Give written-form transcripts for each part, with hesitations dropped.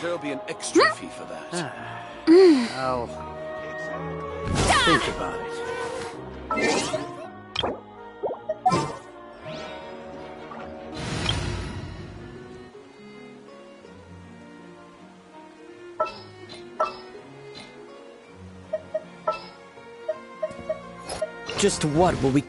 There'll be an extra fee for that. I'll think about it. Just what will we...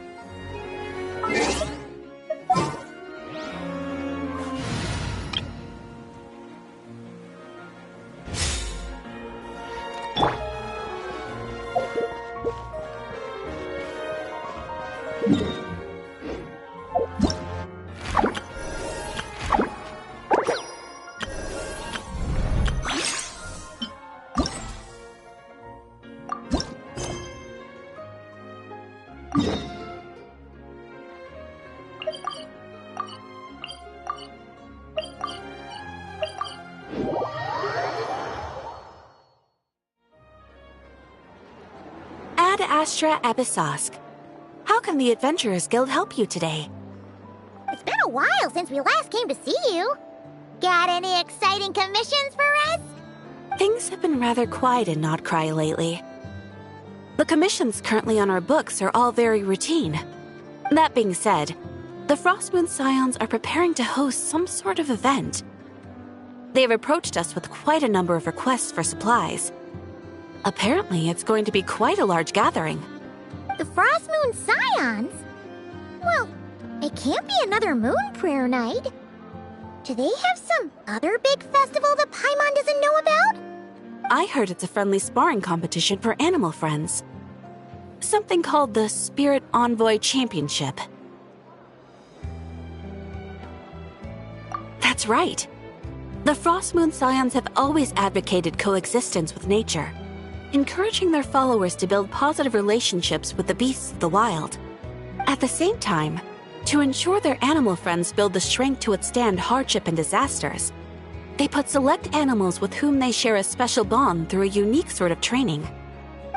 Ad Astra Episosk. How can the Adventurers Guild help you today? It's been a while since we last came to see you. Got any exciting commissions for us? Things have been rather quiet in Notcry lately. The commissions currently on our books are all very routine. That being said, the Frostmoon Scions are preparing to host some sort of event. They've approached us with quite a number of requests for supplies. Apparently, it's going to be quite a large gathering. The Frostmoon Scions? Well, it can't be another Moon Prayer Night. Do they have some other big festival that Paimon doesn't know about? I heard it's a friendly sparring competition for animal friends. Something called the Spirit Envoy Championship. That's right. The Frostmoon Scions have always advocated coexistence with nature, encouraging their followers to build positive relationships with the beasts of the wild. At the same time, to ensure their animal friends build the strength to withstand hardship and disasters, they put select animals with whom they share a special bond through a unique sort of training.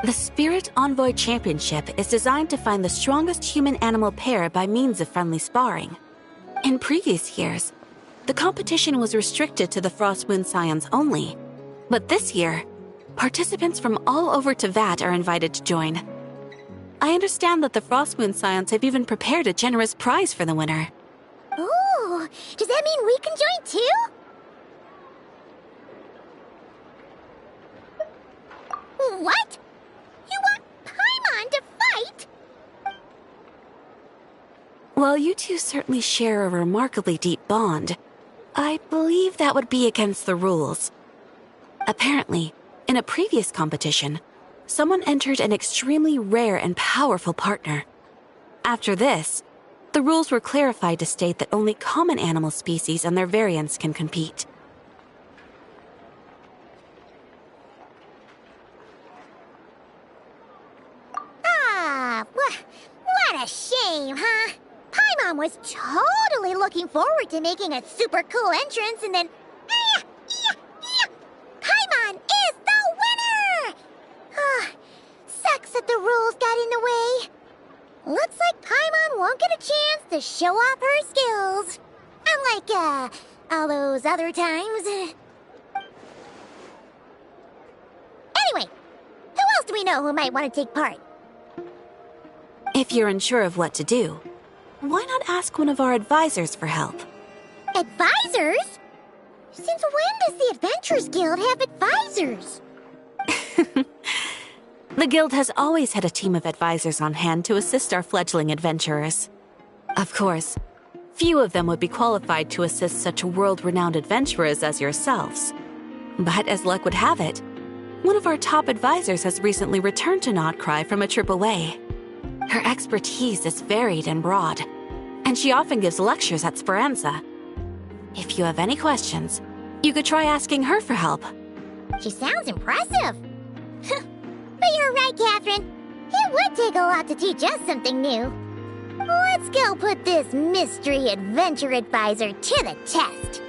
The Spirit Envoy Championship is designed to find the strongest human-animal pair by means of friendly sparring. In previous years, the competition was restricted to the Frostmoon Scions only, but this year, participants from all over Teyvat are invited to join. I understand that the Frostmoon Scions have even prepared a generous prize for the winner. Ooh, does that mean we can join too? What? You want Paimon to fight? While you two certainly share a remarkably deep bond, I believe that would be against the rules. Apparently, in a previous competition, someone entered an extremely rare and powerful partner. After this, the rules were clarified to state that only common animal species and their variants can compete. What a shame, huh? Paimon was totally looking forward to making a super cool entrance and then... Paimon is the winner! Sucks that the rules got in the way. Looks like Paimon won't get a chance to show off her skills. Unlike, all those other times. Anyway, who else do we know who might want to take part? If you're unsure of what to do, why not ask one of our advisors for help? Advisors? Since when does the Adventurers Guild have advisors? The Guild has always had a team of advisors on hand to assist our fledgling adventurers. Of course, few of them would be qualified to assist such world-renowned adventurers as yourselves. But as luck would have it, one of our top advisors has recently returned to Notcry from a trip away. Her expertise is varied and broad, and she often gives lectures at Speranza. If you have any questions, you could try asking her for help. She sounds impressive. But you're right, Catherine. It would take a lot to teach us something new. Let's go put this mystery adventure advisor to the test.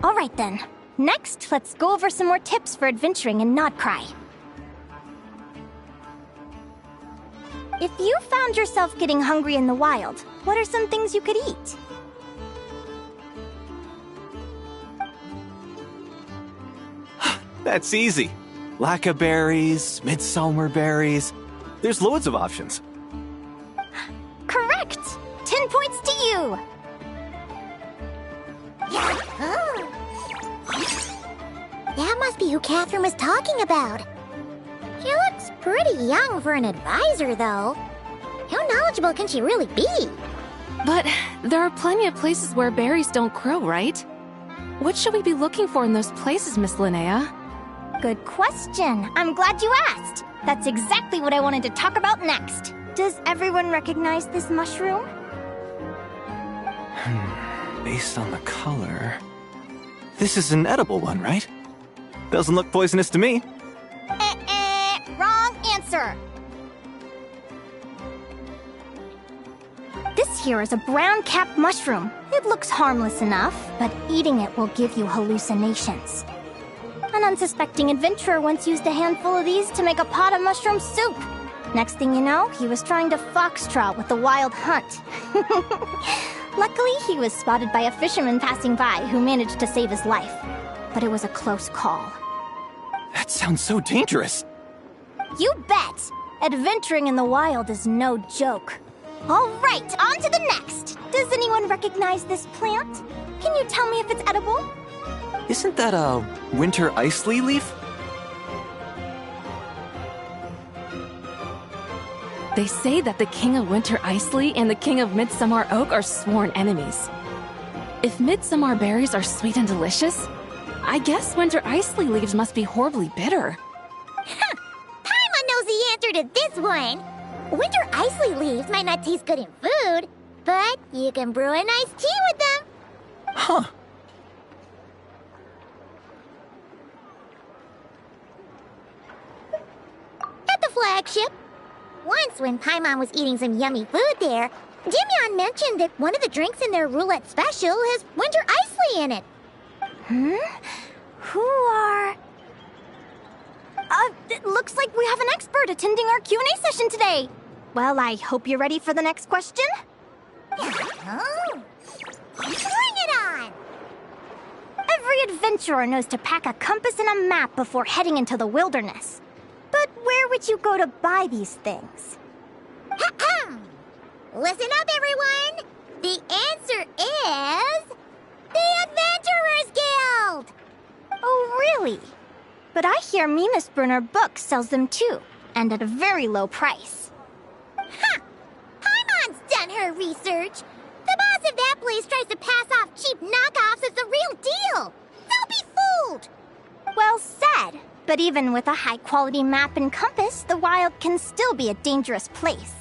Alright then. Next, let's go over some more tips for adventuring in Nodcry. If you found yourself getting hungry in the wild, what are some things you could eat? That's easy. Lacca berries, midsummer berries. There's loads of options. Correct! 10 points to you! That must be who Catherine was talking about. She looks pretty young for an advisor, though. How knowledgeable can she really be? But there are plenty of places where berries don't grow, right? What should we be looking for in those places, Miss Linnea? Good question. I'm glad you asked. That's exactly what I wanted to talk about next. Does everyone recognize this mushroom? Based on the color... This is an edible one, right? Doesn't look poisonous to me. Wrong answer. This here is a brown-capped mushroom. It looks harmless enough, but eating it will give you hallucinations. An unsuspecting adventurer once used a handful of these to make a pot of mushroom soup. Next thing you know, he was trying to foxtrot with the wild hunt. Luckily, he was spotted by a fisherman passing by who managed to save his life. But it was a close call. That sounds so dangerous. You bet! Adventuring in the wild is no joke. All right, on to the next. Does anyone recognize this plant? Can you tell me if it's edible? Isn't that a winter ice leaf? They say that the King of Winter Isley and the King of Midsummer Oak are sworn enemies. If midsummer berries are sweet and delicious, I guess winter isley leaves must be horribly bitter. Paimon knows the answer to this one. Winter isley leaves might not taste good in food, but you can brew a nice tea with them. Huh. At the flagship. Once, when Paimon was eating some yummy food there, Dimyon mentioned that one of the drinks in their roulette special has winter isley in it. Who are... it looks like we have an expert attending our Q&A session today. Well, I hope you're ready for the next question. Oh, bring it on! Every adventurer knows to pack a compass and a map before heading into the wilderness. But where would you go to buy these things? Listen up, everyone! The answer is... the Adventurers Guild! Oh, really? But I hear Mimas Brunner Books sells them too, and at a very low price. Ha! Paimon's done her research! The boss of that place tries to pass off cheap knockoffs as the real deal! Don't be fooled! Well said. But even with a high-quality map and compass, the wild can still be a dangerous place.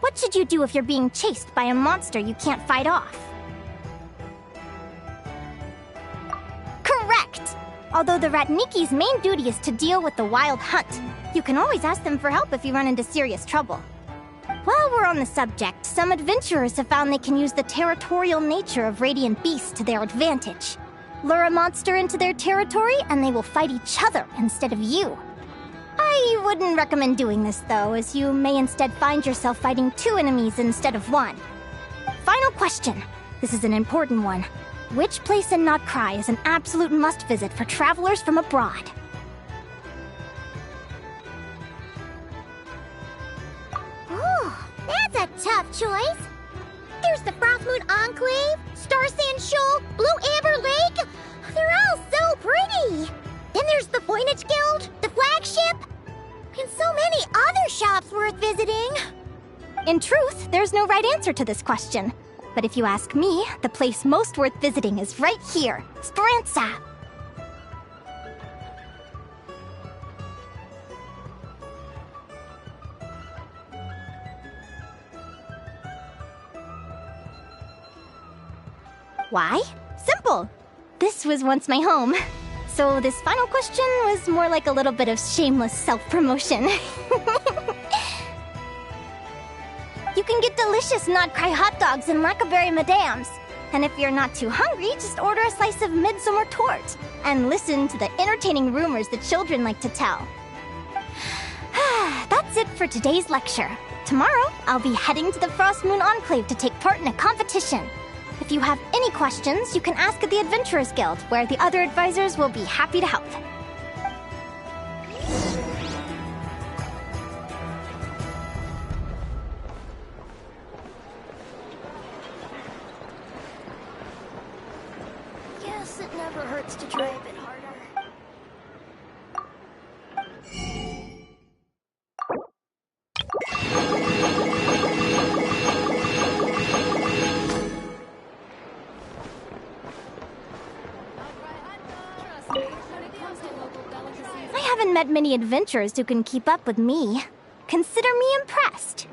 What should you do if you're being chased by a monster you can't fight off? Correct! Although the Ratniki's main duty is to deal with the wild hunt, you can always ask them for help if you run into serious trouble. While we're on the subject, some adventurers have found they can use the territorial nature of radiant beasts to their advantage. Lure a monster into their territory, and they will fight each other instead of you. I wouldn't recommend doing this, though, as you may instead find yourself fighting two enemies instead of one. Final question. This is an important one. Which place in Nodcry is an absolute must-visit for travelers from abroad? Oh, that's a tough choice. There's the Frostmoon Enclave, Starsand Shoal, Blue Amber Lake. They're all so pretty. Then there's the Voynich Guild, the flagship, and so many other shops worth visiting. In truth, there's no right answer to this question. But if you ask me, the place most worth visiting is right here, Speranza. Why? Simple. This was once my home. So this final question was more like a little bit of shameless self-promotion. You can get delicious Nodcry hot dogs and Lackaberry Madams. And if you're not too hungry, just order a slice of midsummer tort and listen to the entertaining rumors the children like to tell. That's it for today's lecture. Tomorrow, I'll be heading to the Frost Moon Enclave to take part in a competition. If you have any questions, you can ask at the Adventurers Guild, where the other advisors will be happy to help. Guess it never hurts to try a bit harder. I haven't met many adventurers who can keep up with me. Consider me impressed.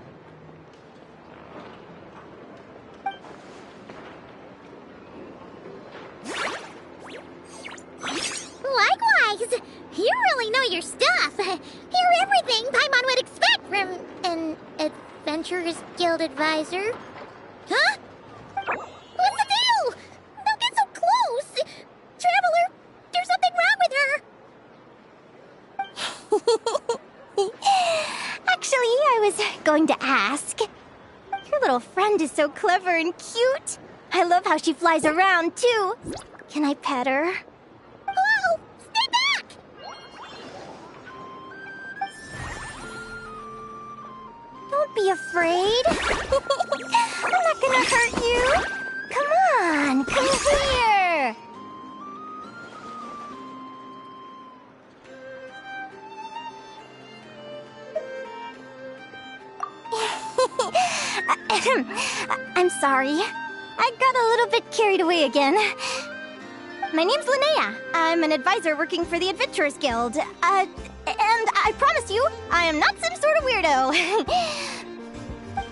Likewise! You really know your stuff. You're everything Paimon would expect from an Adventurers Guild advisor. Huh? What's the deal? Don't get so close! Traveler, there's something wrong with her! Actually, I was going to ask. Your little friend is so clever and cute. I love how she flies around, too. Can I pet her? Whoa! Stay back! Don't be afraid. I'm not gonna hurt you. Come on, come here. I'm sorry. I got a little bit carried away again. My name's Linnea. I'm an advisor working for the Adventurers Guild. And I promise you, I am not some sort of weirdo.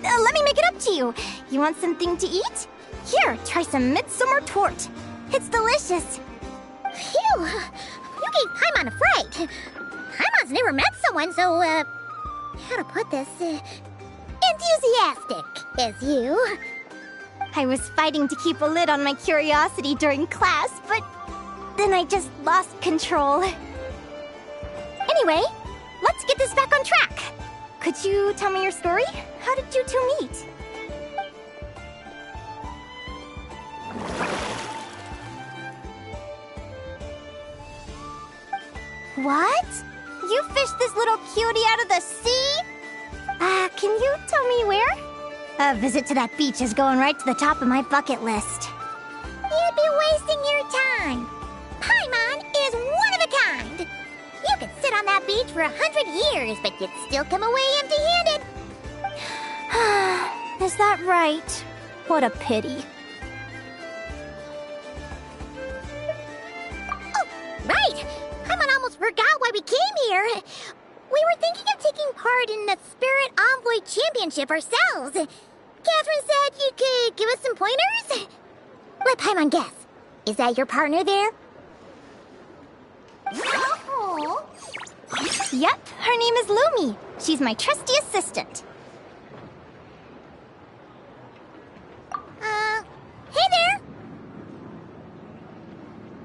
Let me make it up to you. You want something to eat? Here, try some midsummer tort. It's delicious. Phew! You gave Paimon a fright. Paimon's never met someone so, how to put this, enthusiastic as you. I was fighting to keep a lid on my curiosity during class, but then I just lost control. Anyway, let's get this back on track. Could you tell me your story? How did you two meet? What? You fished this little cutie out of the sea? Can you tell me where? A visit to that beach is going right to the top of my bucket list. You'd be wasting your time. Paimon is one of a kind. You could sit on that beach for 100 years, but you'd still come away empty-handed. Is that right? What a pity. Oh, right! Paimon almost forgot why we came here. We were thinking of taking part in the Spirit Envoy Championship ourselves. Catherine said you could give us some pointers? Let Paimon guess. Is that your partner there? Oh. Yep, her name is Lumi. She's my trusty assistant. Hey there!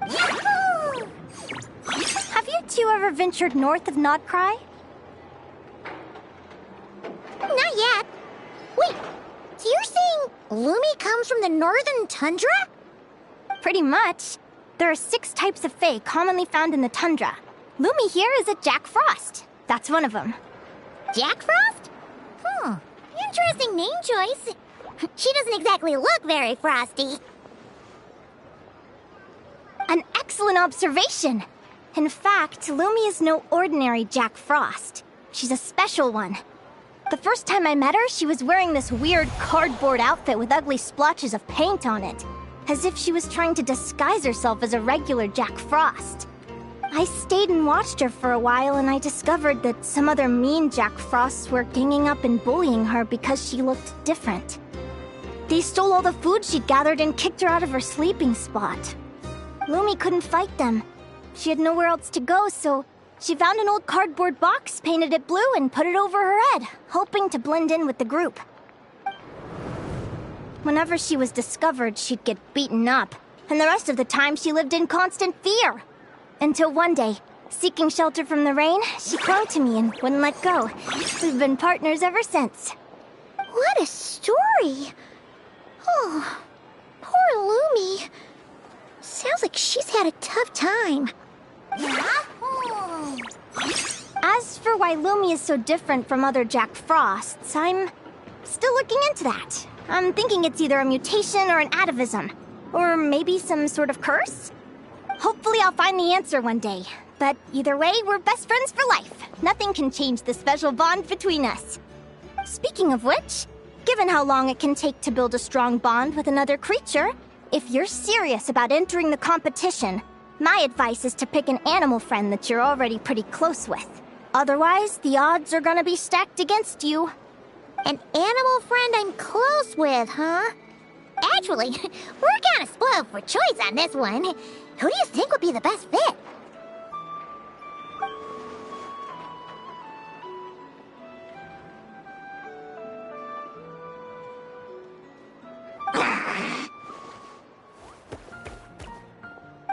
Yahoo! Have you two ever ventured north of Nodcry? Not yet. Wait, so you're saying Lumi comes from the northern tundra? Pretty much. There are 6 types of fae commonly found in the tundra. Lumi here is a Jack Frost. That's one of them. Jack Frost? Interesting name choice. She doesn't exactly look very frosty. An excellent observation. In fact, Lumi is no ordinary Jack Frost. She's a special one. The first time I met her, she was wearing this weird cardboard outfit with ugly splotches of paint on it, as if she was trying to disguise herself as a regular Jack Frost. I stayed and watched her for a while, and I discovered that some other mean Jack Frosts were ganging up and bullying her because she looked different. They stole all the food she'd gathered and kicked her out of her sleeping spot. Lumi couldn't fight them. She had nowhere else to go, so she found an old cardboard box, painted it blue, and put it over her head, hoping to blend in with the group. Whenever she was discovered, she'd get beaten up, and the rest of the time she lived in constant fear. Until one day, seeking shelter from the rain, she clung to me and wouldn't let go. We've been partners ever since. What a story! Oh, poor Lumi. Sounds like she's had a tough time. As for why Lumi is so different from other Jack Frosts, I'm still looking into that. I'm thinking it's either a mutation or an atavism. Or maybe some sort of curse? Hopefully I'll find the answer one day. But either way, we're best friends for life. Nothing can change the special bond between us. Speaking of which, given how long it can take to build a strong bond with another creature, if you're serious about entering the competition, my advice is to pick an animal friend that you're already pretty close with. Otherwise, the odds are gonna be stacked against you. An animal friend I'm close with, huh? Actually, we're kinda spoiled for choice on this one. Who do you think would be the best fit?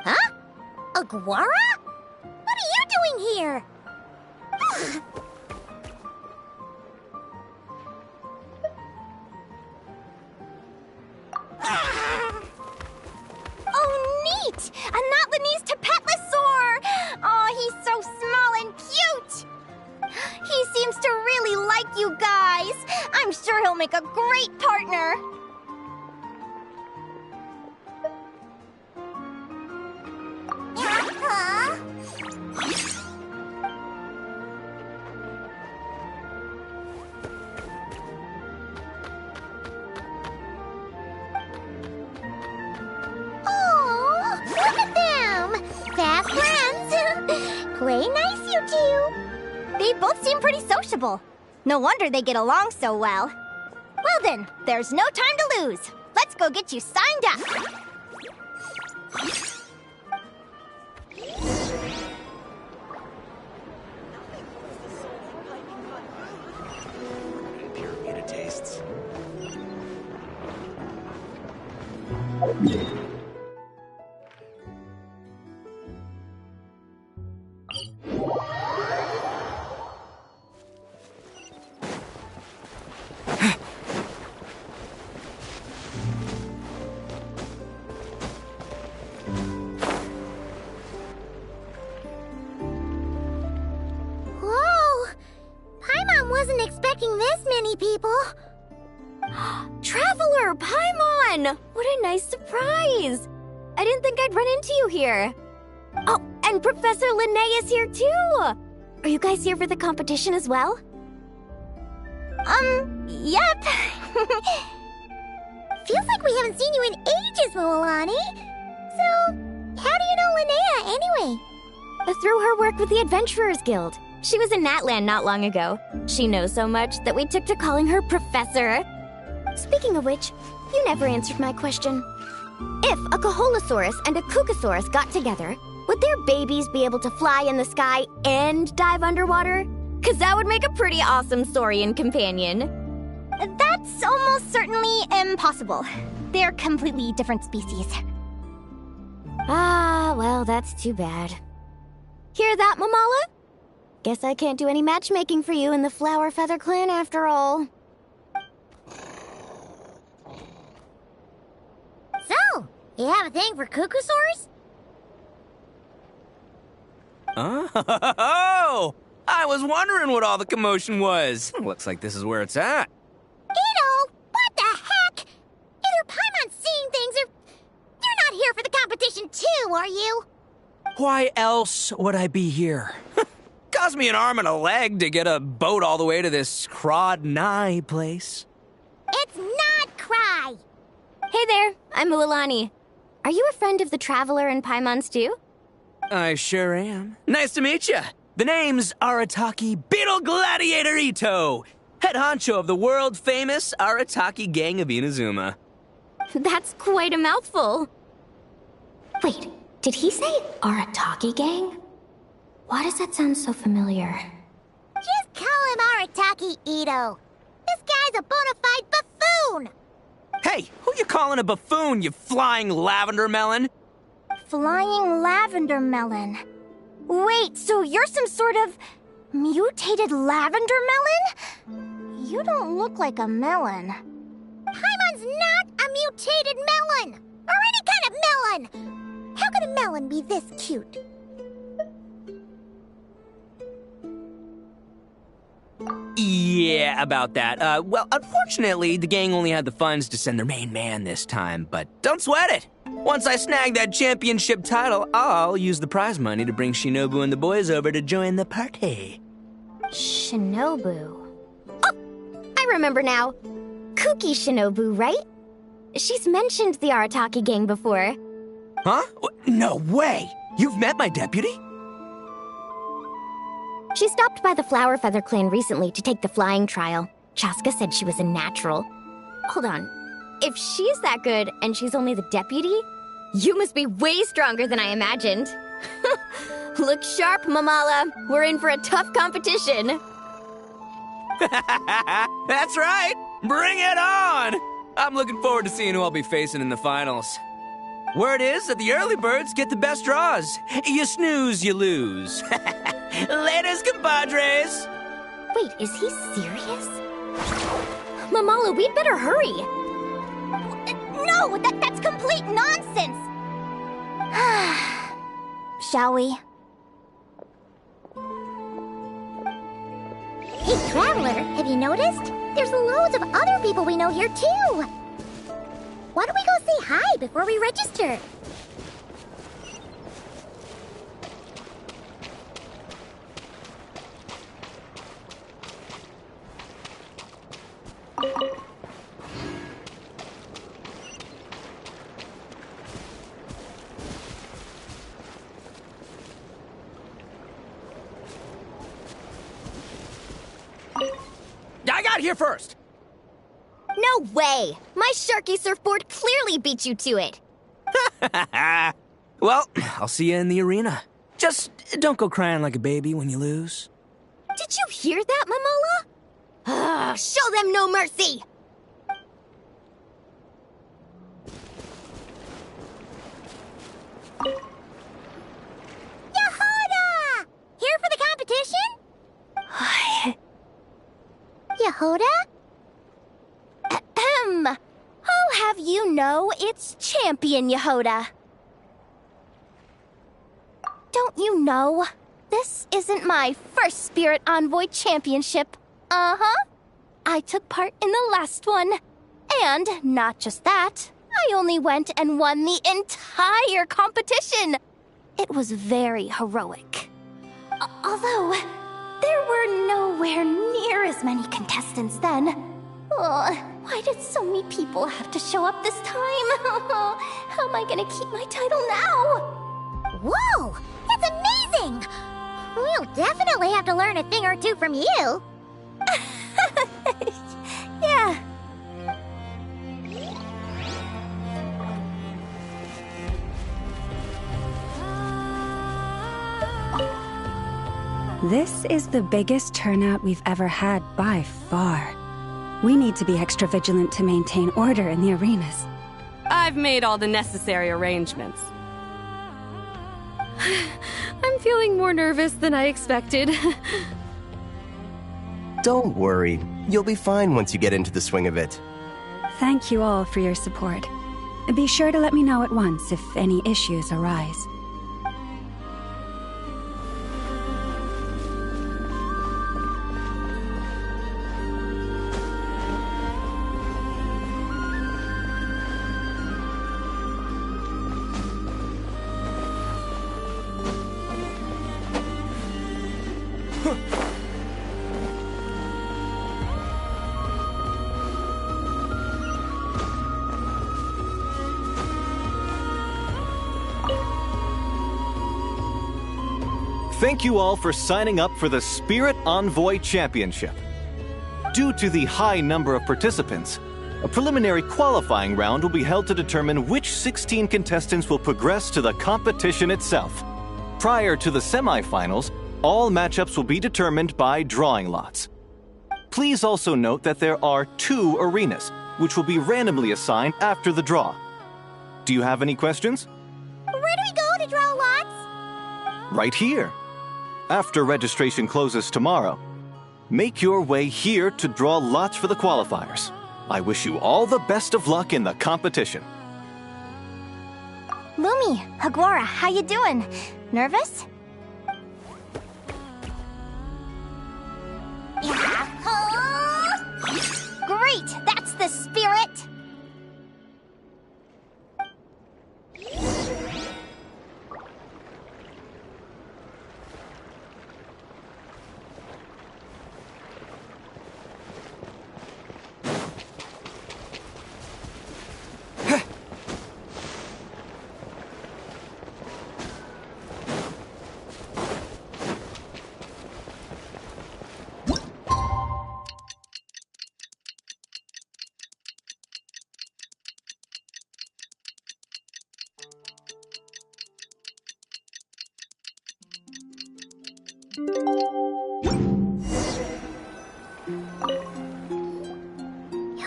Huh? Aguara? What are you doing here? Oh, neat! A Notlanese Tapetlosaur! Oh, he's so small and cute! He seems to really like you guys. I'm sure he'll make a great partner. Oh, look at them! Fast friends! Play nice, you two! They both seem pretty sociable. No wonder they get along so well. Well then, there's no time to lose. Let's go get you signed up. Pyramid of tastes. Whoa! Paimon wasn't expecting this many people. Traveler, Paimon! What a nice surprise! I didn't think I'd run into you here. Oh, and Professor Linnea is here too! Are you guys here for the competition as well? Yep. Feels like we haven't seen you in ages, Moalani. So, how do you know Linnea anyway? Through her work with the Adventurers Guild. She was in Natland not long ago. She knows so much that we took to calling her Professor. Speaking of which, you never answered my question. If a Kaholosaurus and a Kukasaurus got together, would their babies be able to fly in the sky and dive underwater? 'Cause that would make a pretty awesome saurian companion. That's almost certainly impossible. They're completely different species. Ah, well, that's too bad. Hear that, Mamala? Guess I can't do any matchmaking for you in the Flower Feather Clan after all. So, you have a thing for Kukusaurs? Oh! I was wondering what all the commotion was. Looks like this is where it's at. Ito, what the heck? Either Paimon's seeing things or you're not here for the competition too, are you? Why else would I be here? Cost me an arm and a leg to get a boat all the way to this Crawd Nye place. It's not Cry. Hey there, I'm Mualani. Are you a friend of the Traveler and Paimon's too? I sure am. Nice to meet you. The name's Arataki Beetle Gladiator Ito, head honcho of the world-famous Arataki Gang of Inazuma. That's quite a mouthful. Wait, did he say Arataki Gang? Why does that sound so familiar? Just call him Arataki Ito. This guy's a bona fide buffoon. Hey, who you calling a buffoon, you flying lavender melon? Flying lavender melon. Wait, so you're some sort of mutated lavender melon? You don't look like a melon. Paimon's not a mutated melon! Or any kind of melon! How could a melon be this cute? Yeah, about that. Well, unfortunately, the gang only had the funds to send their main man this time, but don't sweat it. Once I snag that championship title, I'll use the prize money to bring Shinobu and the boys over to join the party. Shinobu. Oh, I remember now. Kuki Shinobu, right? She's mentioned the Arataki gang before. Huh? No way! You've met my deputy? She stopped by the Flower Feather clan recently to take the flying trial. Chaska said she was a natural. Hold on. If she's that good and she's only the deputy, you must be way stronger than I imagined. Look sharp, Mamala. We're in for a tough competition. That's right! Bring it on! I'm looking forward to seeing who I'll be facing in the finals. Word is that the early birds get the best draws. You snooze, you lose. Laters, compadres! Wait, is he serious? Mamala, we'd better hurry. No, that's complete nonsense! Shall we? Hey, Traveler, have you noticed? There's loads of other people we know here, too! Why don't we go say hi before we register? I got here first! No way! My Sharky surfboard clearly beat you to it. Well, I'll see you in the arena. Just don't go crying like a baby when you lose. Did you hear that, Mamala? Show them no mercy! Yehoda! Here for the competition? Yehoda? Ahem. I'll have you know it's Champion Yehoda. Don't you know? This isn't my first Spirit Envoy Championship. Uh-huh. I took part in the last one. And not just that, I only went and won the entire competition. It was very heroic. Although, there were nowhere near as many contestants then. Why did so many people have to show up this time? How am I gonna keep my title now? Whoa! That's amazing! We'll definitely have to learn a thing or two from you. Yeah. This is the biggest turnout we've ever had by far. We need to be extra vigilant to maintain order in the arenas. I've made all the necessary arrangements. I'm feeling more nervous than I expected. Don't worry. You'll be fine once you get into the swing of it. Thank you all for your support. Be sure to let me know at once if any issues arise. Thank you all for signing up for the Spirit Envoy Championship. Due to the high number of participants, a preliminary qualifying round will be held to determine which 16 contestants will progress to the competition itself. Prior to the semifinals, all matchups will be determined by drawing lots. Please also note that there are 2 arenas, which will be randomly assigned after the draw. Do you have any questions? Where do we go to draw lots? Right here. After registration closes tomorrow, make your way here to draw lots for the qualifiers. I wish you all the best of luck in the competition. Lumi, Haguara, how you doing? Nervous? Great! That's the spirit!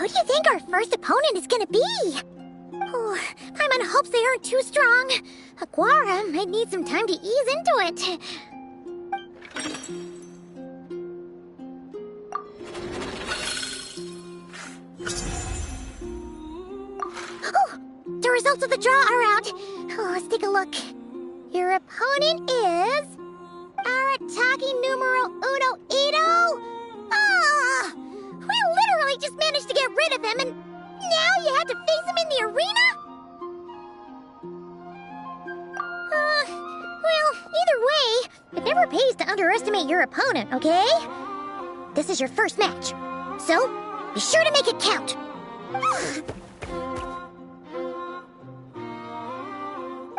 Who do you think our first opponent is gonna be? Oh, Paimon hopes they aren't too strong. Haguara might need some time to ease into it. Oh, the results of the draw are out. Oh, let's take a look. Your opponent is... Arataki numero uno Ito? Ah! We literally just managed to get rid of him, and now you have to face him in the arena? Well, either way, it never pays to underestimate your opponent, okay? This is your first match, so be sure to make it count.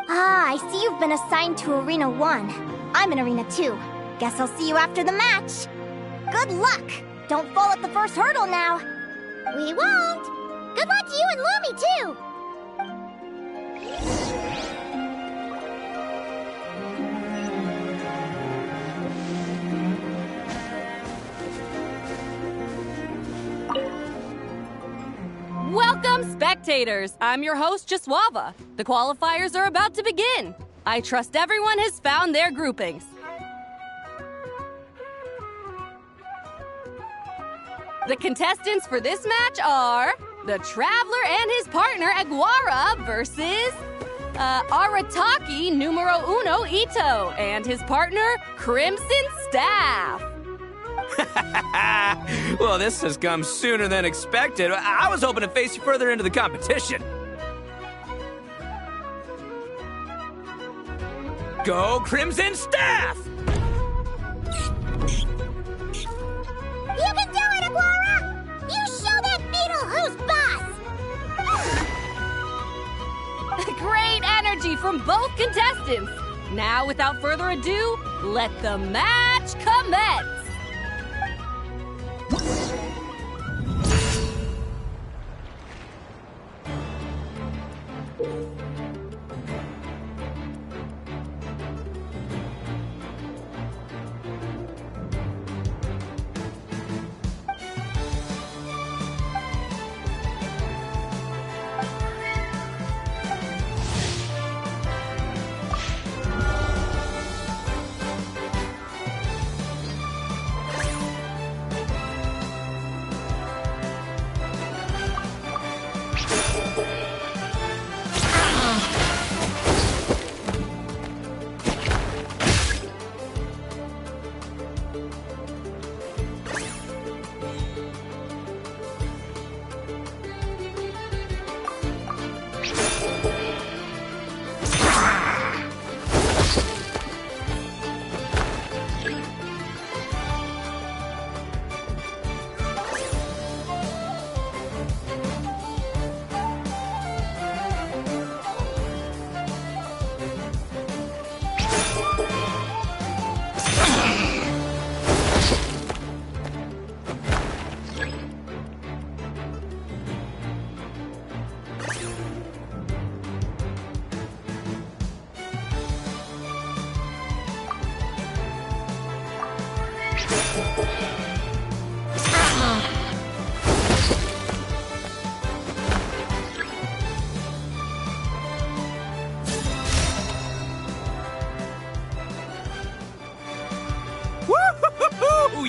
Ah, I see you've been assigned to Arena 1. I'm in Arena 2. Guess I'll see you after the match. Good luck! Don't fall at the first hurdle now. We won't! Good luck to you and Lumi, too! Welcome, spectators! I'm your host, Jaswava. The qualifiers are about to begin. I trust everyone has found their groupings. The contestants for this match are the Traveler and his partner Aguara versus Arataki numero uno Ito and his partner Crimson Staff. Well, this has come sooner than expected. I was hoping to face you further into the competition. Go Crimson Staff! You can do it, Aguara! You show that beetle who's boss! Great energy from both contestants. Now, without further ado, let the match commence.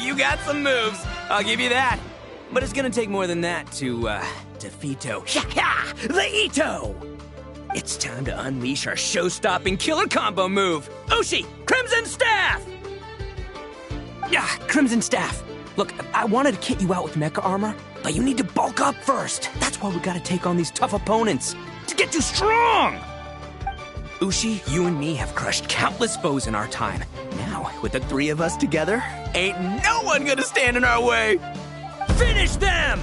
You got some moves. I'll give you that. But it's gonna take more than that to defeat the Ito! It's time to unleash our show-stopping killer combo move. Ushi, Crimson Staff! Yeah, Crimson Staff. Look, I wanted to kit you out with mecha armor, but you need to bulk up first. That's why we gotta take on these tough opponents. To get you strong! Ushi, you and me have crushed countless foes in our time. Now, with the three of us together, ain't no one gonna stand in our way! Finish them!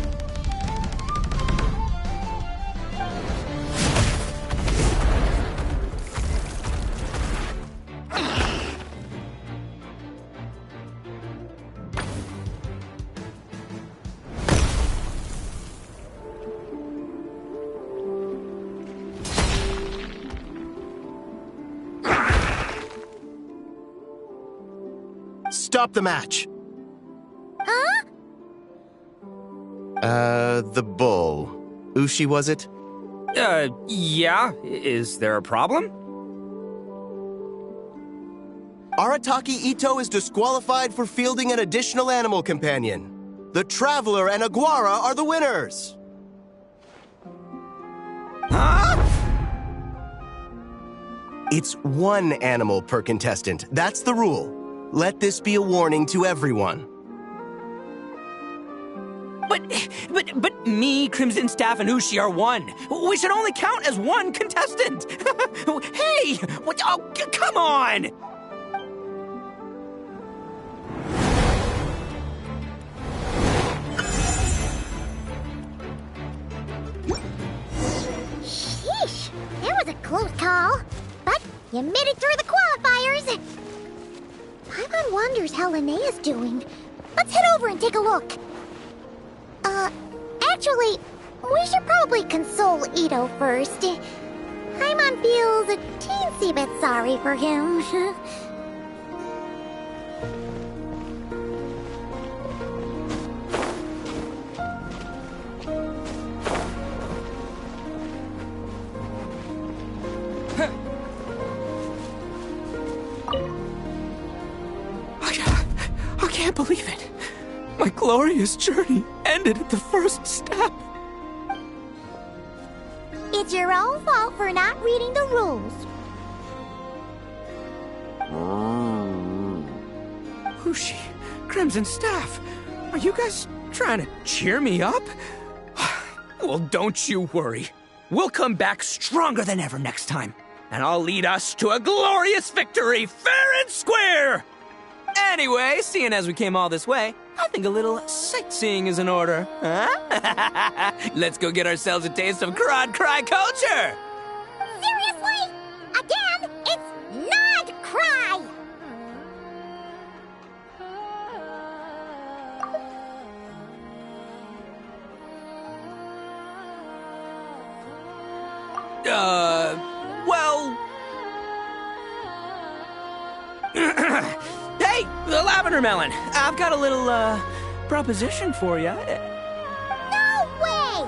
Stop the match! Huh? The bull. Ushi, was it? Yeah. Is there a problem? Arataki Ito is disqualified for fielding an additional animal companion. The Traveler and Aguara are the winners! Huh? It's one animal per contestant. That's the rule. Let this be a warning to everyone. But me, Crimson Staff, and Ushi are one. We should only count as one contestant. Hey, what? Oh, come on! Sheesh, that was a close call. But you made it through the qualifiers. Paimon wonders how Linnea's doing. Let's head over and take a look. Actually, we should probably console Ito first. Paimon feels a teensy bit sorry for him. I can't believe it. My glorious journey ended at the first step. It's your own fault for not reading the rules. Ushi, Crimson Staff, are you guys trying to cheer me up? Well, don't you worry. We'll come back stronger than ever next time. And I'll lead us to a glorious victory, fair and square! Anyway, seeing as we came all this way, I think a little sightseeing is in order, huh? Let's go get ourselves a taste of Crod Cry culture! Seriously? Again, it's not cry! Well... Hey, the lavender melon! I've got a little, proposition for you. No way!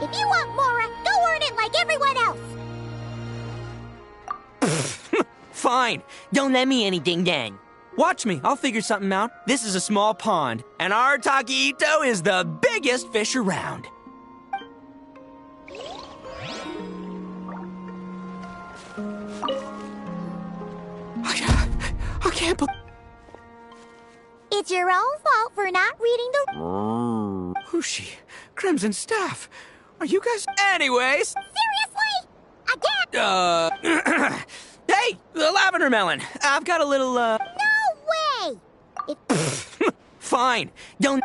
If you want Mora, go earn it like everyone else! Fine. Don't let me anything then. Watch me. I'll figure something out. This is a small pond, and Arataki Ito is the biggest fish around. I can't believe... It's your own fault for not reading the... Ushi, Crimson Staff, are you guys... Anyways... Seriously? Again? Hey, the lavender melon. I've got a little, No way! Fine. Don't...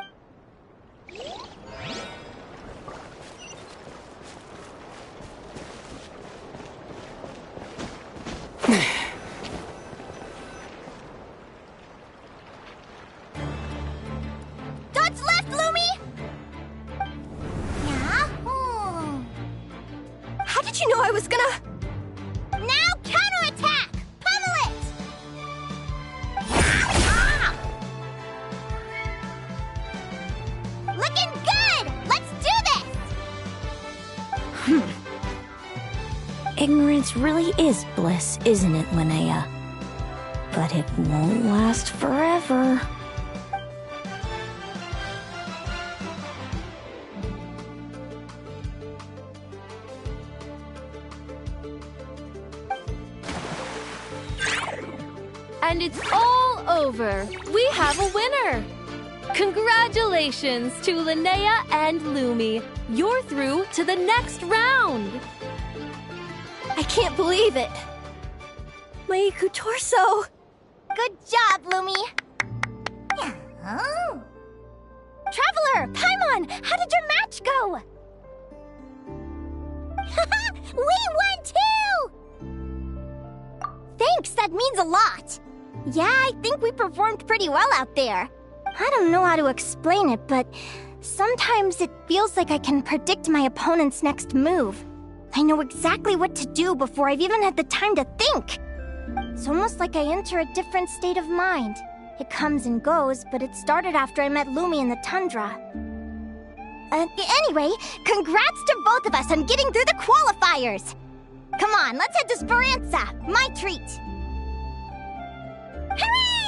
Dodge left, Lumi! Yeah? How did you know I was gonna... Now counterattack! Pummel it! Looking good! Let's do this! Ignorance really is bliss, isn't it, Linnea? But it won't last forever. And it's all over. We have a winner. Congratulations to Linnea and Lumi. You're through to the next round. I can't believe it. My torso. Good job, Lumi. Oh. Traveler, Paimon, how did your match go? We won too! Thanks, that means a lot. Yeah, I think we performed pretty well out there. I don't know how to explain it, but sometimes it feels like I can predict my opponent's next move. I know exactly what to do before I've even had the time to think. It's almost like I enter a different state of mind. It comes and goes, but it started after I met Lumi in the tundra. Anyway, congrats to both of us on getting through the qualifiers! Come on, let's head to Speranza, my treat! Hooray!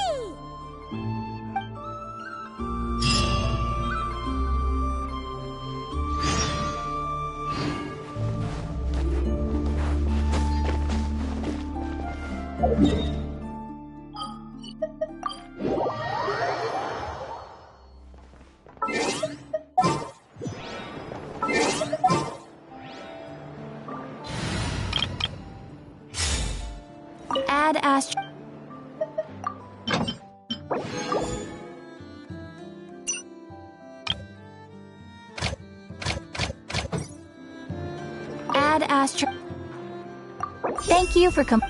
Add Astro. Add Astro. Thank you for coming.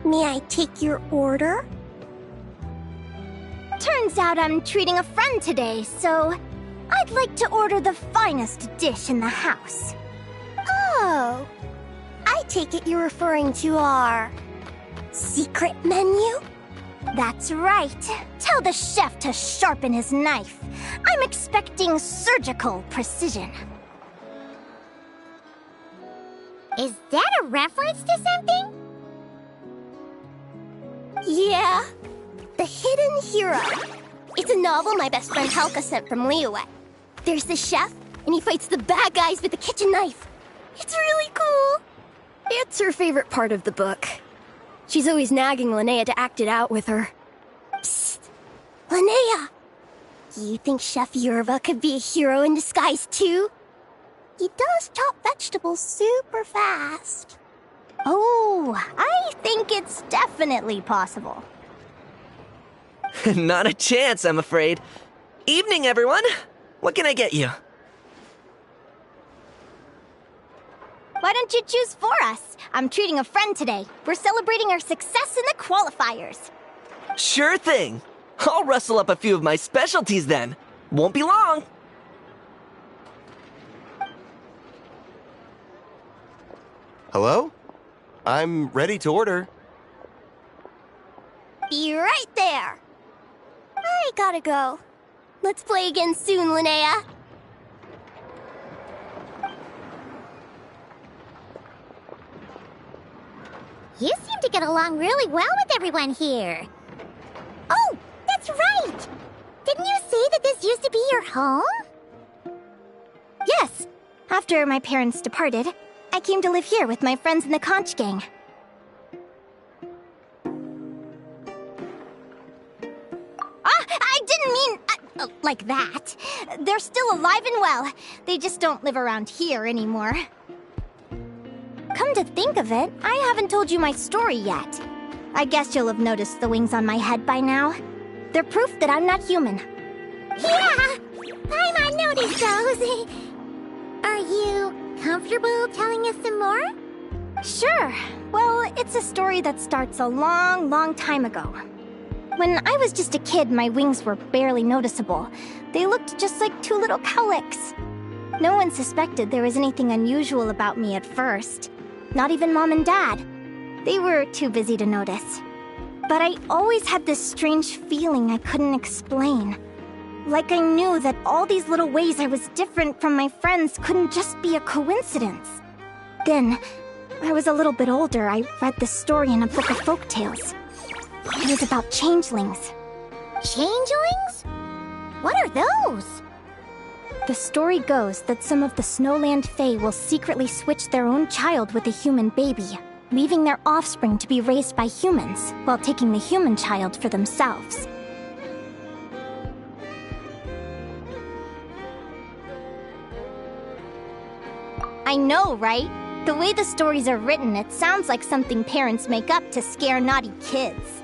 May I take your order? Turns out I'm treating a friend today, so I'd like to order the finest dish in the house. Oh, I take it you're referring to our secret menu? That's right. Tell the chef to sharpen his knife. I'm expecting surgical precision. Is that a reference to something? Yeah. The Hidden Hero. It's a novel my best friend Helka sent from Liyue. There's the chef, and he fights the bad guys with a kitchen knife. It's really cool. It's her favorite part of the book. She's always nagging Linnea to act it out with her. Psst. Linnea! Do you think Chef Yerva could be a hero in disguise too? He does chop vegetables super fast. Oh, I think it's definitely possible. Not a chance, I'm afraid. Evening, everyone. What can I get you? Why don't you choose for us? I'm treating a friend today. We're celebrating our success in the qualifiers. Sure thing. I'll rustle up a few of my specialties then. Won't be long. Hello? I'm ready to order. Be right there. I gotta go. Let's play again soon, Linnea. You seem to get along really well with everyone here. Oh, that's right! Didn't you say that this used to be your home? Yes. After my parents departed, I came to live here with my friends in the conch gang. I didn't mean like that. They're still alive and well. They just don't live around here anymore. Come to think of it, I haven't told you my story yet. I guess you'll have noticed the wings on my head by now. They're proof that I'm not human. Yeah! I noticed those. Are you comfortable telling us some more? Sure. Well, it's a story that starts a long, long time ago. When I was just a kid, my wings were barely noticeable. They looked just like two little cowlicks. No one suspected there was anything unusual about me at first. Not even Mom and Dad. They were too busy to notice. But I always had this strange feeling I couldn't explain. Like I knew that all these little ways I was different from my friends couldn't just be a coincidence. Then, when I was a little bit older, I read this story in a book of folktales. It was about changelings. Changelings? What are those? The story goes that some of the Snowland Fae will secretly switch their own child with a human baby, leaving their offspring to be raised by humans, while taking the human child for themselves. I know, right? The way the stories are written, it sounds like something parents make up to scare naughty kids.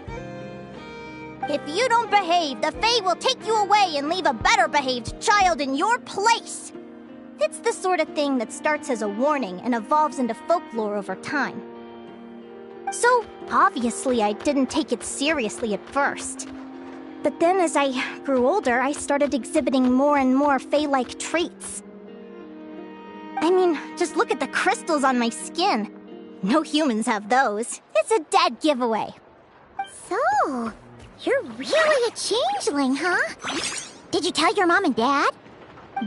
If you don't behave, the Fae will take you away and leave a better-behaved child in your place. It's the sort of thing that starts as a warning and evolves into folklore over time. So, obviously, I didn't take it seriously at first. But then as I grew older, I started exhibiting more and more Fae-like traits. I mean, just look at the crystals on my skin. No humans have those. It's a dead giveaway. So, you're really a changeling, huh? Did you tell your mom and dad?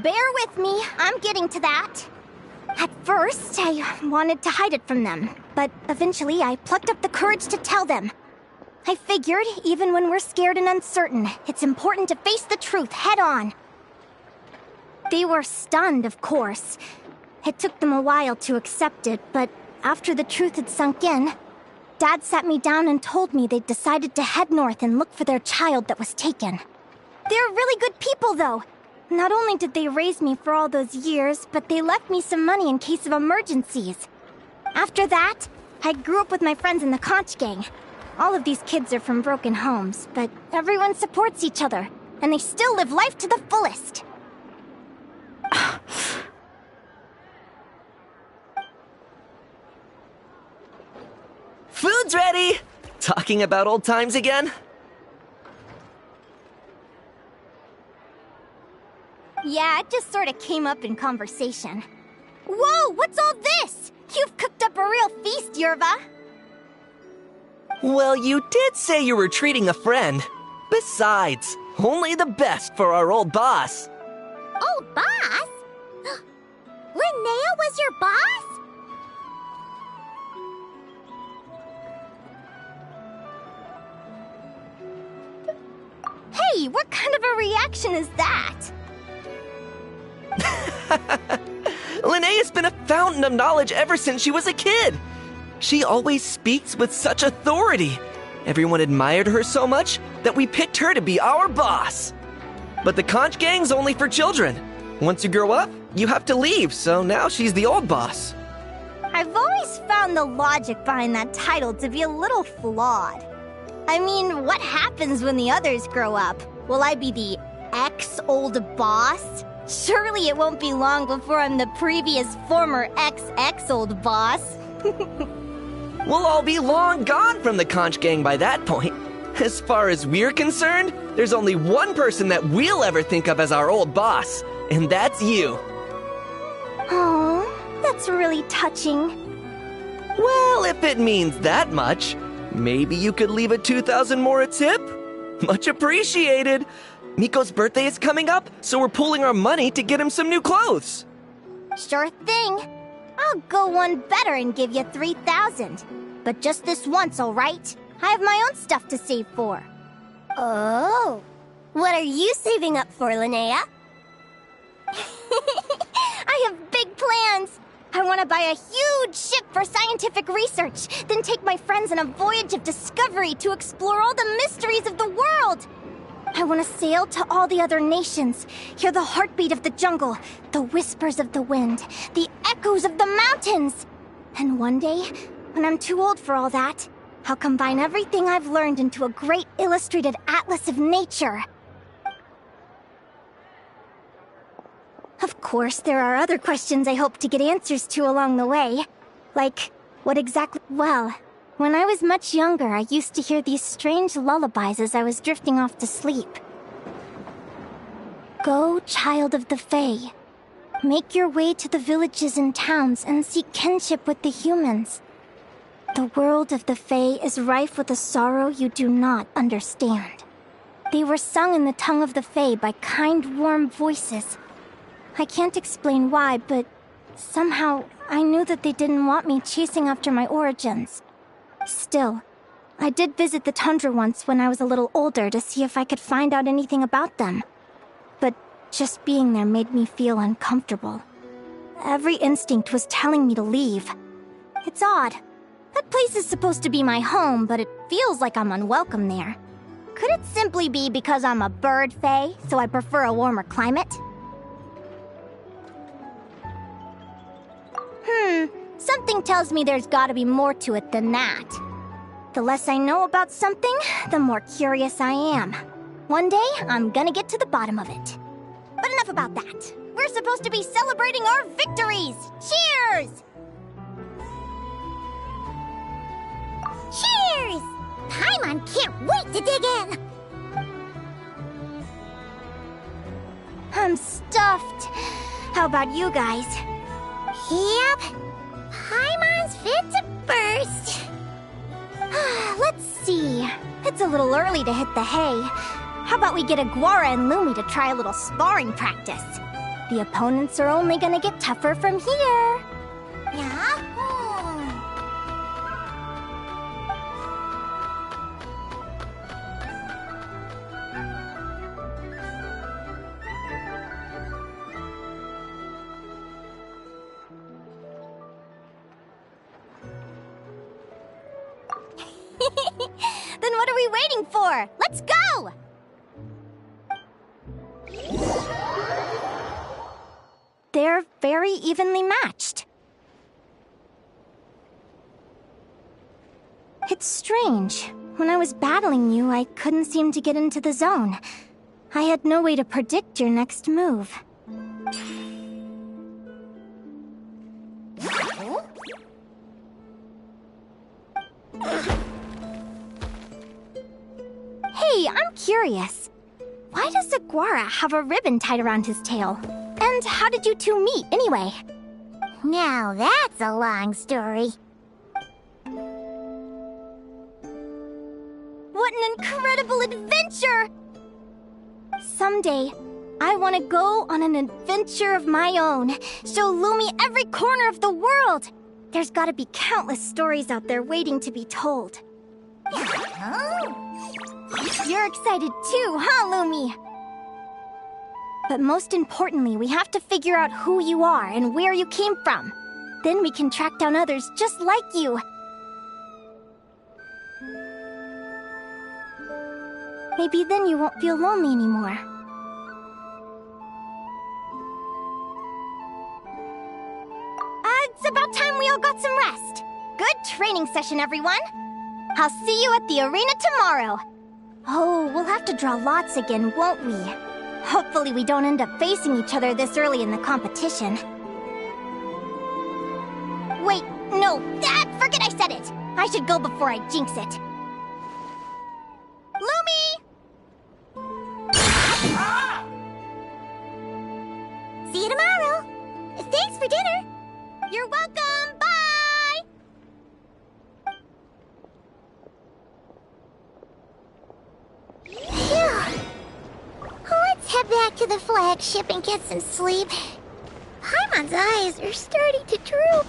Bear with me, I'm getting to that. At first, I wanted to hide it from them, but eventually I plucked up the courage to tell them. I figured, even when we're scared and uncertain, it's important to face the truth head on. They were stunned, of course. It took them a while to accept it, but after the truth had sunk in, Dad sat me down and told me they'd decided to head north and look for their child that was taken. They're really good people, though. Not only did they raise me for all those years, but they left me some money in case of emergencies. After that, I grew up with my friends in the Conch Gang. All of these kids are from broken homes, but everyone supports each other, and they still live life to the fullest. Food's ready! Talking about old times again? Yeah, it just sort of came up in conversation. Whoa, what's all this? You've cooked up a real feast, Yerva. Well, you did say you were treating a friend. Besides, only the best for our old boss. Old boss? Linnea was your boss? Hey, what kind of a reaction is that? Linnea's been a fountain of knowledge ever since she was a kid. She always speaks with such authority. Everyone admired her so much that we picked her to be our boss. But the Conch Gang's only for children. Once you grow up, you have to leave, so now she's the old boss. I've always found the logic behind that title to be a little flawed. I mean, what happens when the others grow up? Will I be the ex-old boss? Surely it won't be long before I'm the previous former ex-old boss. We'll all be long gone from the Conch Gang by that point. As far as we're concerned, there's only one person that we'll ever think of as our old boss, and that's you. Oh, that's really touching. Well, if it means that much, maybe you could leave a 2,000 more a tip? Much appreciated. Miko's birthday is coming up, so we're pooling our money to get him some new clothes. Sure thing. I'll go one better and give you 3,000. But just this once, all right? I have my own stuff to save for. Oh. What are you saving up for, Linnea? I have big plans. I want to buy a huge ship for scientific research, then take my friends on a voyage of discovery to explore all the mysteries of the world. I want to sail to all the other nations, hear the heartbeat of the jungle, the whispers of the wind, the echoes of the mountains. And one day, when I'm too old for all that, I'll combine everything I've learned into a great illustrated atlas of nature. Of course, there are other questions I hope to get answers to along the way. Like, what exactly... Well, when I was much younger, I used to hear these strange lullabies as I was drifting off to sleep. Go, child of the Fae. Make your way to the villages and towns and seek kinship with the humans. The world of the Fae is rife with a sorrow you do not understand. They were sung in the tongue of the Fae by kind, warm voices. I can't explain why, but somehow I knew that they didn't want me chasing after my origins. Still, I did visit the tundra once when I was a little older to see if I could find out anything about them. But just being there made me feel uncomfortable. Every instinct was telling me to leave. It's odd. That place is supposed to be my home, but it feels like I'm unwelcome there. Could it simply be because I'm a bird fae, so I prefer a warmer climate? Something tells me there's gotta be more to it than that. The less I know about something, the more curious I am. One day, I'm gonna get to the bottom of it. But enough about that. We're supposed to be celebrating our victories! Cheers! Cheers! Paimon can't wait to dig in! I'm stuffed. How about you guys? Yep. Paimon's fit to burst. Let's see. It's a little early to hit the hay. How about we get Aguara and Lumi to try a little sparring practice? The opponents are only gonna get tougher from here. Yeah? Then what are we waiting for? Let's go! They're very evenly matched. It's strange. When I was battling you, I couldn't seem to get into the zone. I had no way to predict your next move. Hey, I'm curious. Why does Aguara have a ribbon tied around his tail? And how did you two meet, anyway? Now that's a long story. What an incredible adventure! Someday, I want to go on an adventure of my own. Show Lumi every corner of the world. There's gotta be countless stories out there waiting to be told. You're excited too, huh, Lumi? But most importantly, we have to figure out who you are and where you came from. Then we can track down others just like you. Maybe then you won't feel lonely anymore. It's about time we all got some rest. Good training session, everyone. I'll see you at the arena tomorrow. Oh, we'll have to draw lots again, won't we? Hopefully we don't end up facing each other this early in the competition. Wait, no, forget I said it. I should go before I jinx it. Lumi! See you tomorrow. Thanks for dinner. You're welcome. Bye! Phew. Let's head back to the flagship and get some sleep. Paimon's eyes are starting to droop.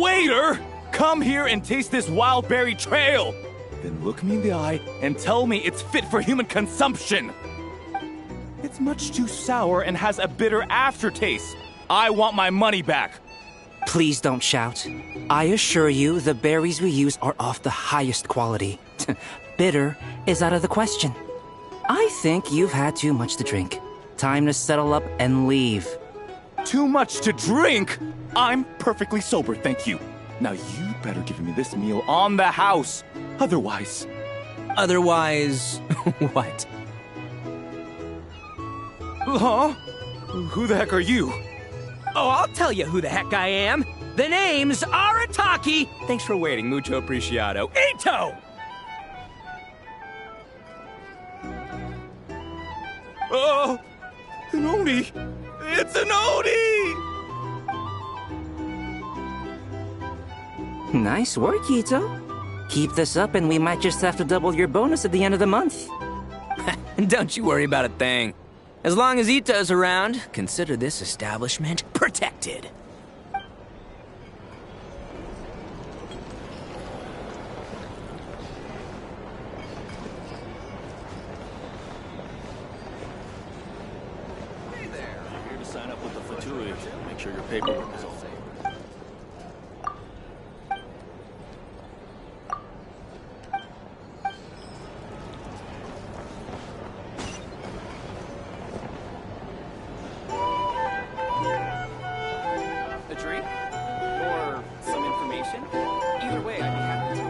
Waiter! Come here and taste this wild berry trail! Then look me in the eye and tell me it's fit for human consumption! It's much too sour and has a bitter aftertaste. I want my money back. Please don't shout. I assure you, the berries we use are of the highest quality. Bitter is out of the question. I think you've had too much to drink. Time to settle up and leave. Too much to drink? I'm perfectly sober, thank you. Now you better give me this meal on the house. Otherwise... Otherwise... what? Huh? Who the heck are you? Oh, I'll tell you who the heck I am. The name's Arataki. Thanks for waiting, mucho apreciado. Ito! Oh, an Oni! It's an Oni! Nice work, Ito. Keep this up and we might just have to double your bonus at the end of the month. Don't you worry about a thing. As long as Ito's around, consider this establishment protected. Hey there. You're here to sign up with the Fatui. Make sure your paperwork is all safe. A drink? Or some information? Either way, I'd be happy to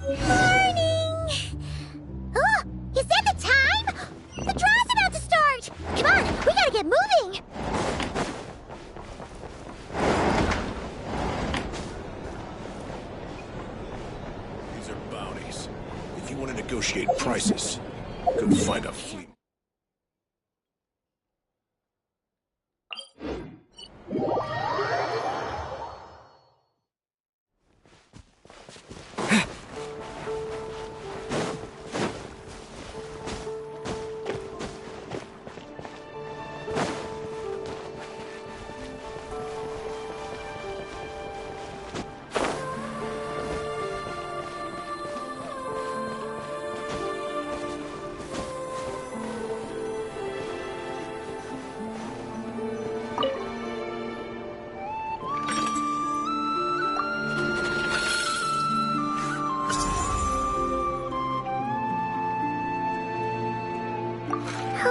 Morning! Oh, is that the time? The draw's about to start! Come on, we gotta get moving! These are bounties. If you want to negotiate prices, go find a fleet.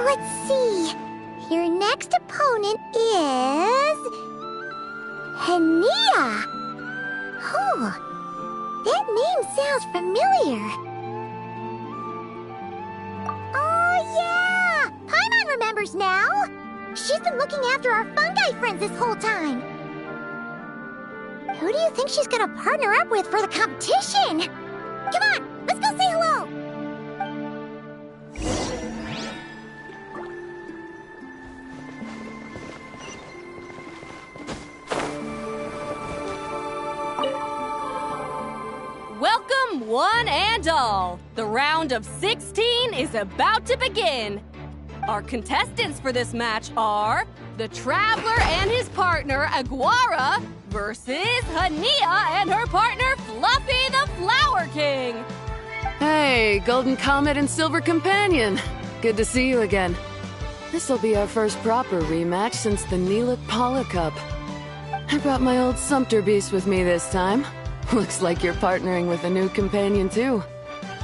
Let's see. Your next opponent is... Linnea. Oh, that name sounds familiar. Oh, yeah! Paimon remembers now. She's been looking after our fungi friends this whole time. Who do you think she's gonna partner up with for the competition? Come on, let's go say hello! Welcome, one and all. The round of 16 is about to begin. Our contestants for this match are the Traveler and his partner, Aguara, versus Linnea and her partner, Fluffy the Flower King. Hey, Golden Comet and Silver Companion. Good to see you again. This'll be our first proper rematch since the Neelix Paula Cup. I brought my old Sumpter Beast with me this time. Looks like you're partnering with a new companion, too.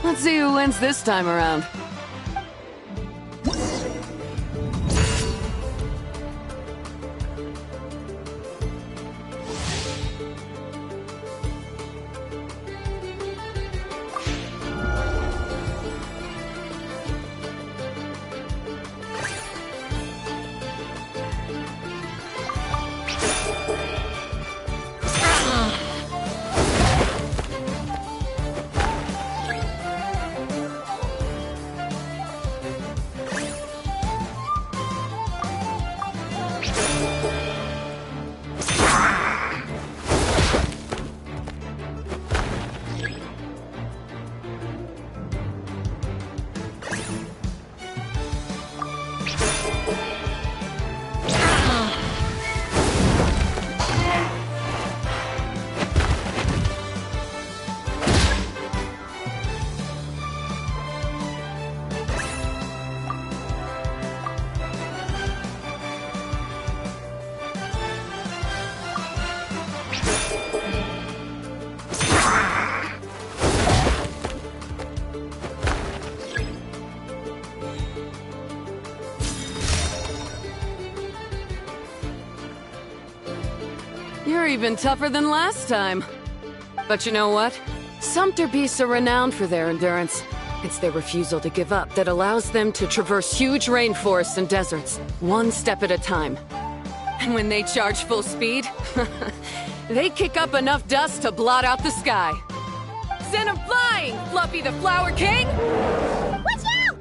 Let's see who wins this time around. You're even tougher than last time. But you know what? Sumpter beasts are renowned for their endurance. It's their refusal to give up that allows them to traverse huge rainforests and deserts, one step at a time. And when they charge full speed, they kick up enough dust to blot out the sky. Send 'em flying, Fluffy the Flower King! Watch out!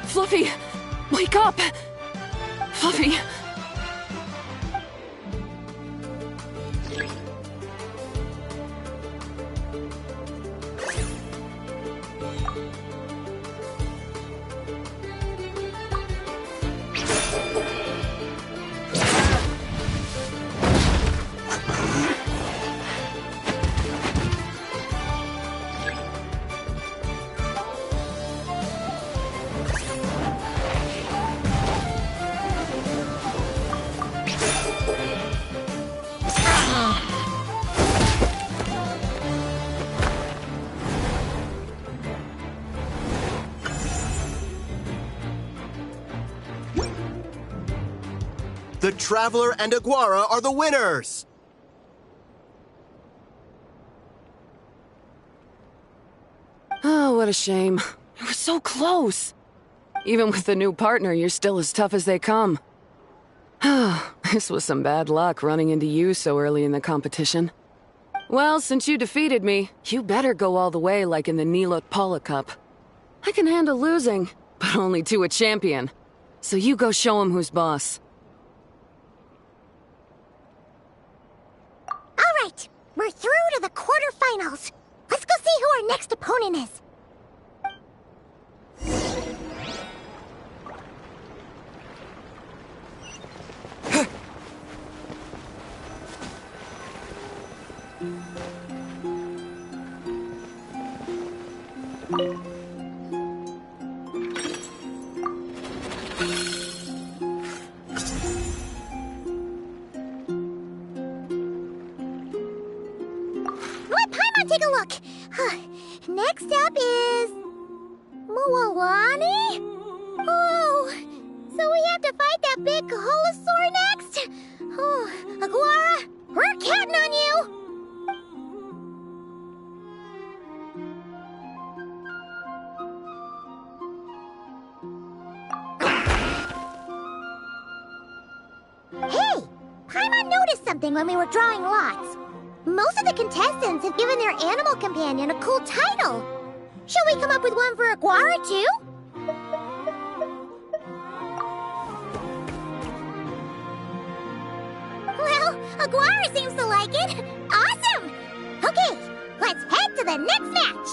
Fluffy! Wake up! Fluffy! The Traveler and Aguara are the winners! Oh, what a shame. You were so close. Even with the new partner, you're still as tough as they come. This was some bad luck running into you so early in the competition. Well, since you defeated me, you better go all the way like in the Nilut Cup. I can handle losing, but only to a champion. So you go show him who's boss. All right, we're through to the quarterfinals. Let's go see who our next opponent is. Let Paimon take a look. Next up is Moalani? Oh, so we have to fight that big Holosaur next? Oh, Aguara, we're counting on you! Hey! Paimon noticed something when we were drawing lots. Most of the contestants have given their animal companion a cool title. Shall we come up with one for Aguara, too? Well, Aguara seems to like it. Awesome! Okay, let's head to the next match.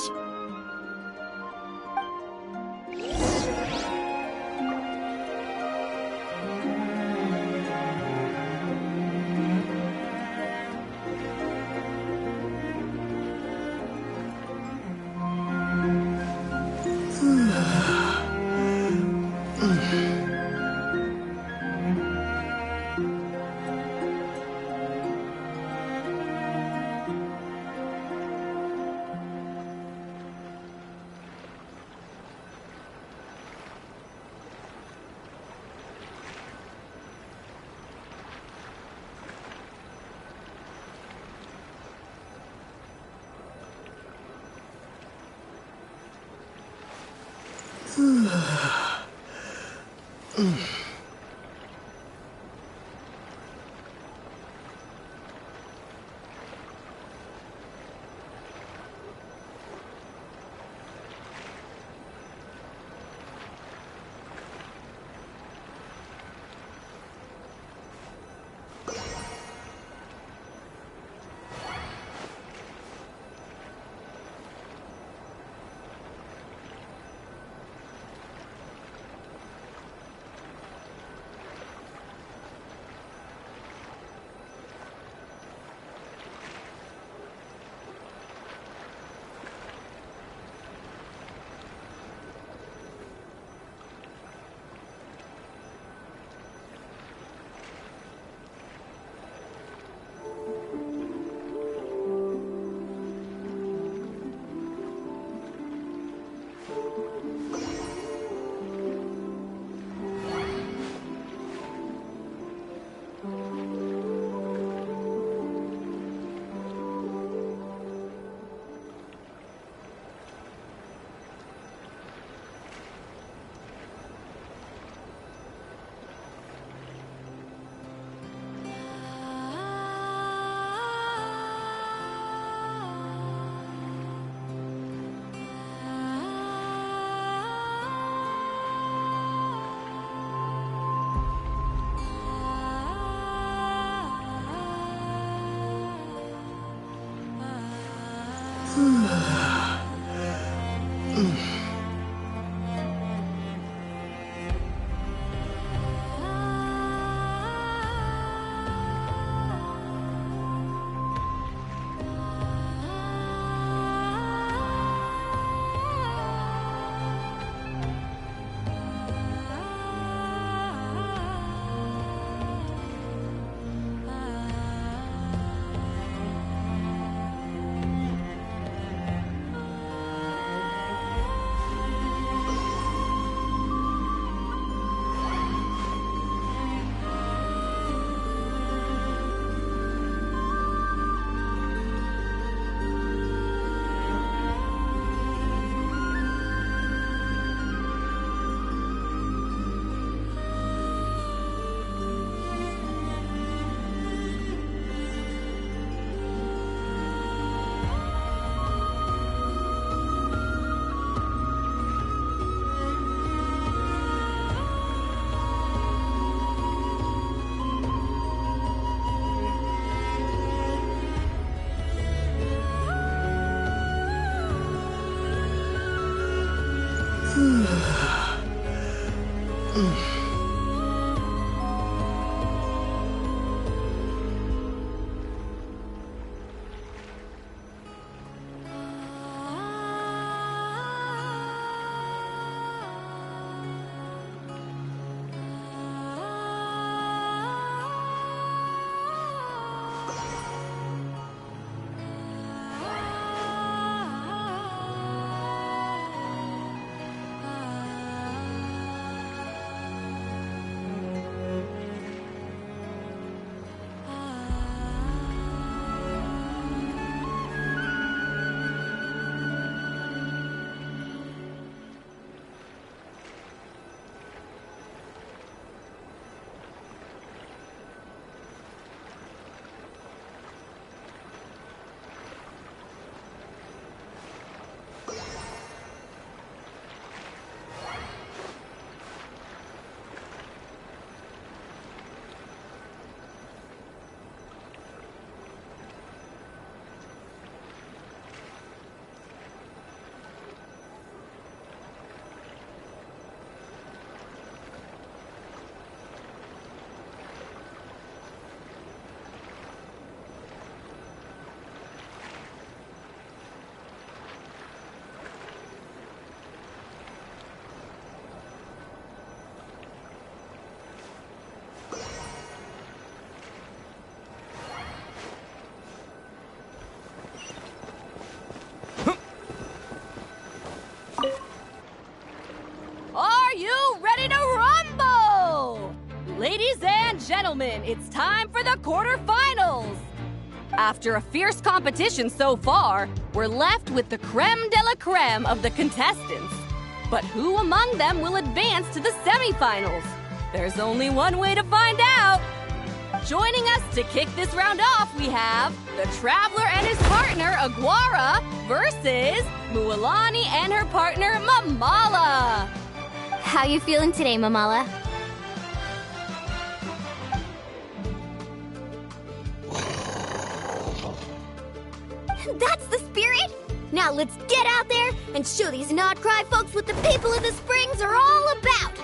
Gentlemen, it's time for the quarterfinals! After a fierce competition so far, we're left with the creme de la creme of the contestants. But who among them will advance to the semifinals? There's only one way to find out. Joining us to kick this round off, we have the Traveler and his partner, Aguara, versus Mualani and her partner, Mamala. How you feeling today, Mamala? That's the spirit! Now let's get out there and show these Nodcry folks what the people of the Springs are all about!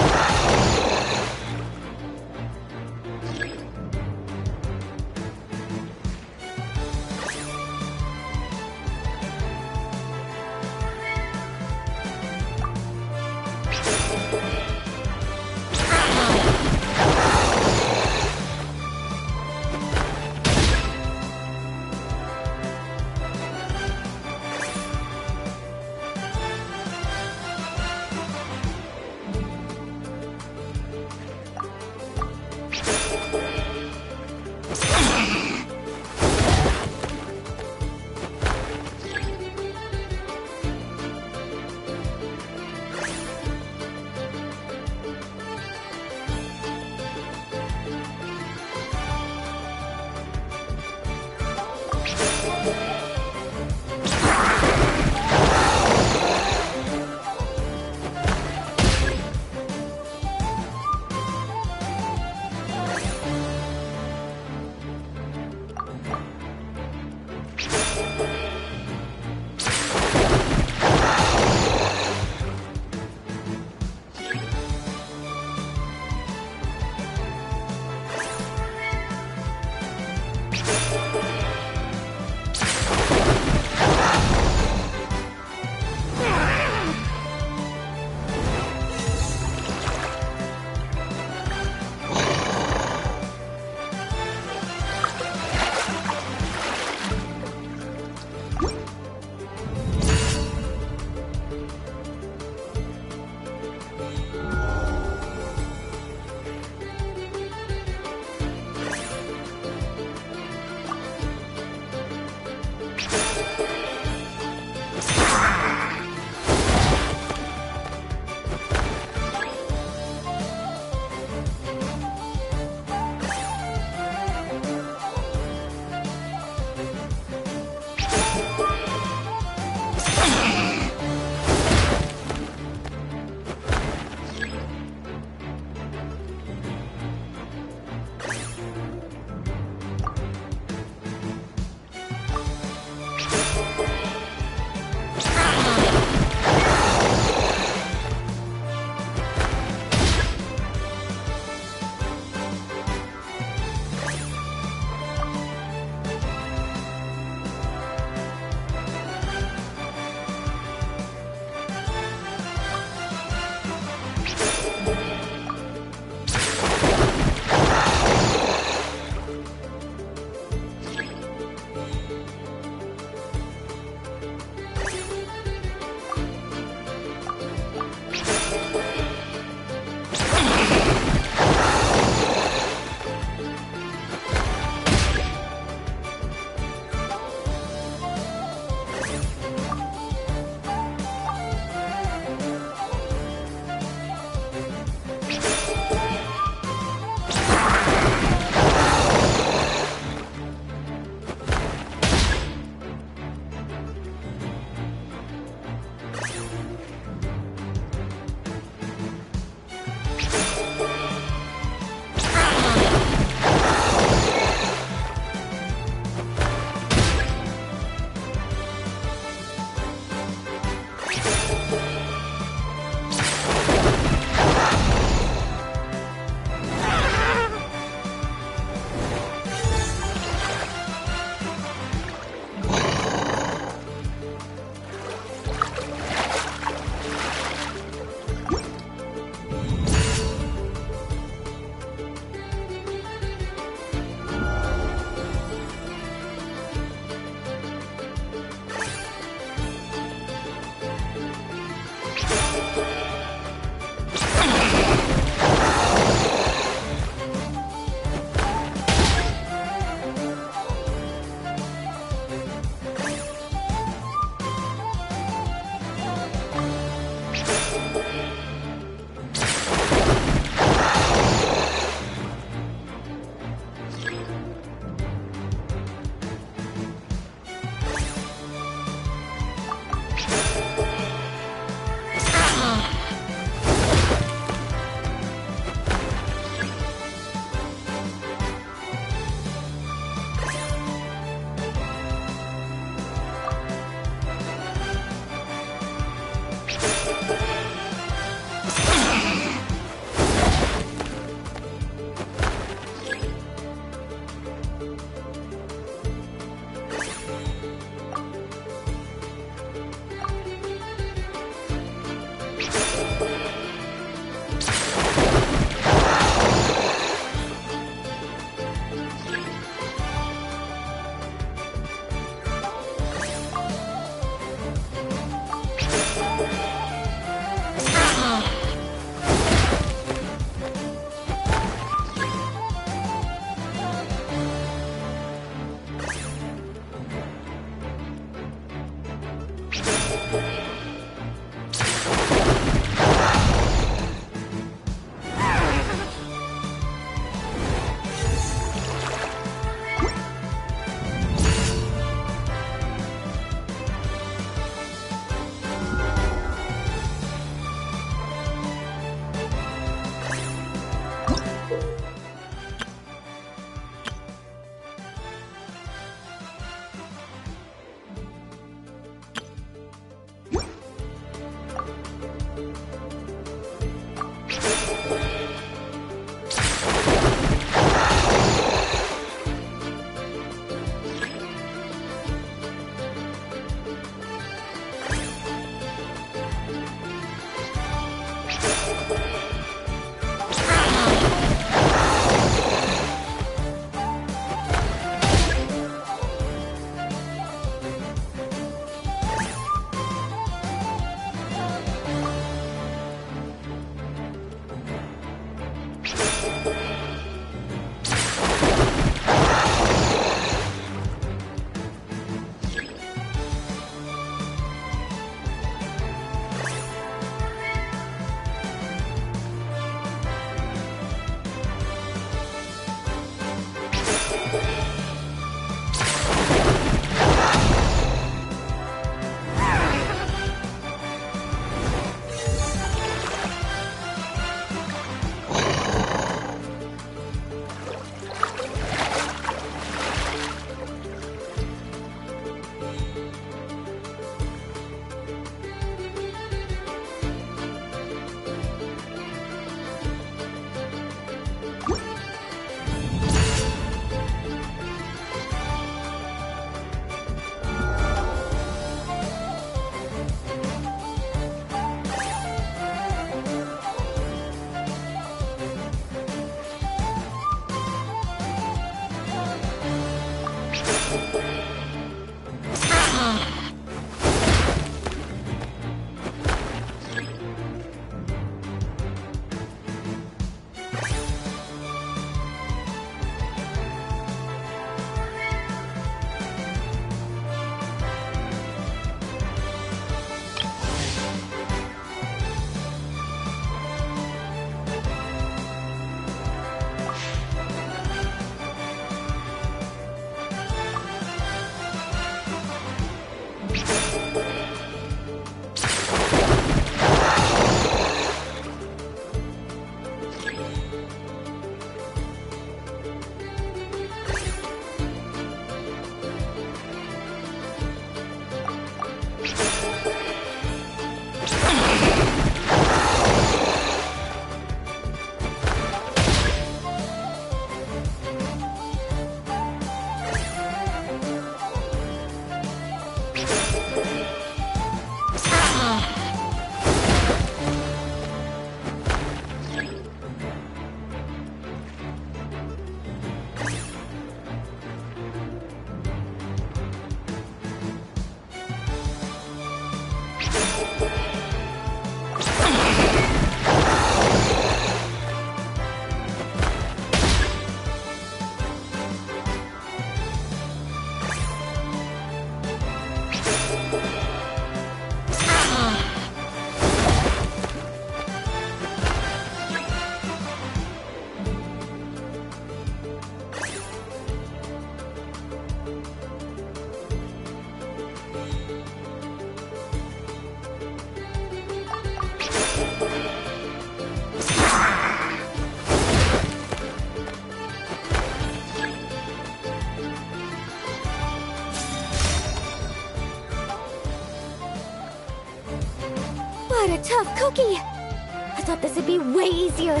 What a tough cookie! I thought this would be way easier.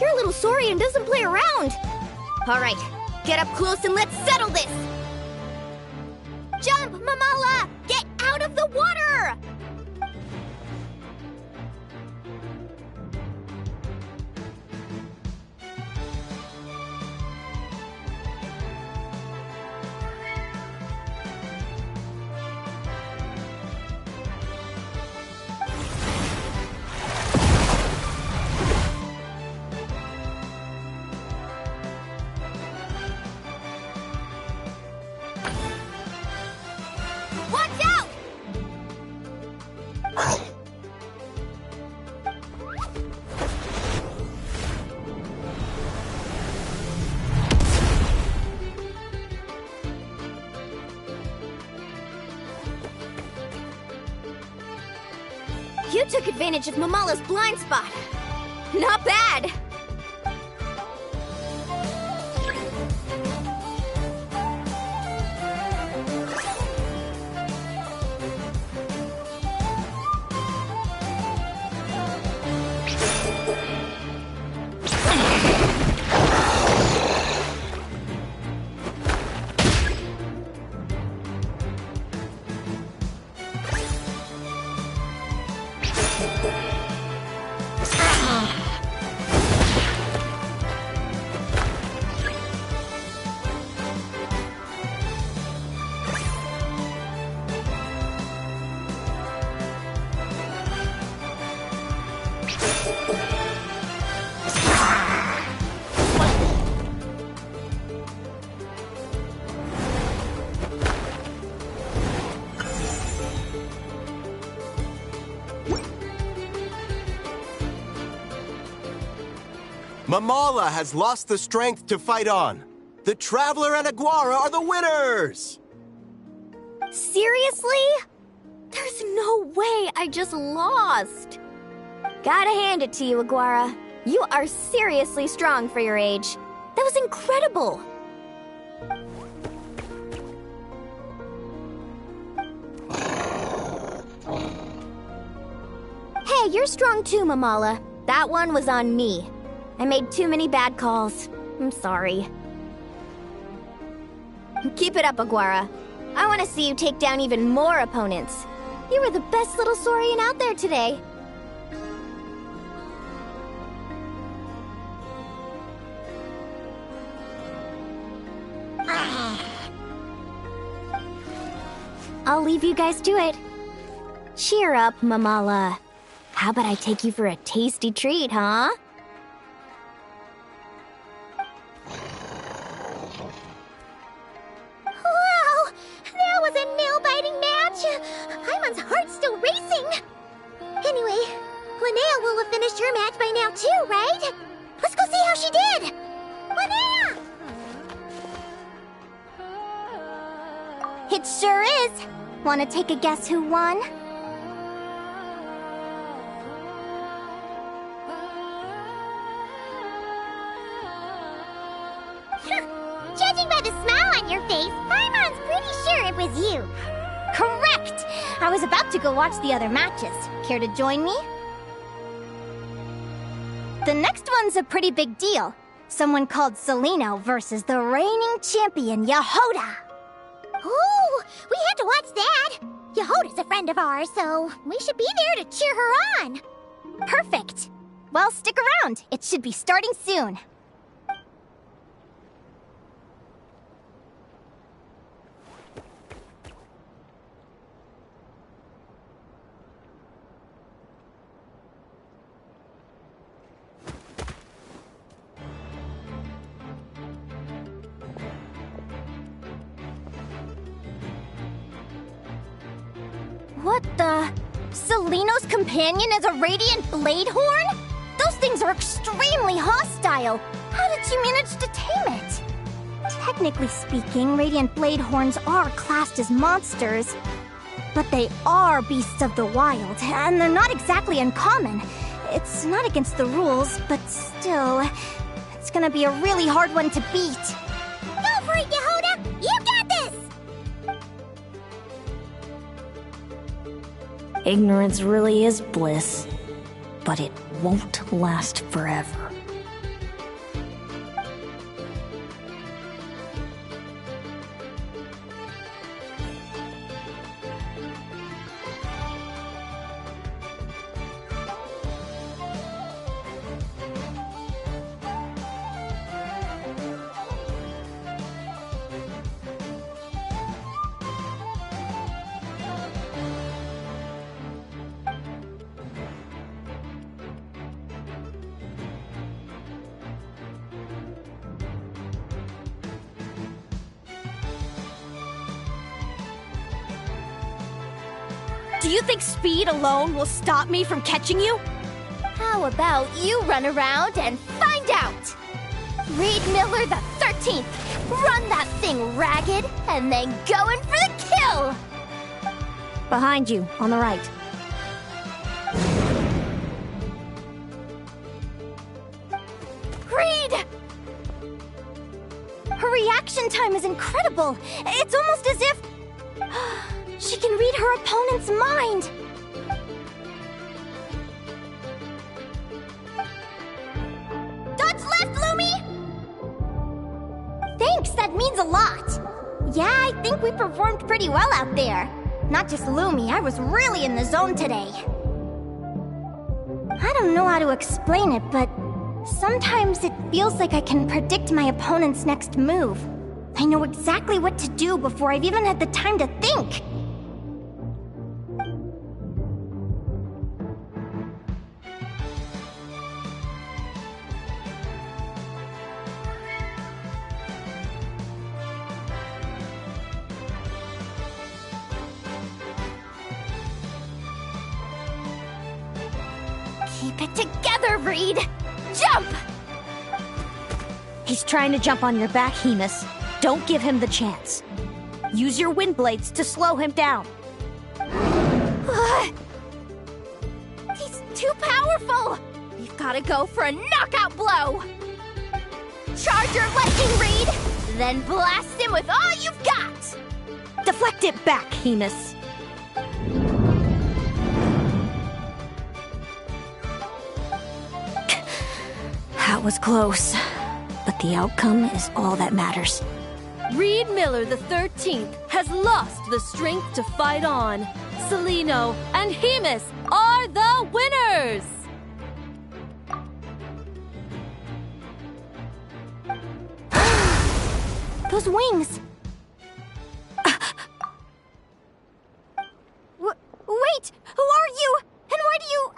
You're a little sorry and doesn't play around. All right, get up close and let's settle this. Jump, Mamala! Get out of the water! Watch out! You took advantage of Mamala's blind spot. Not bad. Mamala has lost the strength to fight on. The Traveler and Aguara are the winners! Seriously? There's no way I just lost. Gotta hand it to you, Aguara. You are seriously strong for your age. That was incredible. Hey, you're strong too, Mamala. That one was on me. I made too many bad calls. I'm sorry. Keep it up, Aguara. I want to see you take down even more opponents. You were the best little Saurian out there today. I'll leave you guys to it. Cheer up, Mamala. How about I take you for a tasty treat, huh? Wow! That was a nail-biting match! Paimon's heart's still racing! Anyway, Linnea will have finished her match by now too, right? Let's go see how she did! Linnea! It sure is. Want to take a guess who won? Judging by the smile on your face, Paimon's pretty sure it was you. Correct! I was about to go watch the other matches. Care to join me? The next one's a pretty big deal. Someone called Celino versus the reigning champion, Yehoda. Ooh, we have to watch that. Yehoda's a friend of ours, so we should be there to cheer her on. Perfect. Well, stick around. It should be starting soon. What the? Celino's companion is a radiant blade horn? Those things are extremely hostile. How did you manage to tame it? Technically speaking, radiant blade horns are classed as monsters. But they are beasts of the wild, and they're not exactly uncommon. It's not against the rules, but still, it's gonna be a really hard one to beat. Go for it, Yehoda! You got this! Ignorance really is bliss, but it won't last forever. Do you think speed alone will stop me from catching you? How about you run around and find out? Reed Miller the 13th, run that thing ragged and then go in for the kill! Behind you, on the right. Reed! Her reaction time is incredible. It's almost as if she can read her opponent's mind. Dodge left, Lumi! Thanks, that means a lot. Yeah, I think we performed pretty well out there. Not just Lumi, I was really in the zone today. I don't know how to explain it, but sometimes it feels like I can predict my opponent's next move. I know exactly what to do before I've even had the time to think. Keep it together, Reed! Jump! He's trying to jump on your back, Hemus. Don't give him the chance. Use your wind blades to slow him down. He's too powerful! You've gotta go for a knockout blow! Charge your lightning, Reed! Then blast him with all you've got! Deflect it back, Hemus. That was close, but the outcome is all that matters. Reed Miller the 13th has lost the strength to fight on. Celino and Hemus are the winners! Those wings! Wait! Who are you? And why do you...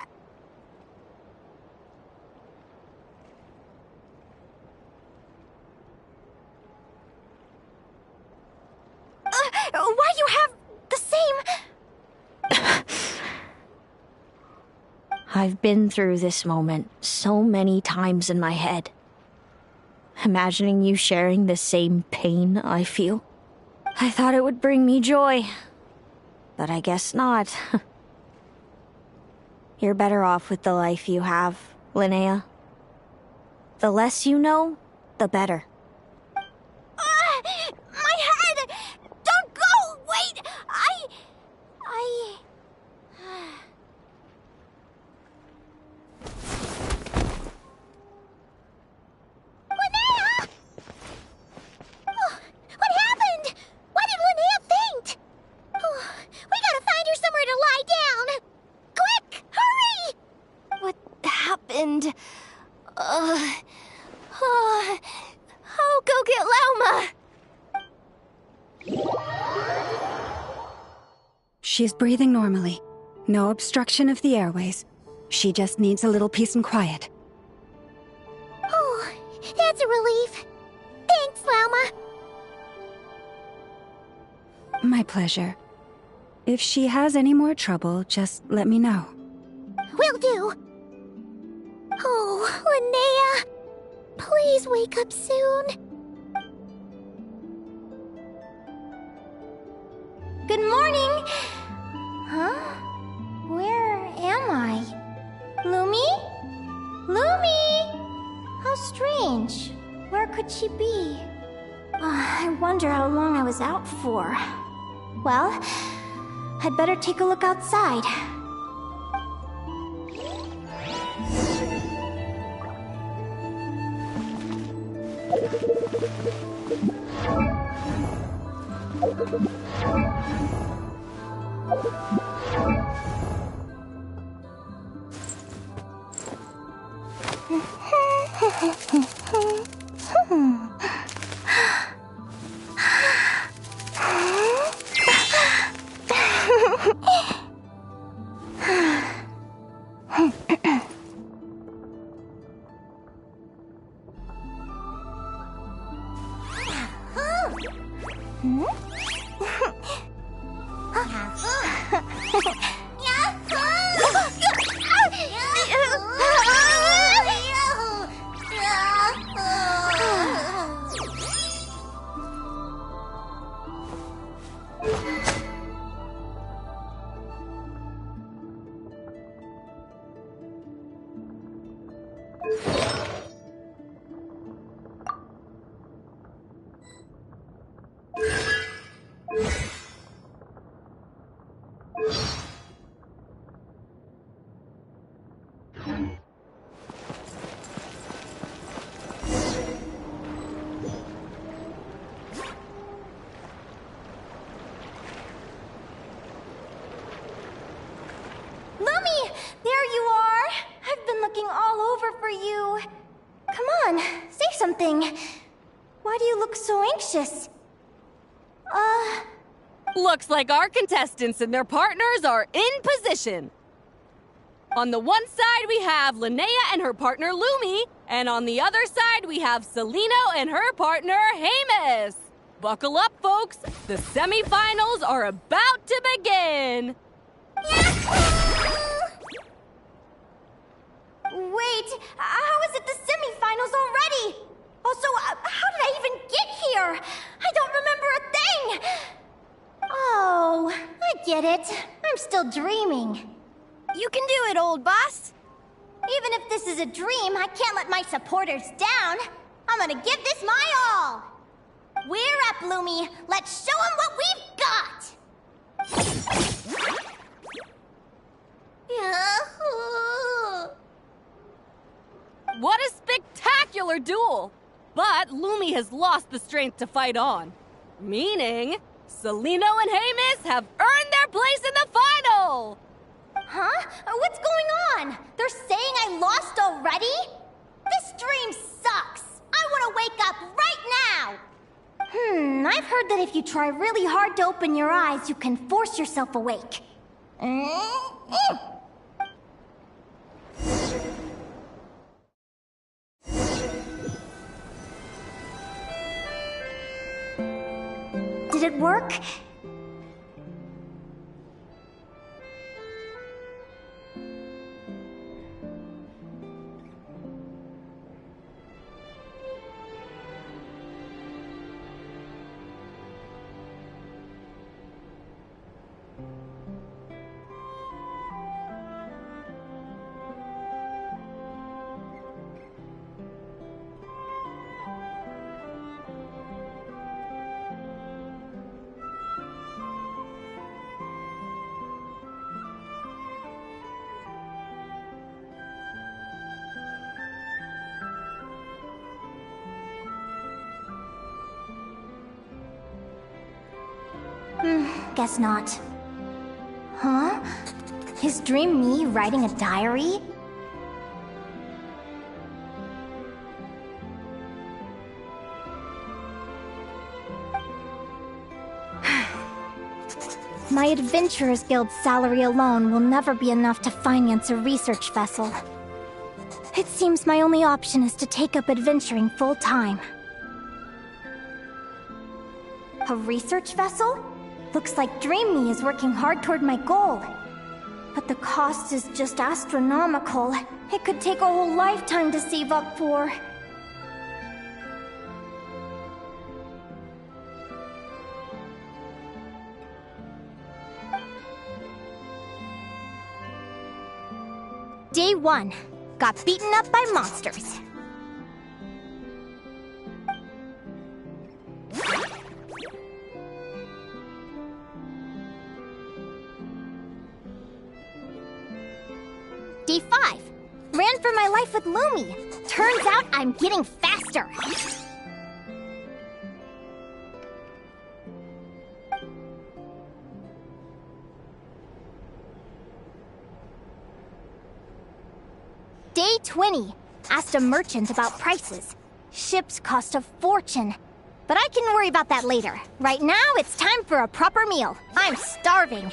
why you have the same... I've been through this moment so many times in my head. Imagining you sharing the same pain I feel. I thought it would bring me joy. But I guess not. You're better off with the life you have, Linnea. The less you know, the better. My head! Don't go! Wait! Linnea! Oh, what happened? Why did Linnea faint? Oh, we gotta find her somewhere to lie down! Quick! Hurry! What happened? I'll go get Lauma! She's breathing normally. No obstruction of the airways. She just needs a little peace and quiet. Oh, that's a relief. Thanks, Lauma. My pleasure. If she has any more trouble, just let me know. Will do. Oh, Linnea. Please wake up soon. Good morning. Huh? Where am I? Lumi? Lumi! How strange. Where could she be? I wonder how long I was out for. Well, I'd better take a look outside. Lumi! There you are! I've been looking all over for you. Come on, say something. Why do you look so anxious? Looks like our contestants and their partners are in position. On the one side, we have Linnea and her partner Lumi, and on the other side, we have Celino and her partner Hamus. Buckle up, folks. The semifinals are about to begin. Wait, how is it the semifinals already? Also, how did I even get here? I don't remember a thing! Oh, I get it. I'm still dreaming. You can do it, old boss. Even if this is a dream, I can't let my supporters down. I'm gonna give this my all. We're up, Lumi. Let's show them what we've got! Yahoo! What a spectacular duel! But Lumi has lost the strength to fight on. Meaning, Celino and Hamus have earned their place in the final! Huh? What's going on? They're saying I lost already? This dream sucks! I want to wake up right now! I've heard that if you try really hard to open your eyes, you can force yourself awake. Did it work? Guess not. Huh? Is Dream me writing a diary? My Adventurers Guild's salary alone will never be enough to finance a research vessel. It seems my only option is to take up adventuring full-time. A research vessel? Looks like Dream Me is working hard toward my goal. But the cost is just astronomical. It could take a whole lifetime to save up for. Day 1. Got beaten up by monsters. Day 5. Ran for my life with Lumi. Turns out I'm getting faster. Day 20. Asked a merchant about prices. Ships cost a fortune. But I can worry about that later. Right now, it's time for a proper meal. I'm starving.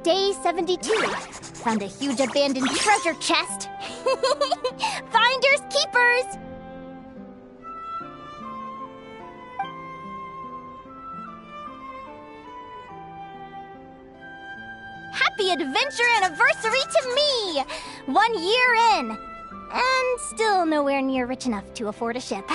Day 72. Found a huge abandoned treasure chest. Finders keepers! Happy adventure anniversary to me! 1 year in. And still nowhere near rich enough to afford a ship.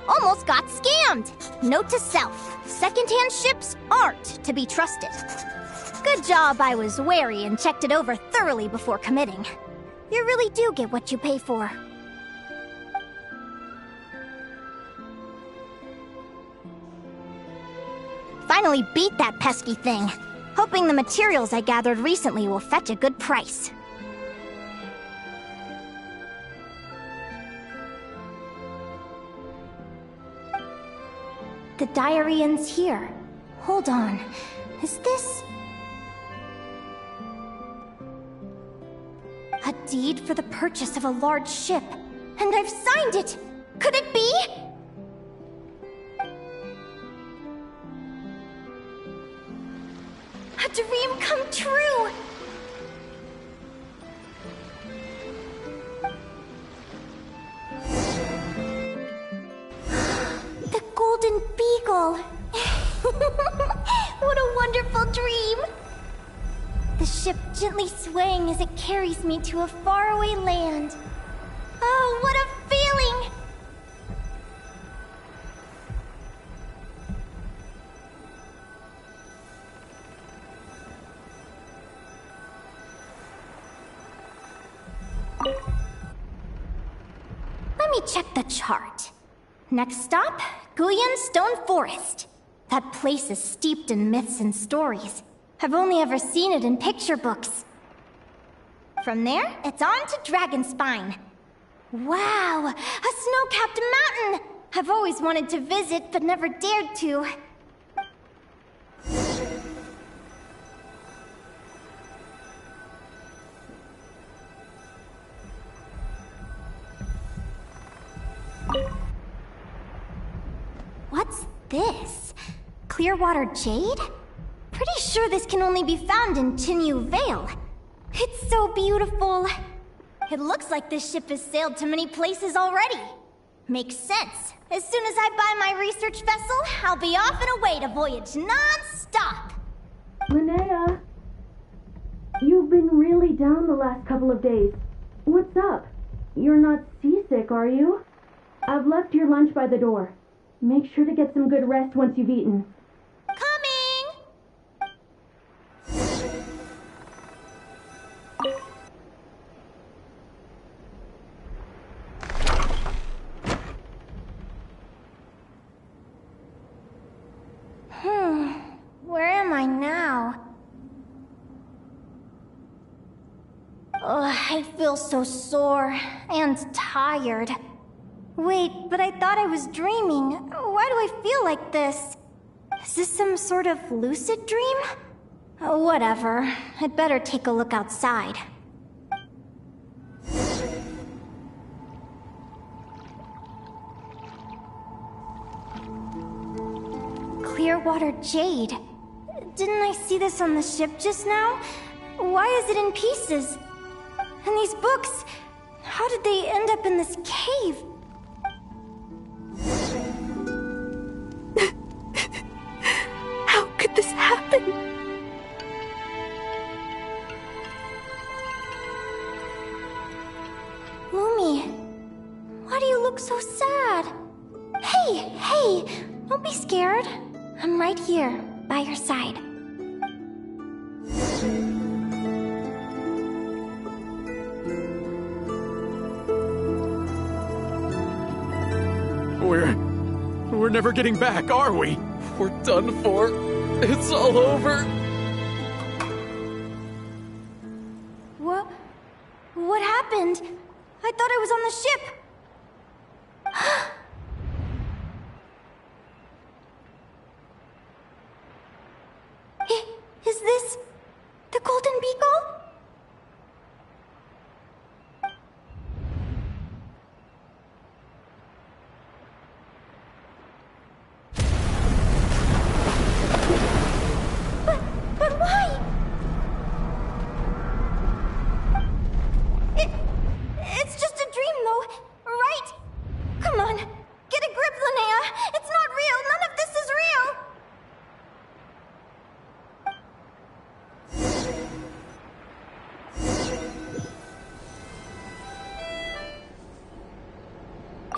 Almost got scammed! Note to self, secondhand ships aren't to be trusted. Good job I was wary and checked it over thoroughly before committing. You really do get what you pay for. Finally beat that pesky thing. Hoping the materials I gathered recently will fetch a good price. The diary ends here. Hold on. Is this... a deed for the purchase of a large ship? And I've signed it! Could it be? A dream come true! The Golden Beagle! What a wonderful dream! The ship gently swaying as it carries me to a faraway land. Oh, what a feeling! Let me check the chart. Next stop, Guyan Stone Forest. That place is steeped in myths and stories. I've only ever seen it in picture books. From there, it's on to Dragonspine. Wow, a snow-capped mountain! I've always wanted to visit, but never dared to. What's this? Clearwater jade? Pretty sure this can only be found in Chinyu Vale. It's so beautiful. It looks like this ship has sailed to many places already. Makes sense. As soon as I buy my research vessel, I'll be off and away to voyage non-stop. Linnea, you've been really down the last couple of days. What's up? You're not seasick, are you? I've left your lunch by the door. Make sure to get some good rest once you've eaten. Where am I now? Ugh, I feel so sore and tired. Wait, but I thought I was dreaming. Why do I feel like this? Is this some sort of lucid dream? Whatever. I'd better take a look outside. Clearwater jade. Didn't I see this on the ship just now? Why is it in pieces? And these books, how did they end up in this cave? How could this happen? Lumi, why do you look so sad? Hey, don't be scared. I'm right here. by your side. We're never getting back, are we? We're done for. It's all over. What happened? I thought I was on the ship. Is this the Golden Beagle? But why? It's just a dream, though, right? Come on, get a grip, Linnea. It's not real. None of this is real.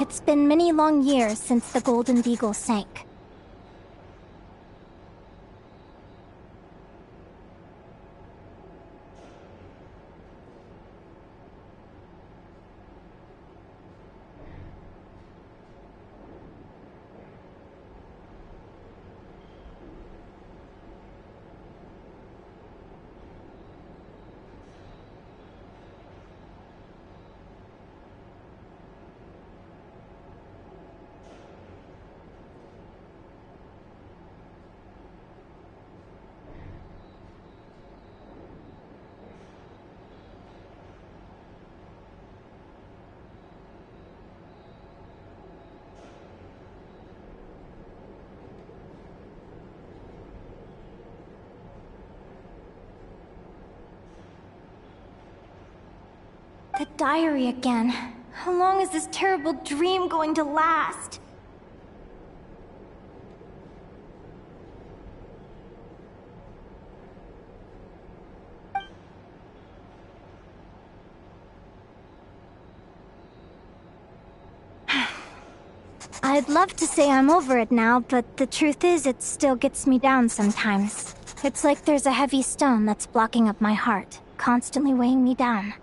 It's been many long years since the Golden Beagle sank. The diary again. How long is this terrible dream going to last? I'd love to say I'm over it now, but the truth is it still gets me down sometimes. It's like there's a heavy stone that's blocking up my heart, constantly weighing me down.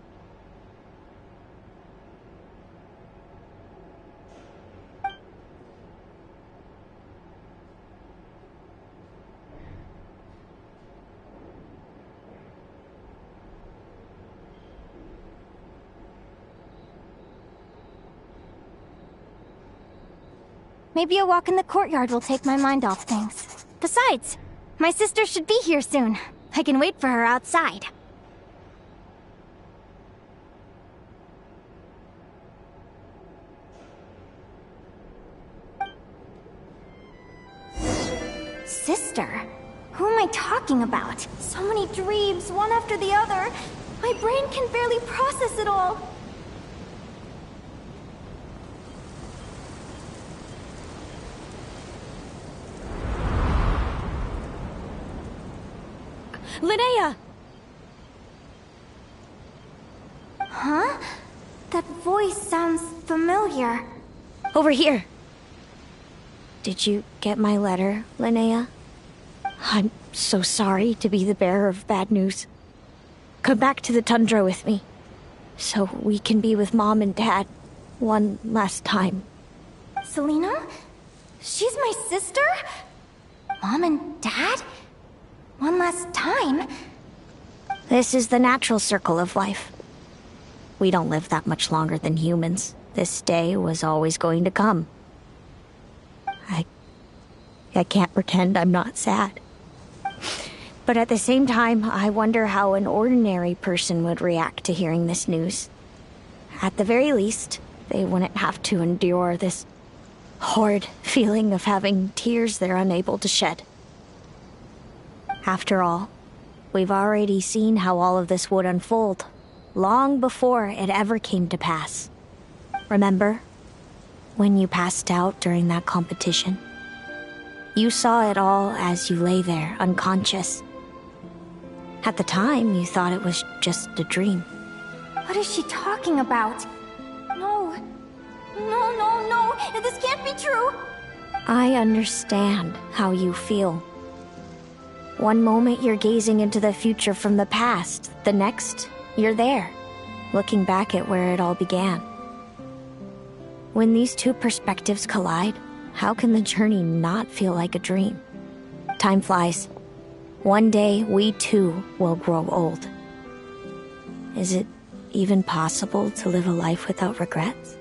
Maybe a walk in the courtyard will take my mind off things. Besides, my sister should be here soon. I can wait for her outside. Sister? Who am I talking about? So many dreams, one after the other. My brain can barely process it all. Linnea! Huh? That voice sounds familiar. Over here. Did you get my letter, Linnea? I'm so sorry to be the bearer of bad news. Come back to the tundra with me, so we can be with Mom and Dad one last time. Selena? She's my sister? Mom and Dad? One last time? This is the natural circle of life. We don't live that much longer than humans. This day was always going to come. I can't pretend I'm not sad. But at the same time, I wonder how an ordinary person would react to hearing this news. At the very least, they wouldn't have to endure this horrid feeling of having tears they're unable to shed. After all, we've already seen how all of this would unfold, long before it ever came to pass. Remember, when you passed out during that competition? You saw it all as you lay there, unconscious. At the time, you thought it was just a dream. What is she talking about? No. No. This can't be true. I understand how you feel. One moment you're gazing into the future from the past, the next, you're there, looking back at where it all began. When these two perspectives collide, how can the journey not feel like a dream? Time flies. One day, we too will grow old. Is it even possible to live a life without regrets?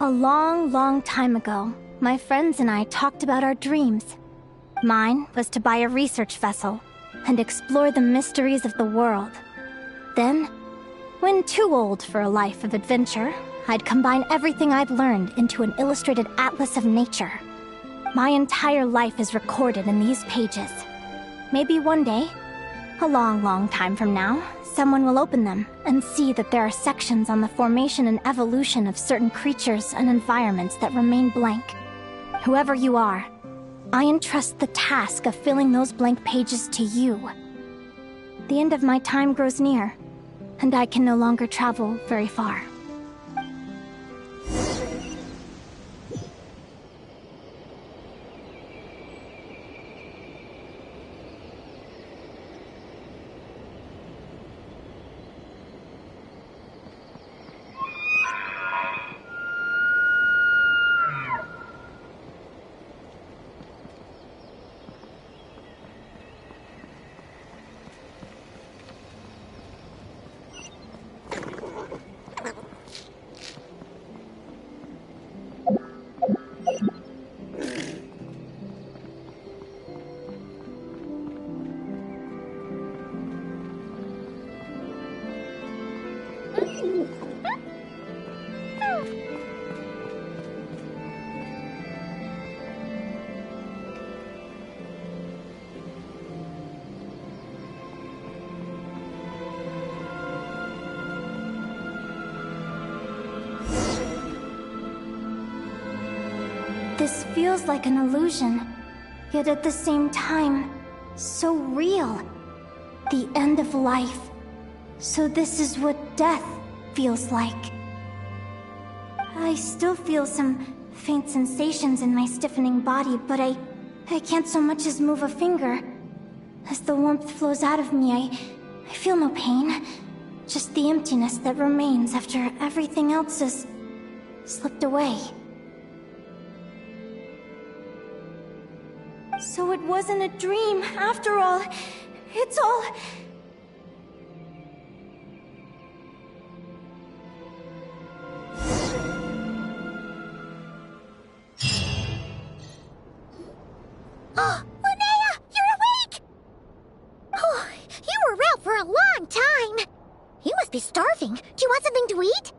A long, long time ago, my friends and I talked about our dreams. Mine was to buy a research vessel and explore the mysteries of the world. Then, when too old for a life of adventure, I'd combine everything I'd learned into an illustrated atlas of nature. My entire life is recorded in these pages. Maybe one day, a long, long time from now, someone will open them and see that there are sections on the formation and evolution of certain creatures and environments that remain blank. Whoever you are, I entrust the task of filling those blank pages to you. The end of my time grows near, and I can no longer travel very far. This feels like an illusion, yet at the same time, so real. The end of life. So this is what death feels like. I still feel some faint sensations in my stiffening body, but I can't so much as move a finger. As the warmth flows out of me, I feel no pain. Just the emptiness that remains after everything else has slipped away. So it wasn't a dream, after all. It's all... Linnea, you're awake! Oh, you were out for a long time. You must be starving. Do you want something to eat?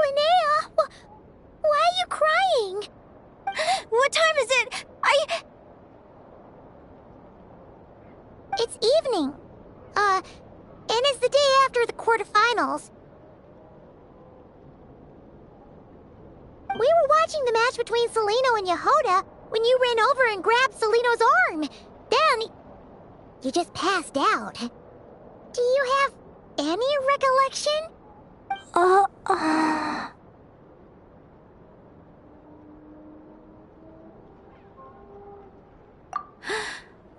Linnea, why are you crying? What time is it? It's evening. And it's the day after the quarterfinals. We were watching the match between Celino and Yehoda when you ran over and grabbed Celino's arm. Then, you just passed out. Do you have any recollection?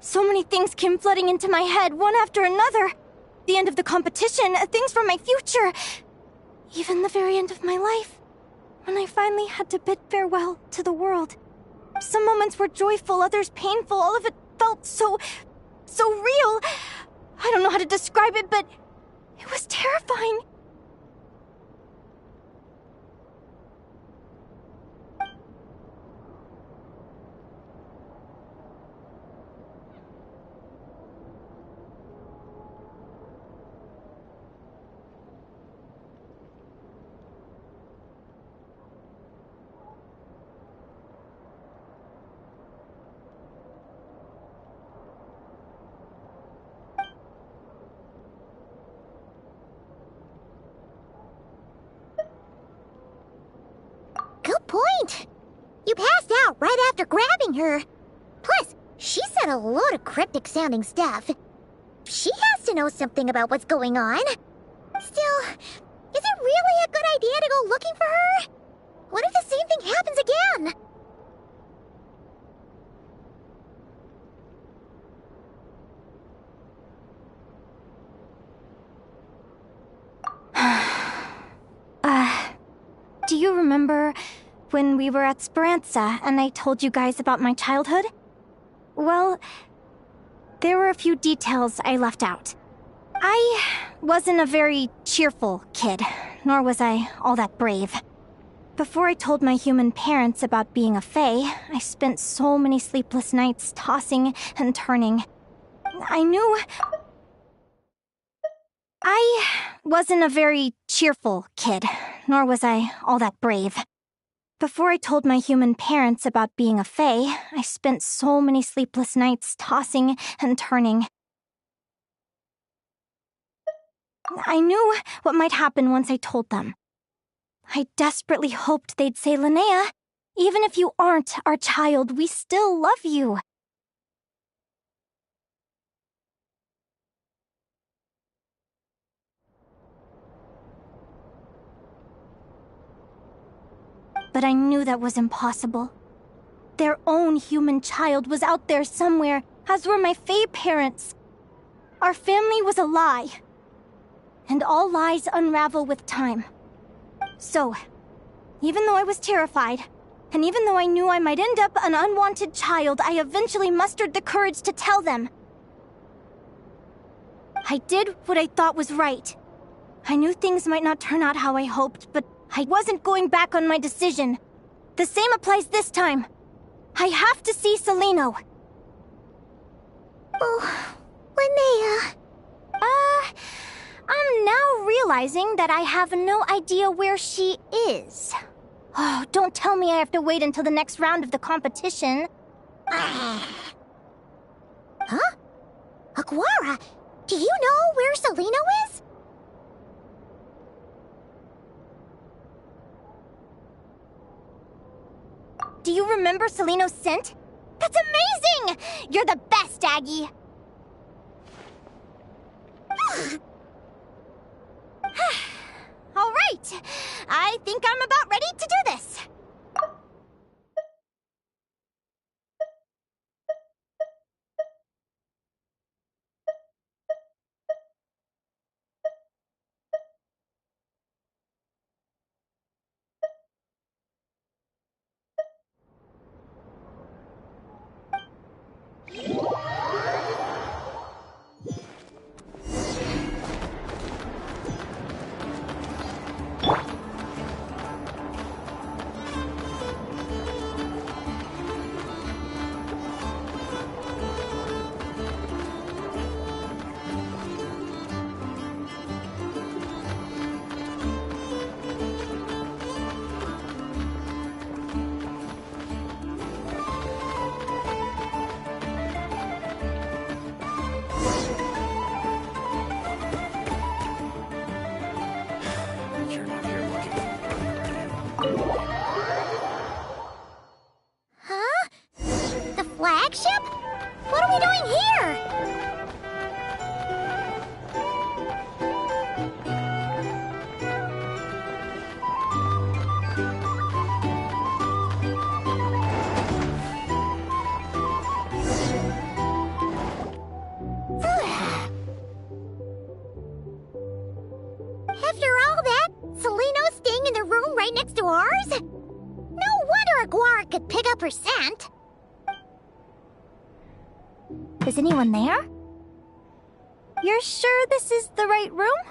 So many things came flooding into my head, one after another. The end of the competition, things from my future. Even the very end of my life. When I finally had to bid farewell to the world. Some moments were joyful, others painful. All of it felt so real. I don't know how to describe it, but it was terrifying. Good point. You passed out right after grabbing her. Plus, she said a load of cryptic-sounding stuff. she has to know something about what's going on. Still, is it really a good idea to go looking for her? What if the same thing happens again? Do you remember when we were at Speranza and I told you guys about my childhood? Well, there were a few details I left out. I wasn't a very cheerful kid, nor was I all that brave. Before I told my human parents about being a fae, I spent so many sleepless nights tossing and turning. I knew I wasn't a very cheerful kid, nor was I all that brave. Before I told my human parents about being a fae, I spent so many sleepless nights tossing and turning. I knew what might happen once I told them. I desperately hoped they'd say, Linnea, even if you aren't our child, we still love you. But I knew that was impossible. Their own human child was out there somewhere, as were my fae parents. Our family was a lie. And all lies unravel with time. So, even though I was terrified, and even though I knew I might end up an unwanted child, I eventually mustered the courage to tell them. I did what I thought was right. I knew things might not turn out how I hoped, but I wasn't going back on my decision. The same applies this time. I have to see Celino. Oh, Linnea. I'm now realizing that I have no idea where she is. Oh, don't tell me I have to wait until the next round of the competition. Huh? Aguara, do you know where Celino is? Do you remember Celino's scent? That's amazing! You're the best, Aggie! All right, I think I'm about ready to do this. Flagship? What are we doing here? After all that, Celino's staying in the room right next to ours? No wonder Aguara could pick up her scent. Is anyone there? You're sure this is the right room?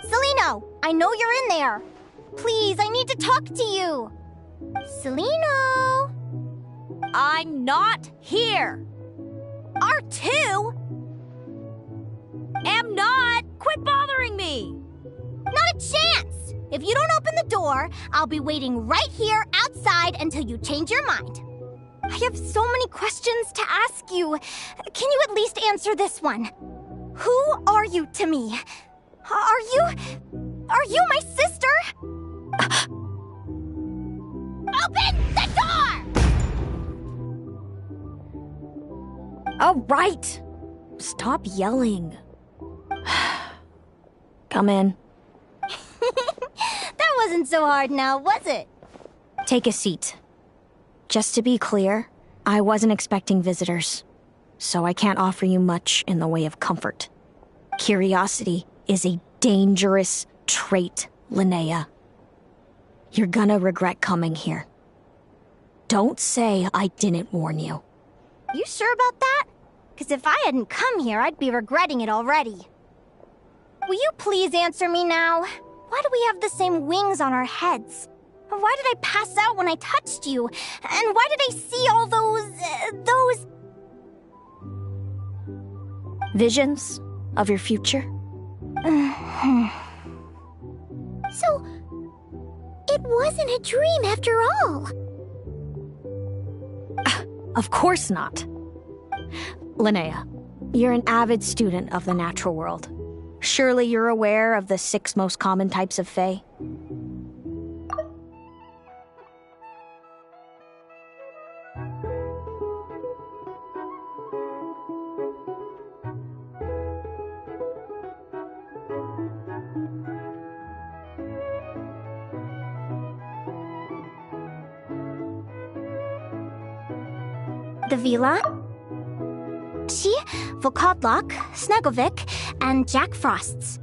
Celino, I know you're in there. Please, I need to talk to you. Celino! I'm not here. R2? Am not. Quit bothering me. Not a chance. If you don't open the door, I'll be waiting right here outside until you change your mind. I have so many questions to ask you. Can you at least answer this one? Who are you to me? Are you my sister? Open the door! All right! Stop yelling. Come in. That wasn't so hard now, was it? Take a seat. Just to be clear, I wasn't expecting visitors, so I can't offer you much in the way of comfort. Curiosity is a dangerous trait, Linnea. You're gonna regret coming here. Don't say I didn't warn you. You sure about that? Because if I hadn't come here, I'd be regretting it already. Will you please answer me now? Why do we have the same wings on our heads? Why did I pass out when I touched you? And why did I see all those... Visions of your future? So, it wasn't a dream after all. Of course not. Linnea, you're an avid student of the natural world. Surely you're aware of the 6 most common types of Fae? The Vila, Volkodlok, Snegovik, and Jack Frosts.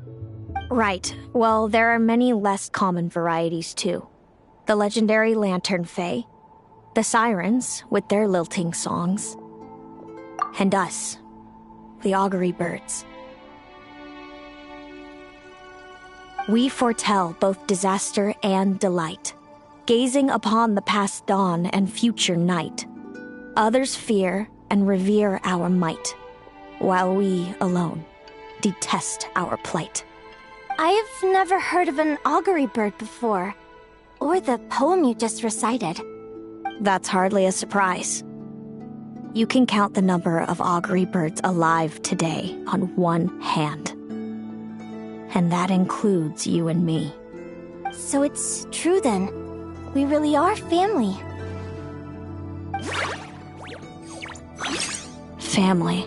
Right. Well, there are many less common varieties, too. The legendary Lantern Fae, the Sirens with their lilting songs, and us, the Augury Birds. We foretell both disaster and delight, gazing upon the past dawn and future night. Others fear and revere our might, while we alone detest our plight. I've never heard of an augury bird before, or the poem you just recited. That's hardly a surprise. You can count the number of augury birds alive today on one hand. And that includes you and me. So it's true then. We really are family. Family.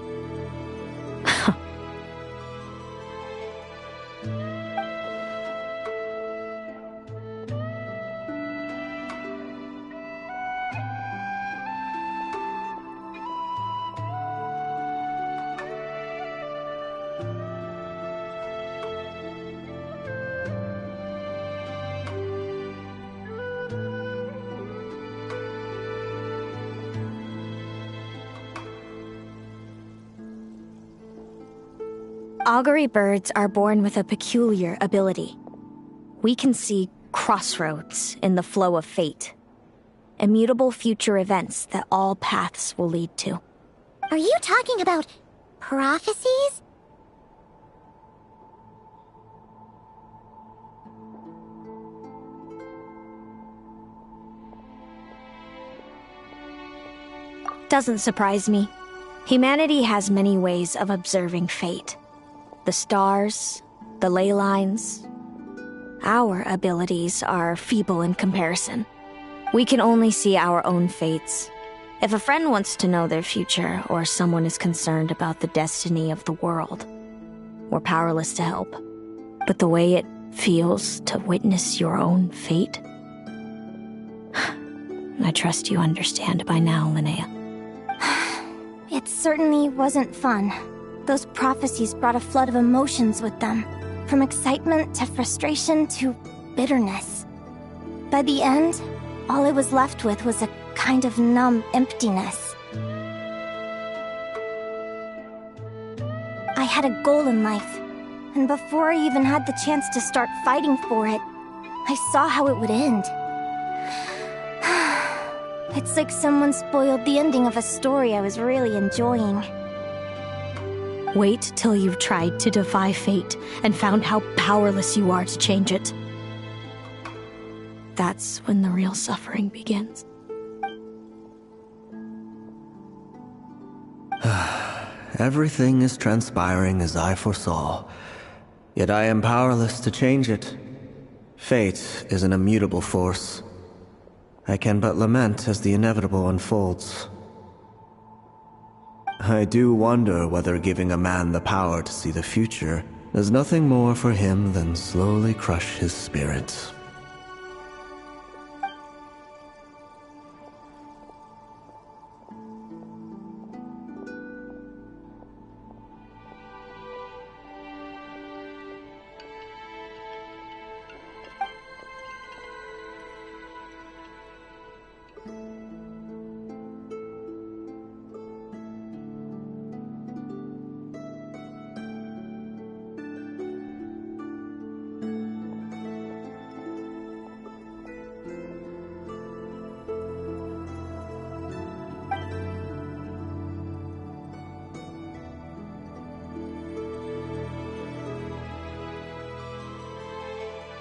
Augury birds are born with a peculiar ability. We can see crossroads in the flow of fate. Immutable future events that all paths will lead to. Are you talking about prophecies? Doesn't surprise me. Humanity has many ways of observing fate. The stars, the ley lines. Our abilities are feeble in comparison. We can only see our own fates. If a friend wants to know their future, or someone is concerned about the destiny of the world, we're powerless to help. But the way it feels to witness your own fate, I trust you understand by now, Linnea. It certainly wasn't fun. Those prophecies brought a flood of emotions with them, from excitement to frustration to bitterness. By the end, all I was left with was a kind of numb emptiness. I had a goal in life, and before I even had the chance to start fighting for it, I saw how it would end. It's like someone spoiled the ending of a story I was really enjoying. Wait till you've tried to defy fate and found how powerless you are to change it. That's when the real suffering begins. Everything is transpiring as I foresaw, yet I am powerless to change it. Fate is an immutable force. I can but lament as the inevitable unfolds. I do wonder whether giving a man the power to see the future is nothing more for him than slowly crush his spirit.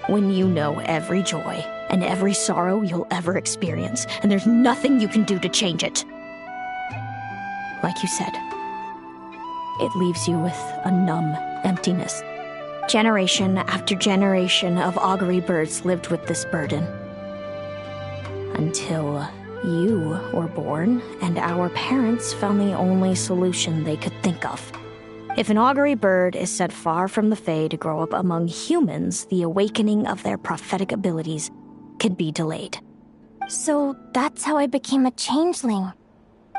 When you know every joy and every sorrow you'll ever experience, and there's nothing you can do to change it. Like you said, it leaves you with a numb emptiness. Generation after generation of augury birds lived with this burden. Until you were born, and our parents found the only solution they could think of. If an augury bird is sent far from the Fae to grow up among humans, the awakening of their prophetic abilities can be delayed. So that's how I became a changeling.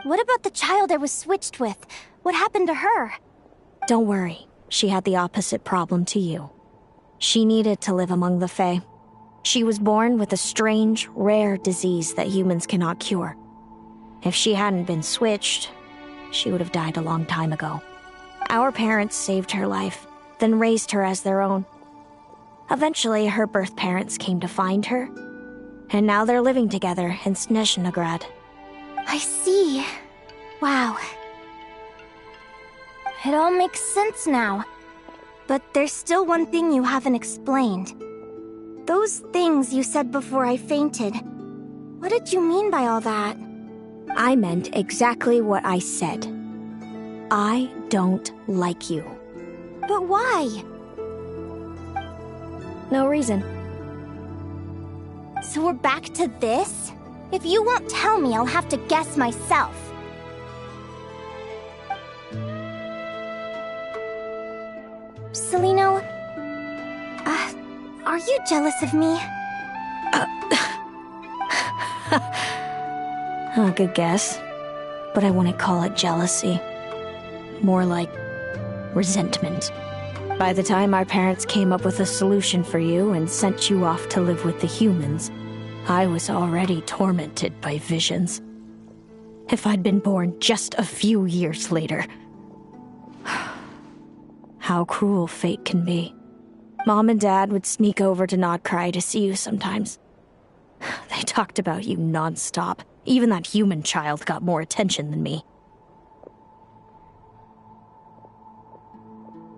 What about the child I was switched with? What happened to her? Don't worry, she had the opposite problem to you. She needed to live among the Fae. She was born with a strange, rare disease that humans cannot cure. If she hadn't been switched, she would have died a long time ago. Our parents saved her life, then raised her as their own. Eventually, her birth parents came to find her, and now they're living together in Snezhnegrad. I see. Wow. It all makes sense now. But there's still one thing you haven't explained. Those things you said before I fainted. What did you mean by all that? I meant exactly what I said. I don't like you. But why? No reason. So we're back to this? If you won't tell me, I'll have to guess myself. Celino, are you jealous of me? Good guess. But I wouldn't call it jealousy. More like resentment. By the time our parents came up with a solution for you and sent you off to live with the humans, I was already tormented by visions. If I'd been born just a few years later. How cruel fate can be. Mom and Dad would sneak over to Nodcry to see you sometimes. They talked about you non-stop. Even that human child got more attention than me.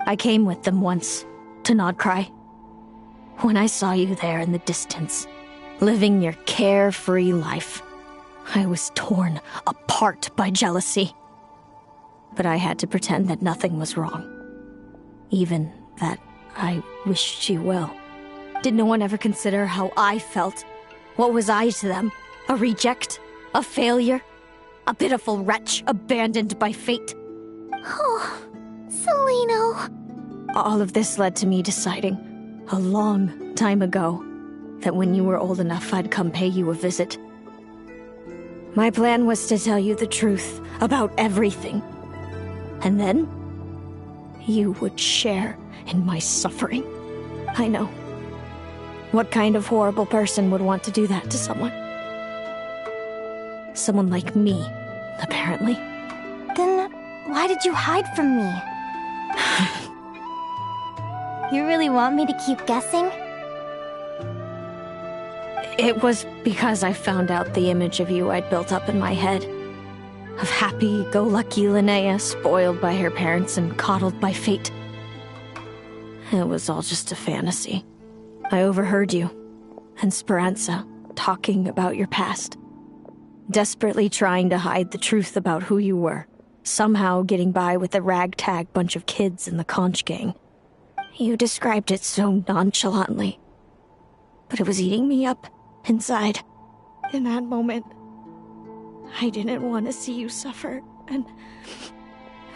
I came with them once, to Nodcry. When I saw you there in the distance, living your carefree life, I was torn apart by jealousy. But I had to pretend that nothing was wrong. Even that I wished you well. Did no one ever consider how I felt? What was I to them? A reject? A failure? A pitiful wretch abandoned by fate? Oh, Celino. All of this led to me deciding, a long time ago, that when you were old enough, I'd come pay you a visit. My plan was to tell you the truth about everything. And then, you would share in my suffering. I know. What kind of horrible person would want to do that to someone? Someone like me, apparently. Then, why did you hide from me? You really want me to keep guessing? It was because I found out the image of you I'd built up in my head. Of happy-go-lucky Linnea, spoiled by her parents and coddled by fate. It was all just a fantasy. I overheard you, and Speranza, talking about your past. Desperately trying to hide the truth about who you were. Somehow getting by with a ragtag bunch of kids in the conch gang. You described it so nonchalantly. But it was eating me up, inside. In that moment, I didn't want to see you suffer, and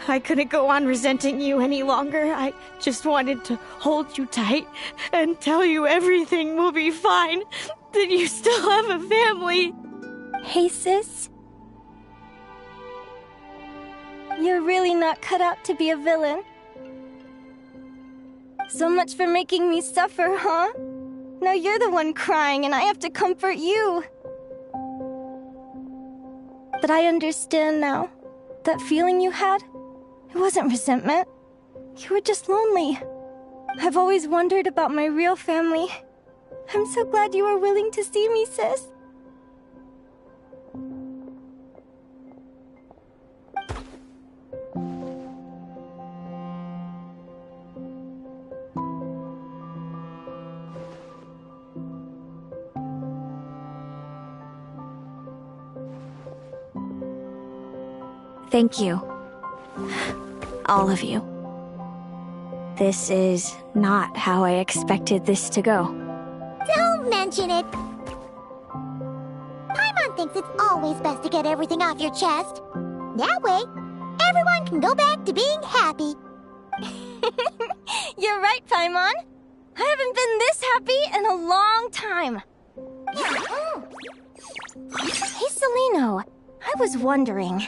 I couldn't go on resenting you any longer. I just wanted to hold you tight and tell you everything will be fine. That you still have a family. Hey, sis. You're really not cut out to be a villain. So much for making me suffer, huh? Now you're the one crying and I have to comfort you. But I understand now. That feeling you had, it wasn't resentment. You were just lonely. I've always wondered about my real family. I'm so glad you were willing to see me, sis. Thank you. All of you. This is not how I expected this to go. Don't mention it. Paimon thinks it's always best to get everything off your chest. That way, everyone can go back to being happy. You're right, Paimon. I haven't been this happy in a long time. Hey, Celino. I was wondering,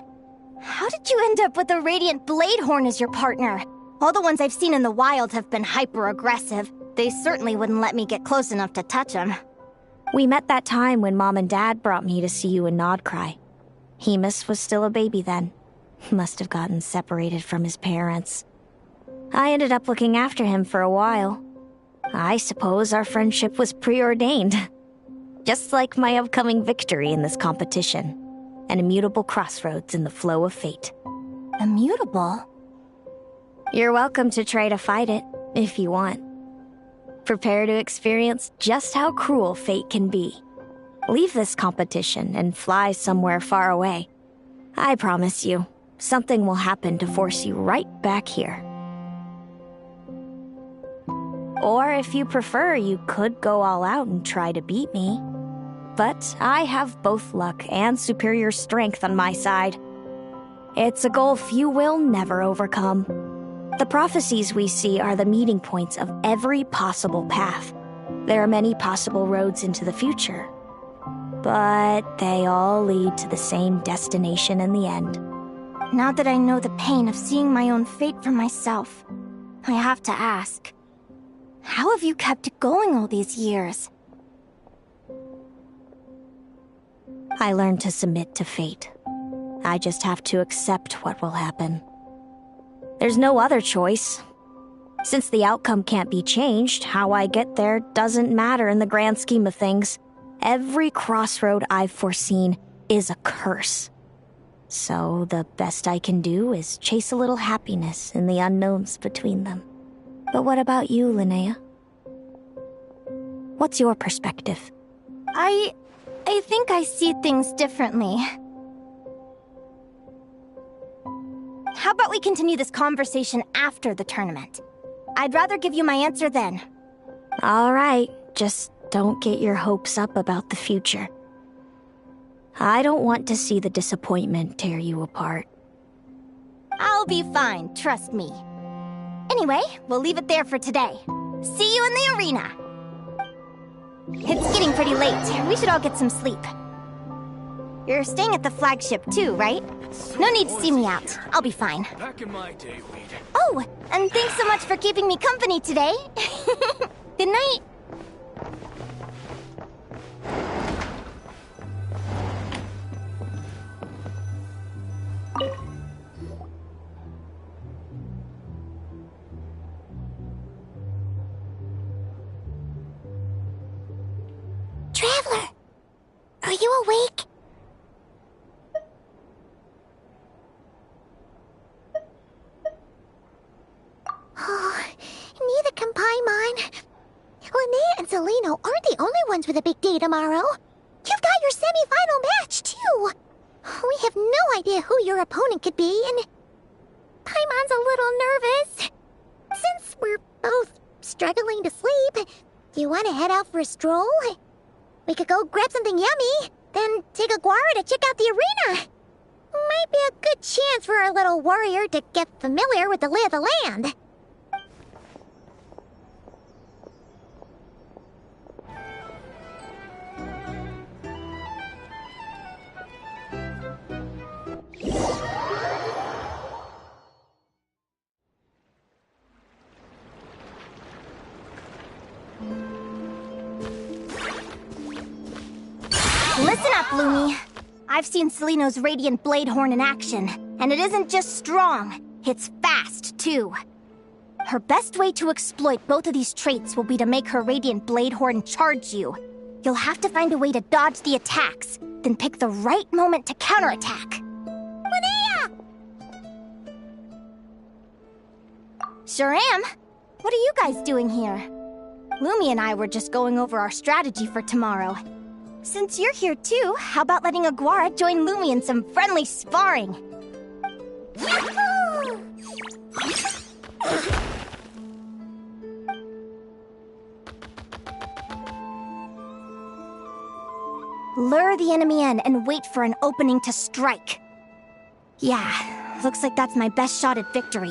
how did you end up with a Radiant Bladehorn as your partner? All the ones I've seen in the wild have been hyper-aggressive. They certainly wouldn't let me get close enough to touch them. We met that time when Mom and Dad brought me to see you in Nodcry. Hemus was still a baby then. Must have gotten separated from his parents. I ended up looking after him for a while. I suppose our friendship was preordained. Just like my upcoming victory in this competition. An immutable crossroads in the flow of fate. Immutable? You're welcome to try to fight it, if you want. Prepare to experience just how cruel fate can be. Leave this competition and fly somewhere far away. I promise you, something will happen to force you right back here. Or if you prefer, you could go all out and try to beat me. But I have both luck and superior strength on my side. It's a goal few will never overcome. The prophecies we see are the meeting points of every possible path. There are many possible roads into the future. But they all lead to the same destination in the end. Now that I know the pain of seeing my own fate for myself, I have to ask, how have you kept it going all these years? I learned to submit to fate. I just have to accept what will happen. There's no other choice. Since the outcome can't be changed, how I get there doesn't matter in the grand scheme of things. Every crossroad I've foreseen is a curse. So the best I can do is chase a little happiness in the unknowns between them. But what about you, Linnea? What's your perspective? I think I see things differently. How about we continue this conversation after the tournament? I'd rather give you my answer then. All right, just don't get your hopes up about the future. I don't want to see the disappointment tear you apart. I'll be fine, trust me. Anyway, we'll leave it there for today. See you in the arena! It's getting pretty late. We should all get some sleep. You're staying at the flagship too, right? No need to see me out. I'll be fine. Back in my day, we'd... Oh, and thanks so much for keeping me company today. Good night. Traveler, are you awake? Oh, neither can Paimon. Linnea and Celino aren't the only ones with a big day tomorrow. You've got your semi-final match, too. We have no idea who your opponent could be, and Paimon's a little nervous. Since we're both struggling to sleep, do you want to head out for a stroll? We could go grab something yummy, then take a guara to check out the arena. My might be a good chance for our little warrior to get familiar with the lay of the land. Listen up, Lumi. I've seen Seleno's Radiant Blade Horn in action, and it isn't just strong, it's fast, too. Her best way to exploit both of these traits will be to make her Radiant Blade Horn charge you. You'll have to find a way to dodge the attacks, then pick the right moment to counterattack. Linnea! Sure am. What are you guys doing here? Lumi and I were just going over our strategy for tomorrow. Since you're here too, how about letting Aguara join Lumi in some friendly sparring? Lure the enemy in and wait for an opening to strike. Yeah, looks like that's my best shot at victory.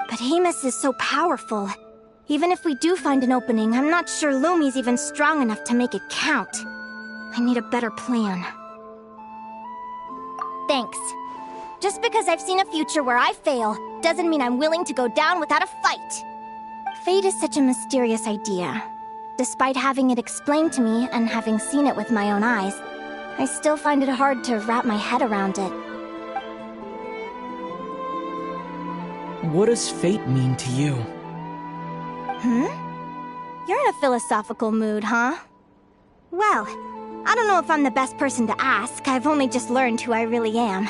But Amos is so powerful. Even if we do find an opening, I'm not sure Lumi's even strong enough to make it count. I need a better plan. Thanks. Just because I've seen a future where I fail, doesn't mean I'm willing to go down without a fight. Fate is such a mysterious idea. Despite having it explained to me and having seen it with my own eyes, I still find it hard to wrap my head around it. What does fate mean to you? You're in a philosophical mood, huh? Well, I don't know if I'm the best person to ask. I've only just learned who I really am.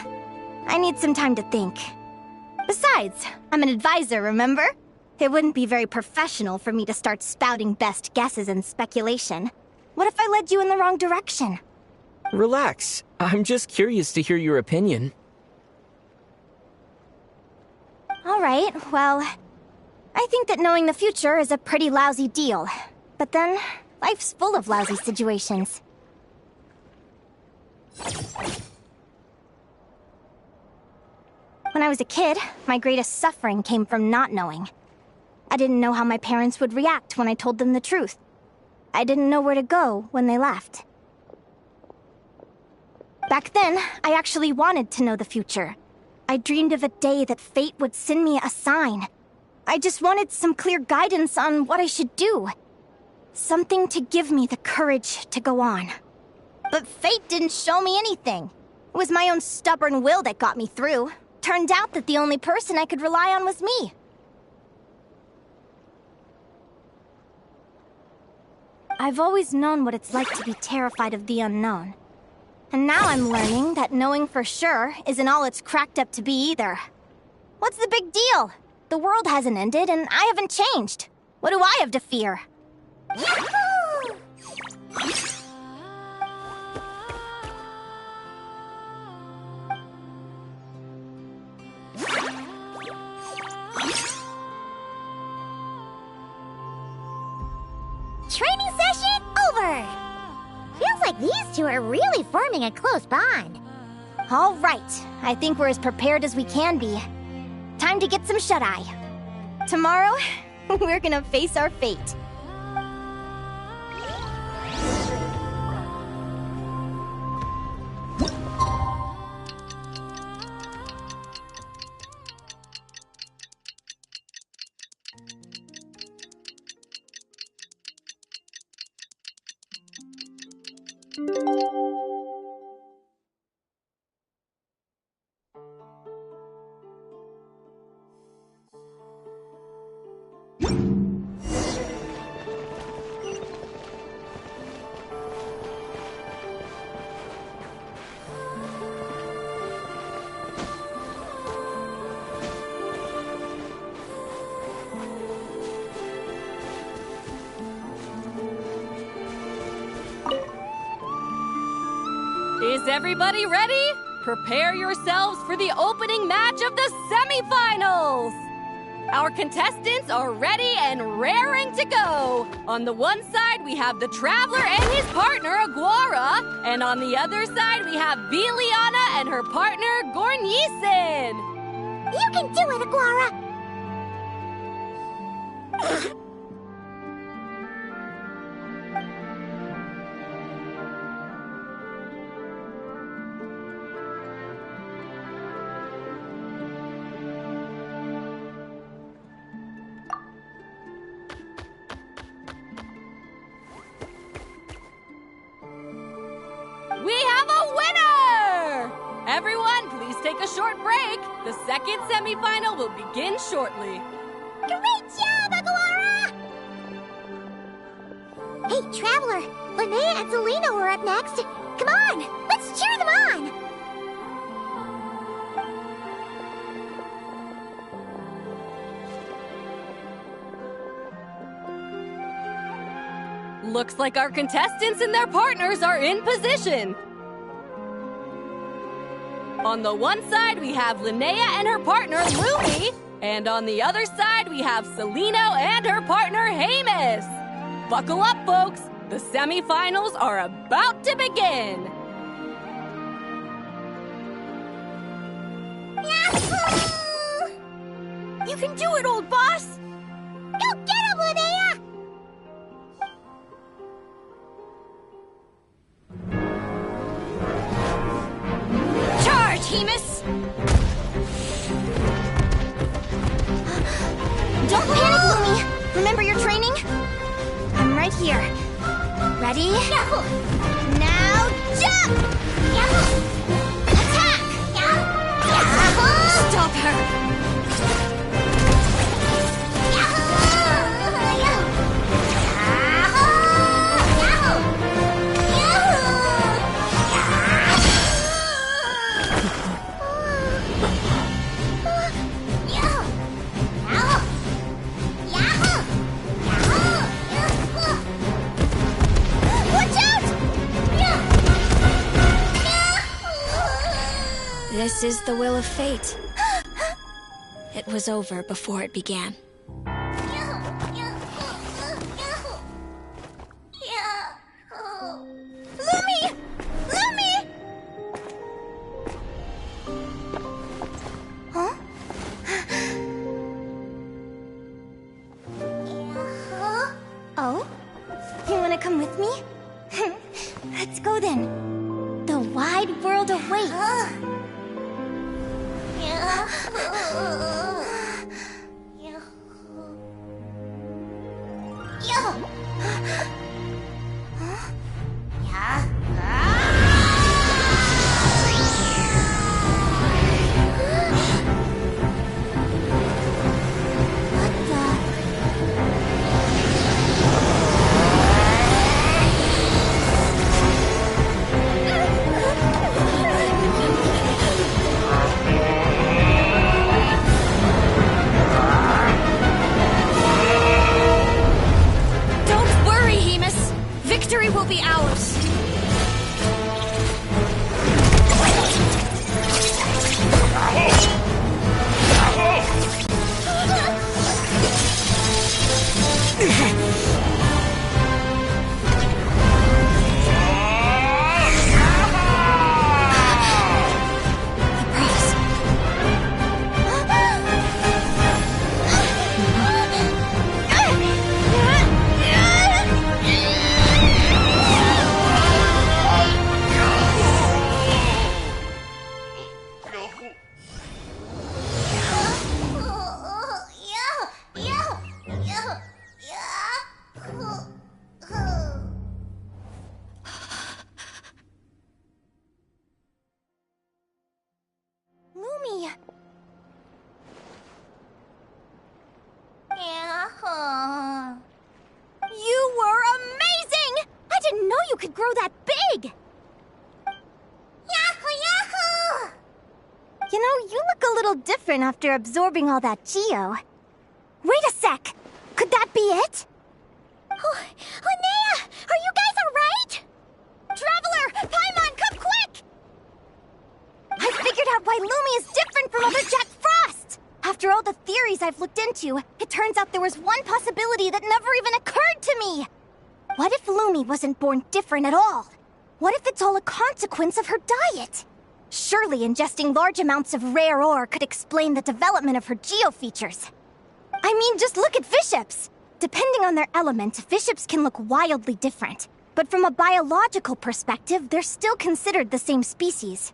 I need some time to think. Besides, I'm an advisor, remember? It wouldn't be very professional for me to start spouting best guesses and speculation. What if I led you in the wrong direction? Relax. I'm just curious to hear your opinion. Alright, well, I think that knowing the future is a pretty lousy deal. But then, life's full of lousy situations. When I was a kid, my greatest suffering came from not knowing. I didn't know how my parents would react when I told them the truth. I didn't know where to go when they left. Back then, I actually wanted to know the future. I dreamed of a day that fate would send me a sign. I just wanted some clear guidance on what I should do. Something to give me the courage to go on. But fate didn't show me anything. It was my own stubborn will that got me through. Turned out that the only person I could rely on was me. I've always known what it's like to be terrified of the unknown. And now I'm learning that knowing for sure isn't all it's cracked up to be either. What's the big deal? The world hasn't ended, and I haven't changed. What do I have to fear? Training session over! Feels like these two are really forming a close bond. All right, I think we're as prepared as we can be. Time to get some shut-eye. Tomorrow, we're gonna face our fate. Is everybody ready? Prepare yourselves for the opening match of the semifinals! Our contestants are ready and raring to go. On the one side, we have the Traveler and his partner, Aguara. And on the other side, we have Viliana and her partner, Gornisen. You can do it, Aguara! We have a winner! Everyone, please take a short break. The second semifinal will begin shortly. Great job, Aguara! Hey, Traveler, Linnea and Selena are up next. Come on, let's cheer them on! Looks like our contestants and their partners are in position. On the one side, we have Linnea and her partner, Lumi. And on the other side, we have Celino and her partner, Hamus. Buckle up, folks. The semifinals are about to begin. Yahoo! You can do it, old boss! Go get him, Linnea! Charge, Hamus! Don't panic, Lumi! Remember your training? I'm right here. Ready? Yahoo! Now jump! Yahoo! Attack! Yahoo! Stop her! This is the will of fate. It was over before it began. Lumi! Lumi! Huh? Oh? You wanna come with me? Let's go then. The wide world awaits. Victory will be ours. You were amazing! I didn't know you could grow that big! Yahoo! Yahoo! You know, you look a little different after absorbing all that Geo. Wait a sec! Could that be it? Oh, Linnea! Are you guys alright? Traveler! Paimon, come quick! I figured out why Lumi is different from other Jack Frost! After all all the theories I've looked into, it turns out there was one possibility that never even occurred to me. What if Lumi wasn't born different at all? What if it's all a consequence of her diet? Surely ingesting large amounts of rare ore could explain the development of her geofeatures. I mean, just look at fiships. Depending on their element, fiships can look wildly different. But from a biological perspective, they're still considered the same species.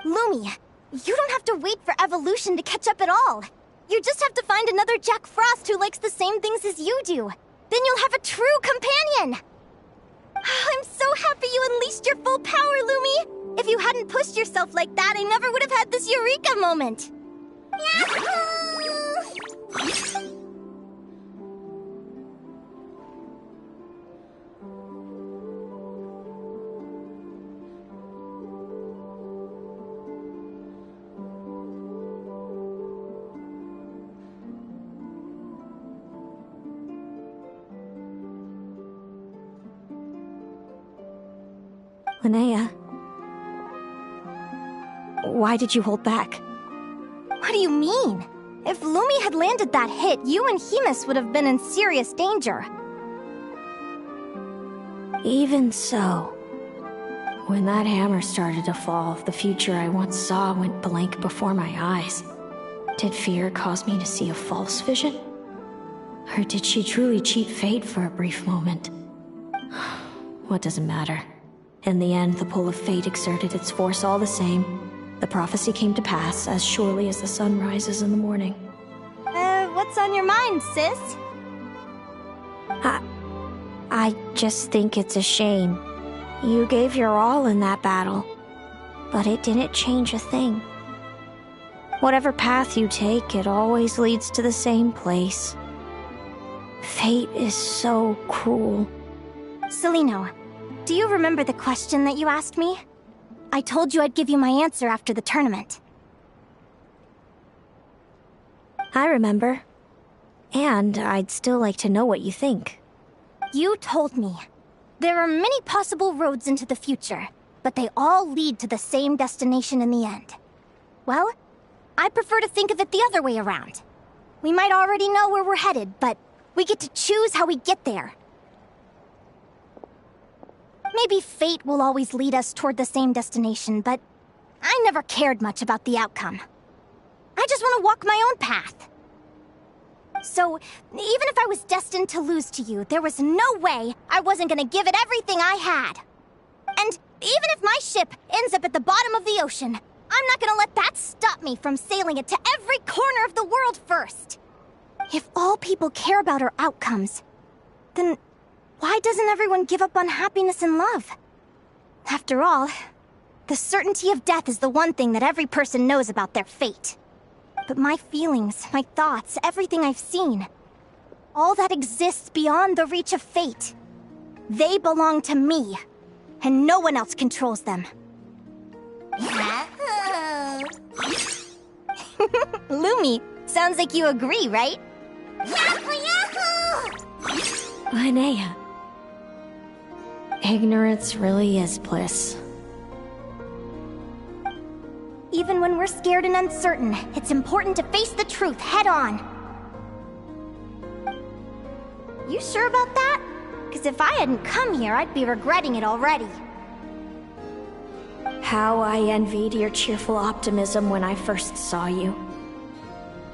Lumi, you don't have to wait for evolution to catch up at all. You just have to find another Jack Frost who likes the same things as you do. Then you'll have a true companion! I'm so happy you unleashed your full power, Lumi! If you hadn't pushed yourself like that, I never would have had this eureka moment! Yahoo! Linnea, why did you hold back? What do you mean? If Lumi had landed that hit, you and Hemus would have been in serious danger. Even so, when that hammer started to fall, the future I once saw went blank before my eyes. Did fear cause me to see a false vision? Or did she truly cheat fate for a brief moment? What does it matter? In the end, the pull of fate exerted its force all the same. The prophecy came to pass as surely as the sun rises in the morning. What's on your mind, sis? I just think it's a shame. You gave your all in that battle, but it didn't change a thing. Whatever path you take, it always leads to the same place. Fate is so cruel. Celino, do you remember the question that you asked me? I told you I'd give you my answer after the tournament. I remember. And I'd still like to know what you think. You told me. There are many possible roads into the future, but they all lead to the same destination in the end. Well, I prefer to think of it the other way around. We might already know where we're headed, but we get to choose how we get there. Maybe fate will always lead us toward the same destination, but I never cared much about the outcome. I just want to walk my own path. So, even if I was destined to lose to you, there was no way I wasn't gonna give it everything I had. And even if my ship ends up at the bottom of the ocean, I'm not gonna let that stop me from sailing it to every corner of the world first. If all people care about are outcomes, then why doesn't everyone give up on happiness and love? After all, the certainty of death is the one thing that every person knows about their fate. But my feelings, my thoughts, everything I've seen, all that exists beyond the reach of fate, they belong to me, and no one else controls them. Lumi, sounds like you agree, right? Yahoo! Yahoo! Linnea. Ignorance really is bliss. Even when we're scared and uncertain, it's important to face the truth head on. You sure about that? Because if I hadn't come here, I'd be regretting it already. How I envied your cheerful optimism when I first saw you.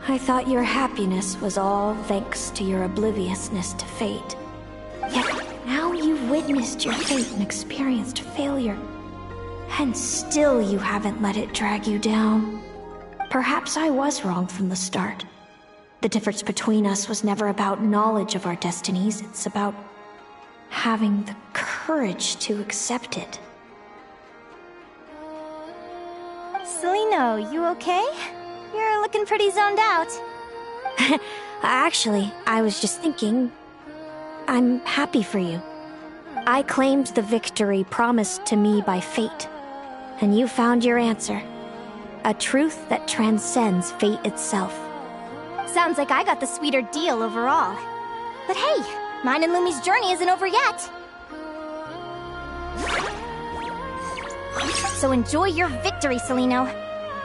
I thought your happiness was all thanks to your obliviousness to fate. Yet now you've witnessed your fate and experienced failure. And still you haven't let it drag you down. Perhaps I was wrong from the start. The difference between us was never about knowledge of our destinies, it's about having the courage to accept it. Celino, you okay? You're looking pretty zoned out. Actually, I was just thinking, I'm happy for you. I claimed the victory promised to me by fate. And you found your answer. A truth that transcends fate itself. Sounds like I got the sweeter deal overall. But hey, mine and Lumi's journey isn't over yet. So enjoy your victory, Celino.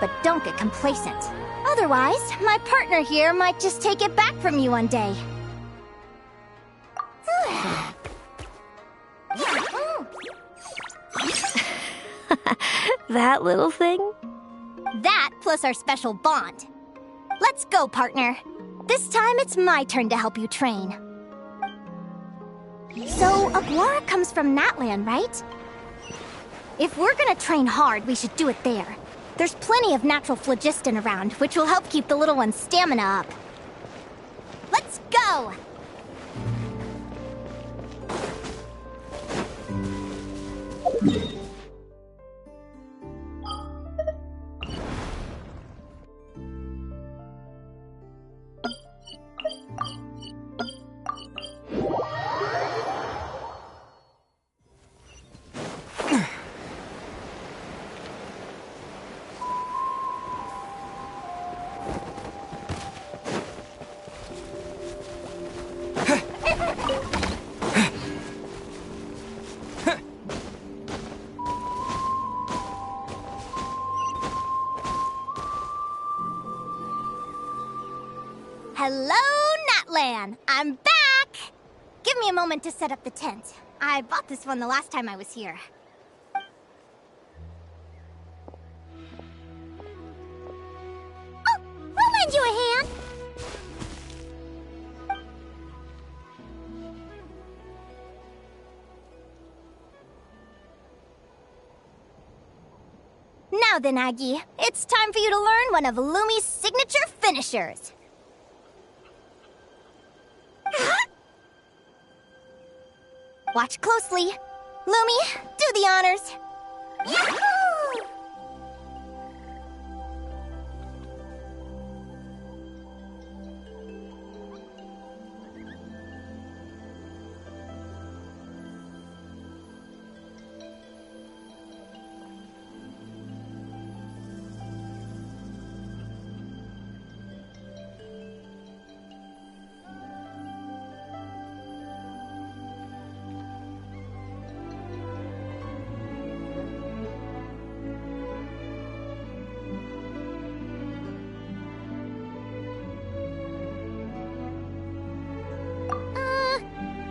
But don't get complacent. Otherwise, my partner here might just take it back from you one day. That little thing? That plus our special bond. Let's go, partner. This time it's my turn to help you train. So, Aguara comes from Natland, right? If we're gonna train hard, we should do it there. There's plenty of natural phlogiston around, which will help keep the little one's stamina up. Let's go! Hello, Natlan! I'm back! Give me a moment to set up the tent. I bought this one the last time I was here. Oh, I'll lend you a hand! Now then, Aggie, it's time for you to learn one of Lumi's signature finishers. Watch closely. Lumi, do the honors. Yahoo!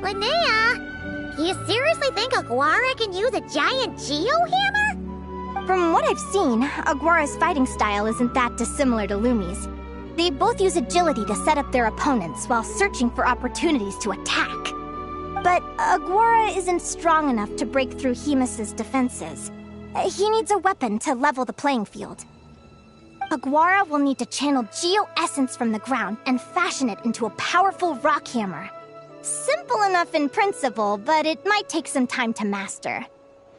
Linnea, you seriously think Aguara can use a giant geohammer? From what I've seen, Aguara's fighting style isn't that dissimilar to Lumi's. They both use agility to set up their opponents while searching for opportunities to attack. But Aguara isn't strong enough to break through Hemus's defenses. He needs a weapon to level the playing field. Aguara will need to channel geo-essence from the ground and fashion it into a powerful rock hammer. Simple enough in principle, but it might take some time to master.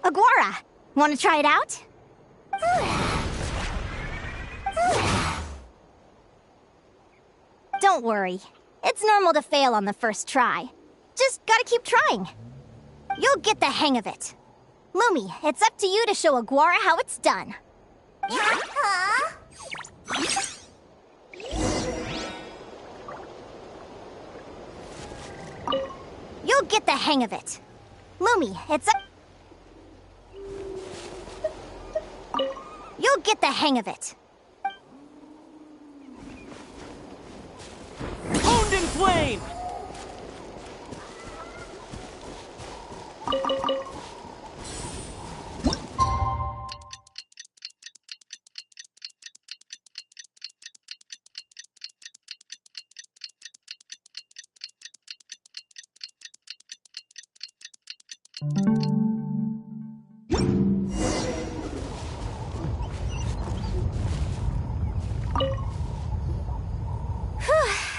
Aguara, want to try it out? Don't worry. It's normal to fail on the first try. Just gotta keep trying. You'll get the hang of it. Lumi, it's up to you to show Aguara how it's done. You'll get the hang of it. Lumi, it's up... You'll get the hang of it. Owned in flame!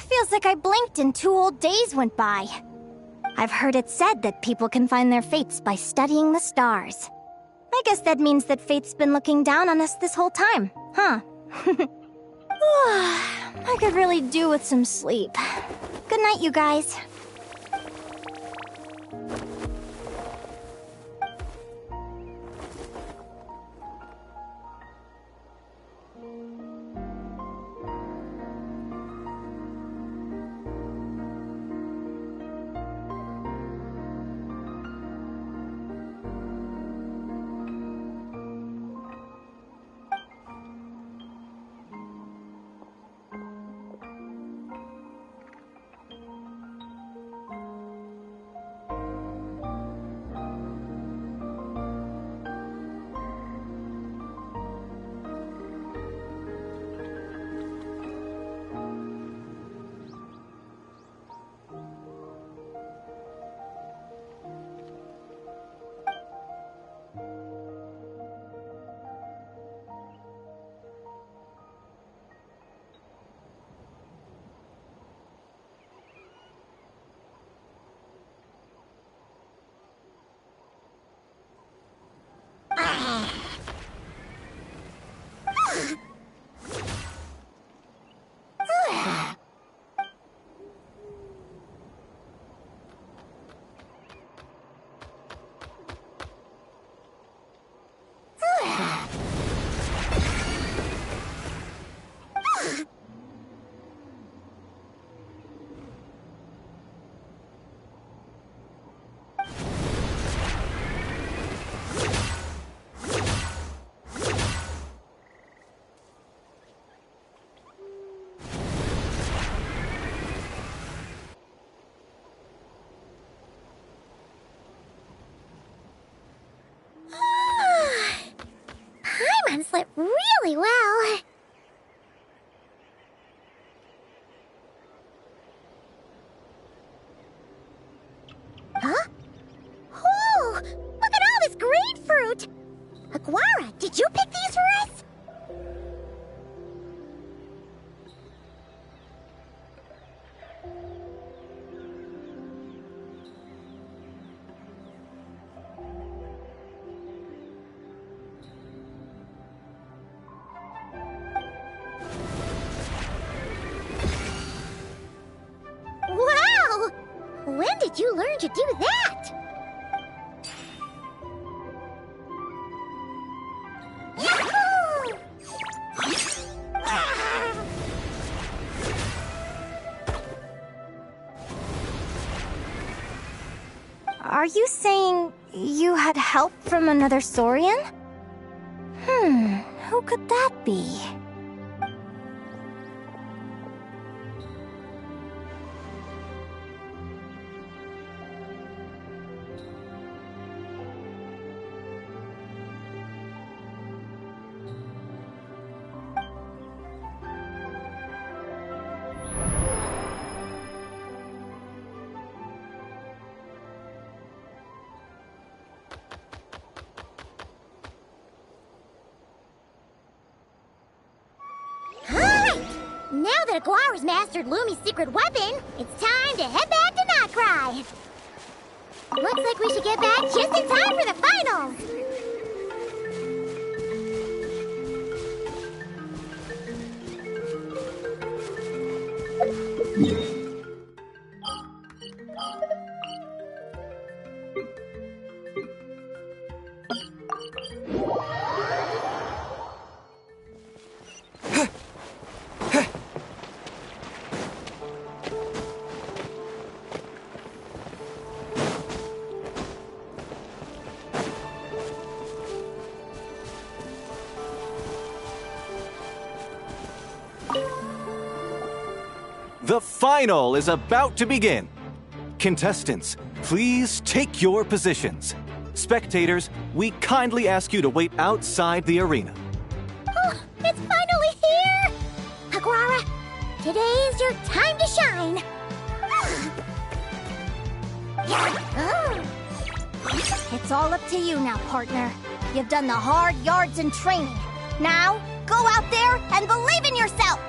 Feels like I blinked and 2 whole days went by. I've heard it said that people can find their fates by studying the stars. I guess that means that fate's been looking down on us this whole time, huh? I could really do with some sleep. Good night, you guys. Paimon slept really well. Huh? Oh, look at all this grapefruit! Aguara, did you pick these for us? Wow! When did you learn to do that? Yahoo! Are you saying you had help from another Saurian? Who could that be? Now that Aguara's mastered Lumi's secret weapon, it's time to head back to Notcry. Looks like we should get back just in time for the finals. The final is about to begin. Contestants, please take your positions. Spectators, we kindly ask you to wait outside the arena. Oh, it's finally here! Aguara, today is your time to shine. It's all up to you now, partner. You've done the hard yards in training. Now, go out there and believe in yourself!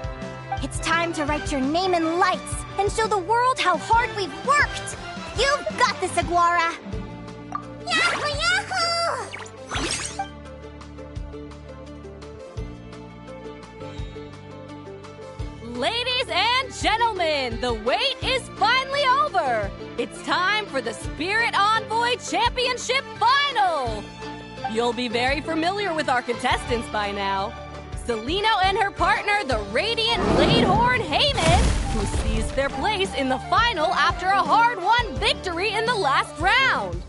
It's time to write your name in lights and show the world how hard we've worked! You've got this, Aguara! Yahoo! Yahoo! Ladies and gentlemen, the wait is finally over. It's time for the Spirit Envoy Championship Final. You'll be very familiar with our contestants by now. Celino and her partner, the Radiant Bladehorn Heyman, who seized their place in the final after a hard-won victory in the last round.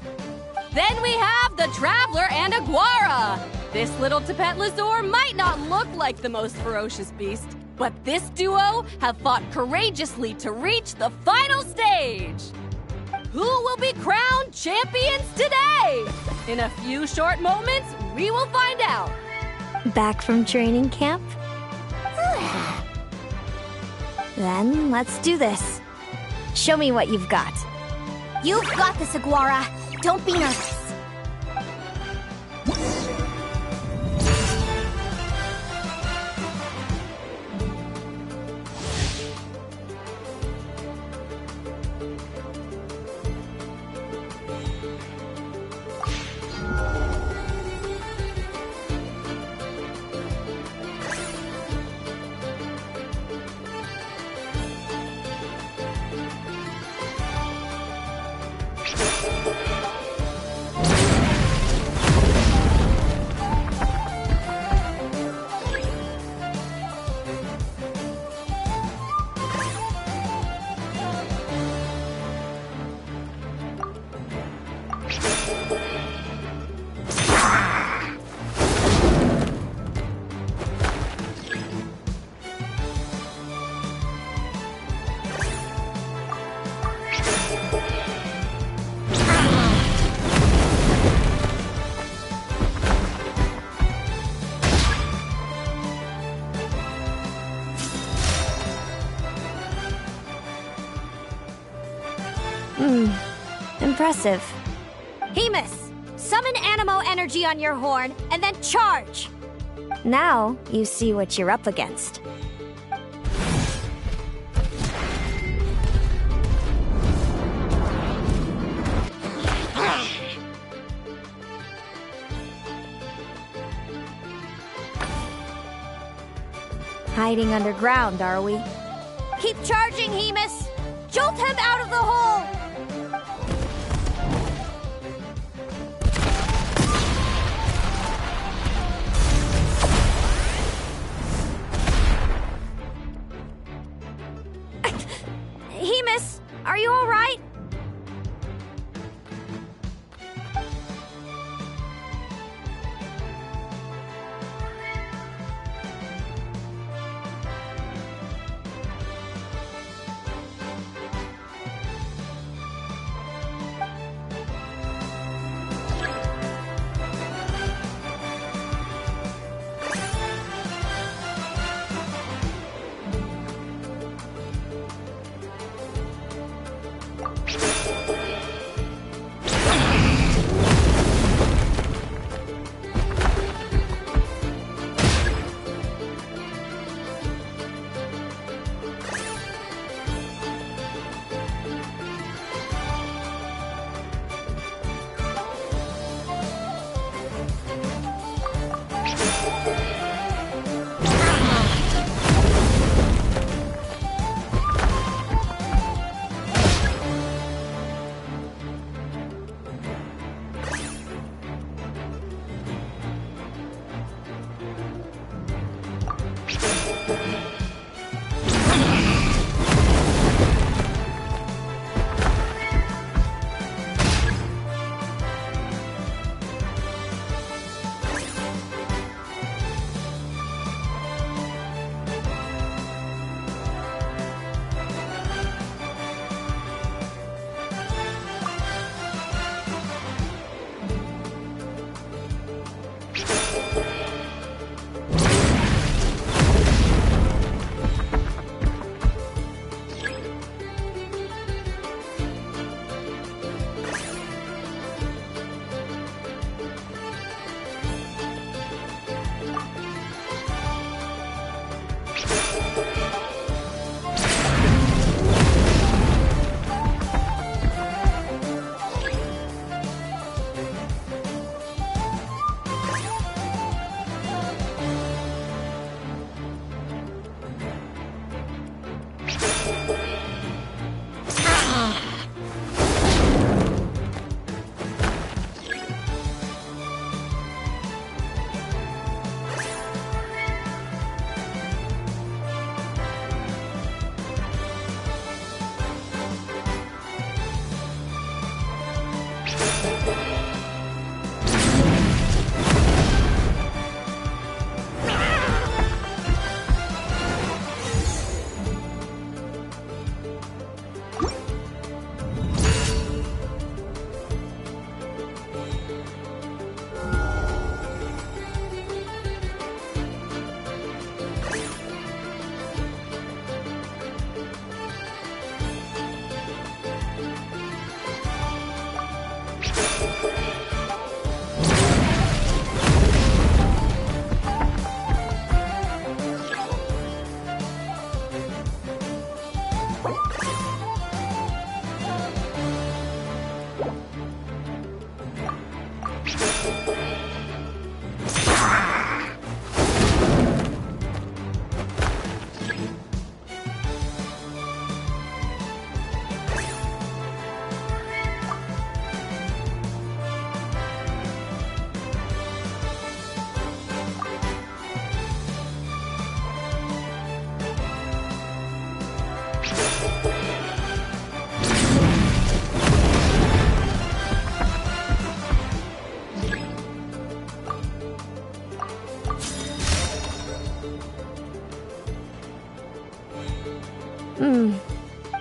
Then we have the Traveler and Aguara. This little Tapet Lazur might not look like the most ferocious beast, but this duo have fought courageously to reach the final stage. Who will be crowned champions today? In a few short moments, we will find out. Back from training camp? Then let's do this. Show me what you've got. You've got this, Aguara. Don't be nervous. Impressive. Hemus, summon Animo energy on your horn, and then charge! Now you see what you're up against. Hiding underground, are we? Keep charging, Hemus! Jolt him out of the hole! Hemus, are you all right?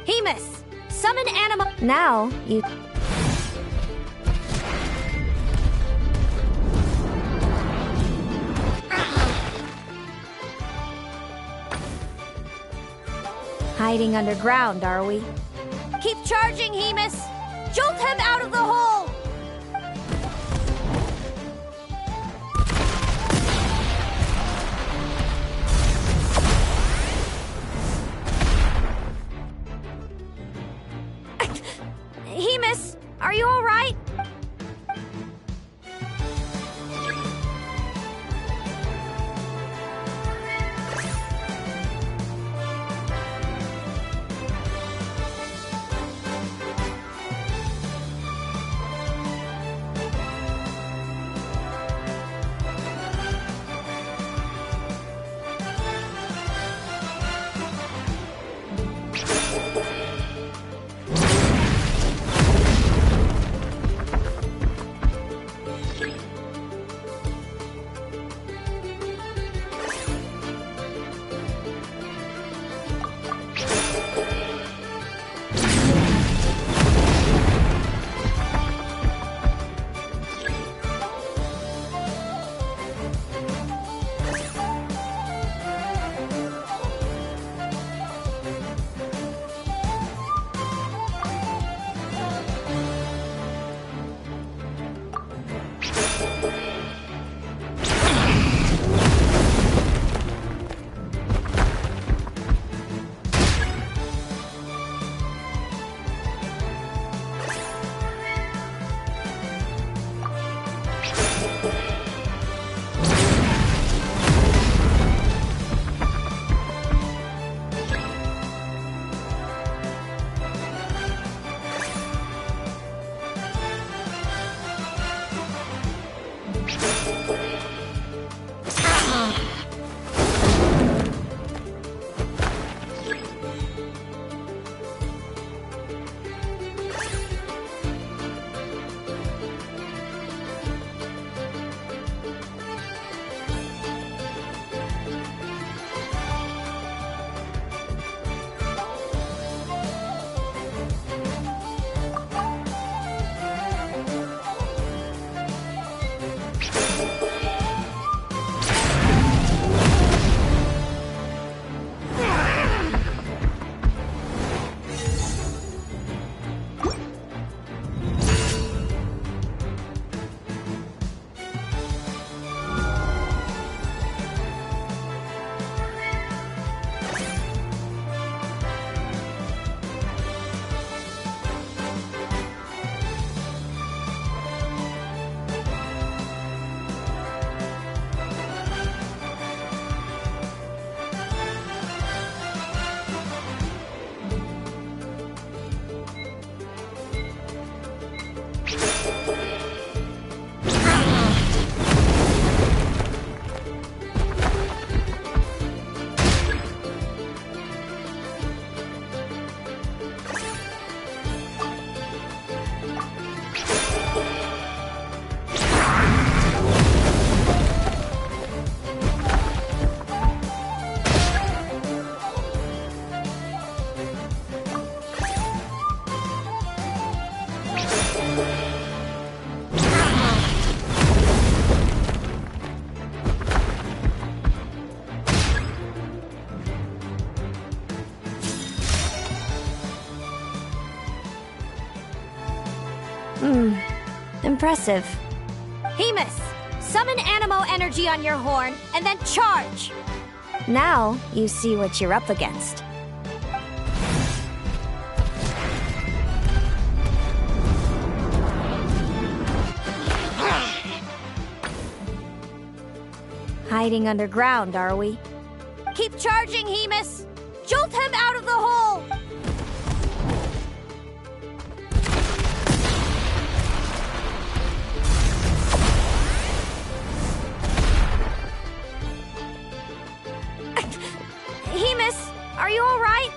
Hemus, summon Animo. Now you... Hiding underground, are we? Keep charging, Hemus! Jolt him out of the hole! Hemus, are you all right? Impressive. Hemus, summon Animo energy on your horn, and then charge! Now, you see what you're up against. Hiding underground, are we? Keep charging, Hemus! Jolt him out of the hole! Hemus, are you all right?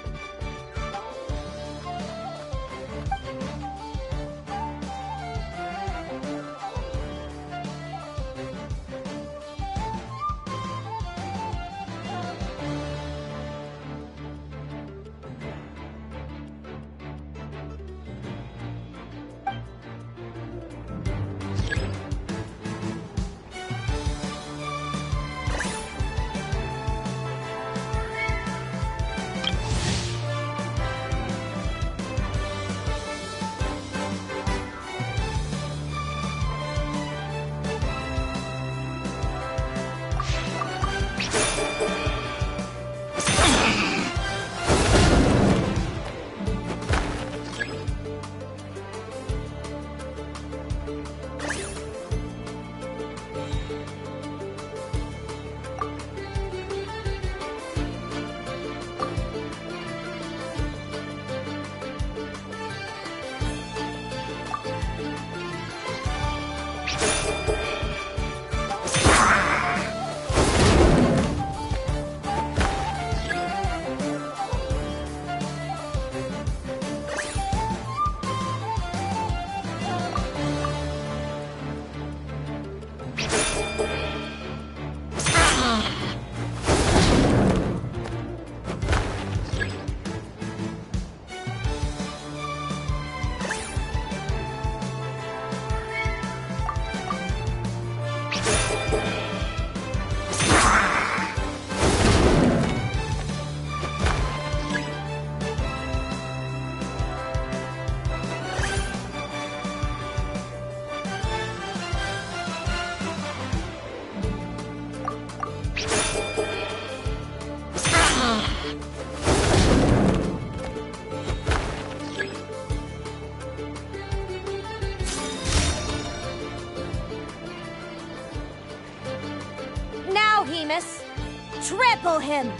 Now, Hemus, trample him!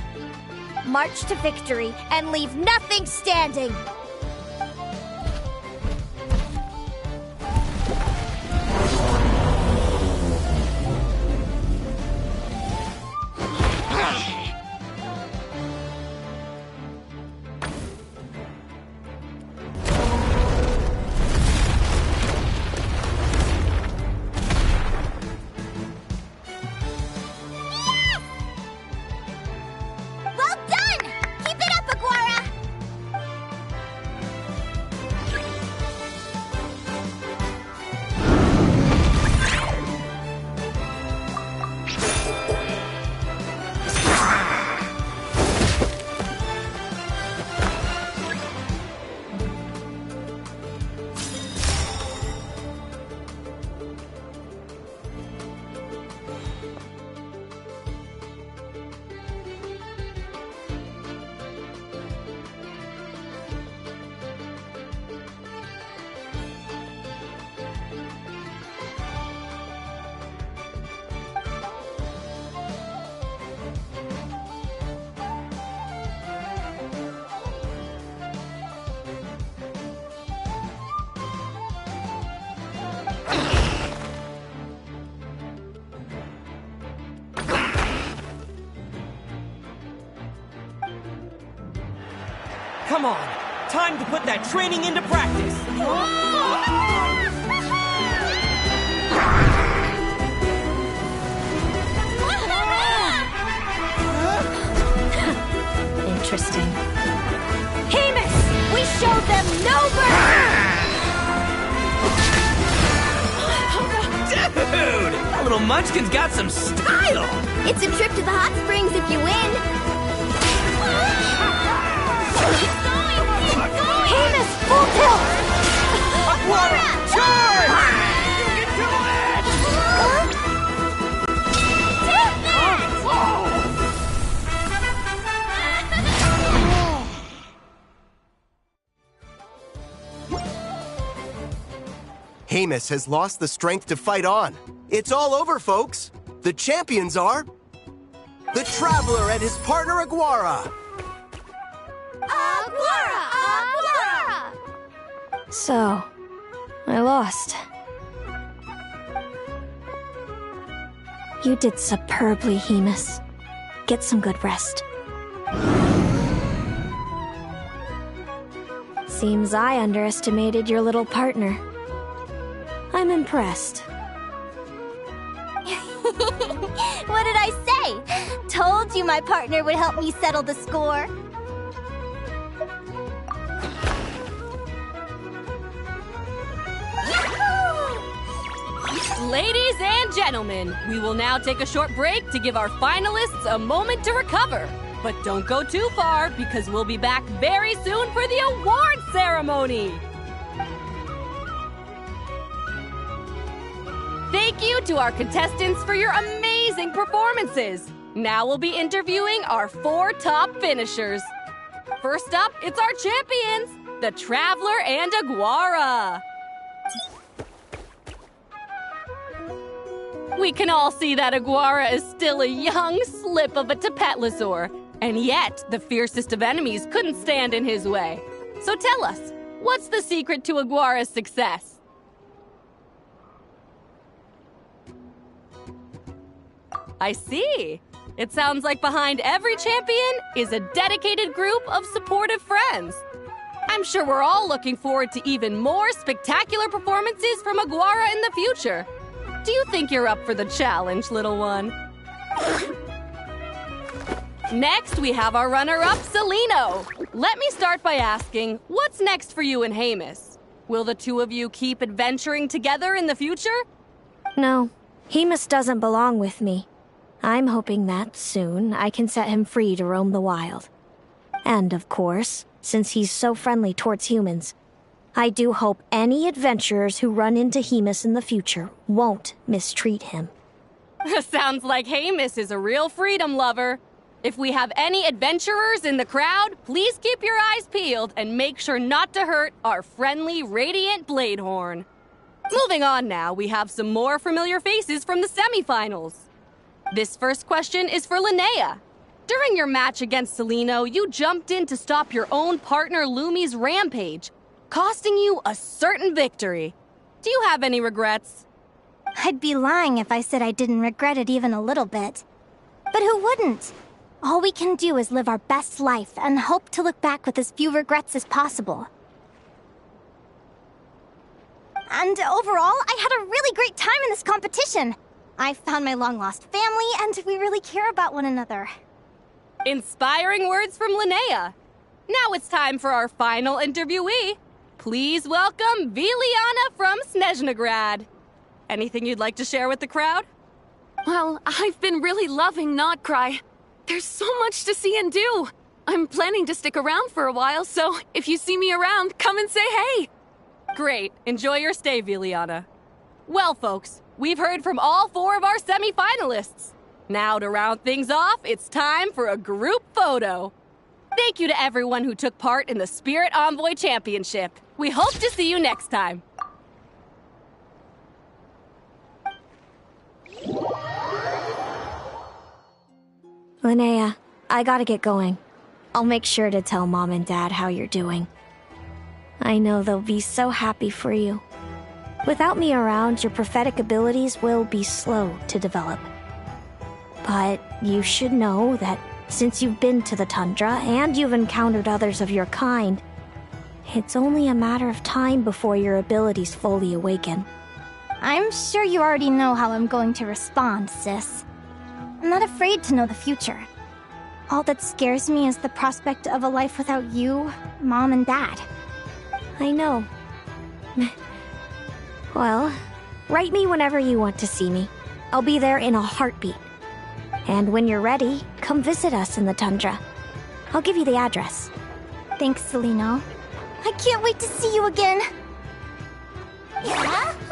March to victory and leave nothing standing! Well done! Keep it up, Aguara! Come on, time to put that training into practice. Interesting. Hemus! We showed them no mercy! Dude! That little munchkin's got some style! It's a trip to the hot springs if you win! Hemus, full tilt! Aguara, charge! You can do it! Hemus has lost the strength to fight on. It's all over, folks. The champions are... the Traveler and his partner Aguara. Aguara! Aguara! So, I lost. You did superbly, Hemus. Get some good rest. Seems I underestimated your little partner. I'm impressed. What did I say? Told you my partner would help me settle the score. Ladies and gentlemen, we will now take a short break to give our finalists a moment to recover. But don't go too far, because we'll be back very soon for the award ceremony. Thank you to our contestants for your amazing performances. Now we'll be interviewing our 4 top finishers. First up, it's our champions, the Traveler and Aguara. We can all see that Aguara is still a young slip of a Tapetlosaur, and yet the fiercest of enemies couldn't stand in his way. So tell us, what's the secret to Aguara's success? I see. It sounds like behind every champion is a dedicated group of supportive friends. I'm sure we're all looking forward to even more spectacular performances from Aguara in the future. Do you think you're up for the challenge, little one? Next, we have our runner-up, Celino. Let me start by asking, what's next for you and Hamus? Will the two of you keep adventuring together in the future? No, Hemus doesn't belong with me. I'm hoping that soon I can set him free to roam the wild. And of course, since he's so friendly towards humans, I do hope any adventurers who run into Hemus in the future won't mistreat him. Sounds like Hamus is a real freedom lover. If we have any adventurers in the crowd, please keep your eyes peeled and make sure not to hurt our friendly, radiant Bladehorn. Moving on now, we have some more familiar faces from the semifinals. This first question is for Linnea. During your match against Celino, you jumped in to stop your own partner Lumi's rampage, costing you a certain victory. Do you have any regrets? I'd be lying if I said I didn't regret it even a little bit. But who wouldn't? All we can do is live our best life and hope to look back with as few regrets as possible. And overall, I had a really great time in this competition. I found my long-lost family, and we really care about one another. Inspiring words from Linnea. Now it's time for our final interviewee. Please welcome Viliana from Snezhnegrad. Anything you'd like to share with the crowd? Well, I've been really loving Nodcry. There's so much to see and do. I'm planning to stick around for a while, so if you see me around, come and say hey. Great. Enjoy your stay, Viliana. Well, folks, we've heard from all 4 of our semi-finalists. Now, to round things off, it's time for a group photo. Thank you to everyone who took part in the Spirit Envoy Championship. We hope to see you next time. Linnea, I gotta get going. I'll make sure to tell Mom and Dad how you're doing. I know they'll be so happy for you. Without me around, your prophetic abilities will be slow to develop. But you should know that since you've been to the tundra and you've encountered others of your kind, it's only a matter of time before your abilities fully awaken. I'm sure you already know how I'm going to respond, sis. I'm not afraid to know the future. All that scares me is the prospect of a life without you, Mom, and Dad. I know. Well, write me whenever you want to see me. I'll be there in a heartbeat. And when you're ready, come visit us in the tundra. I'll give you the address. Thanks, Celino. I can't wait to see you again. Yahoo!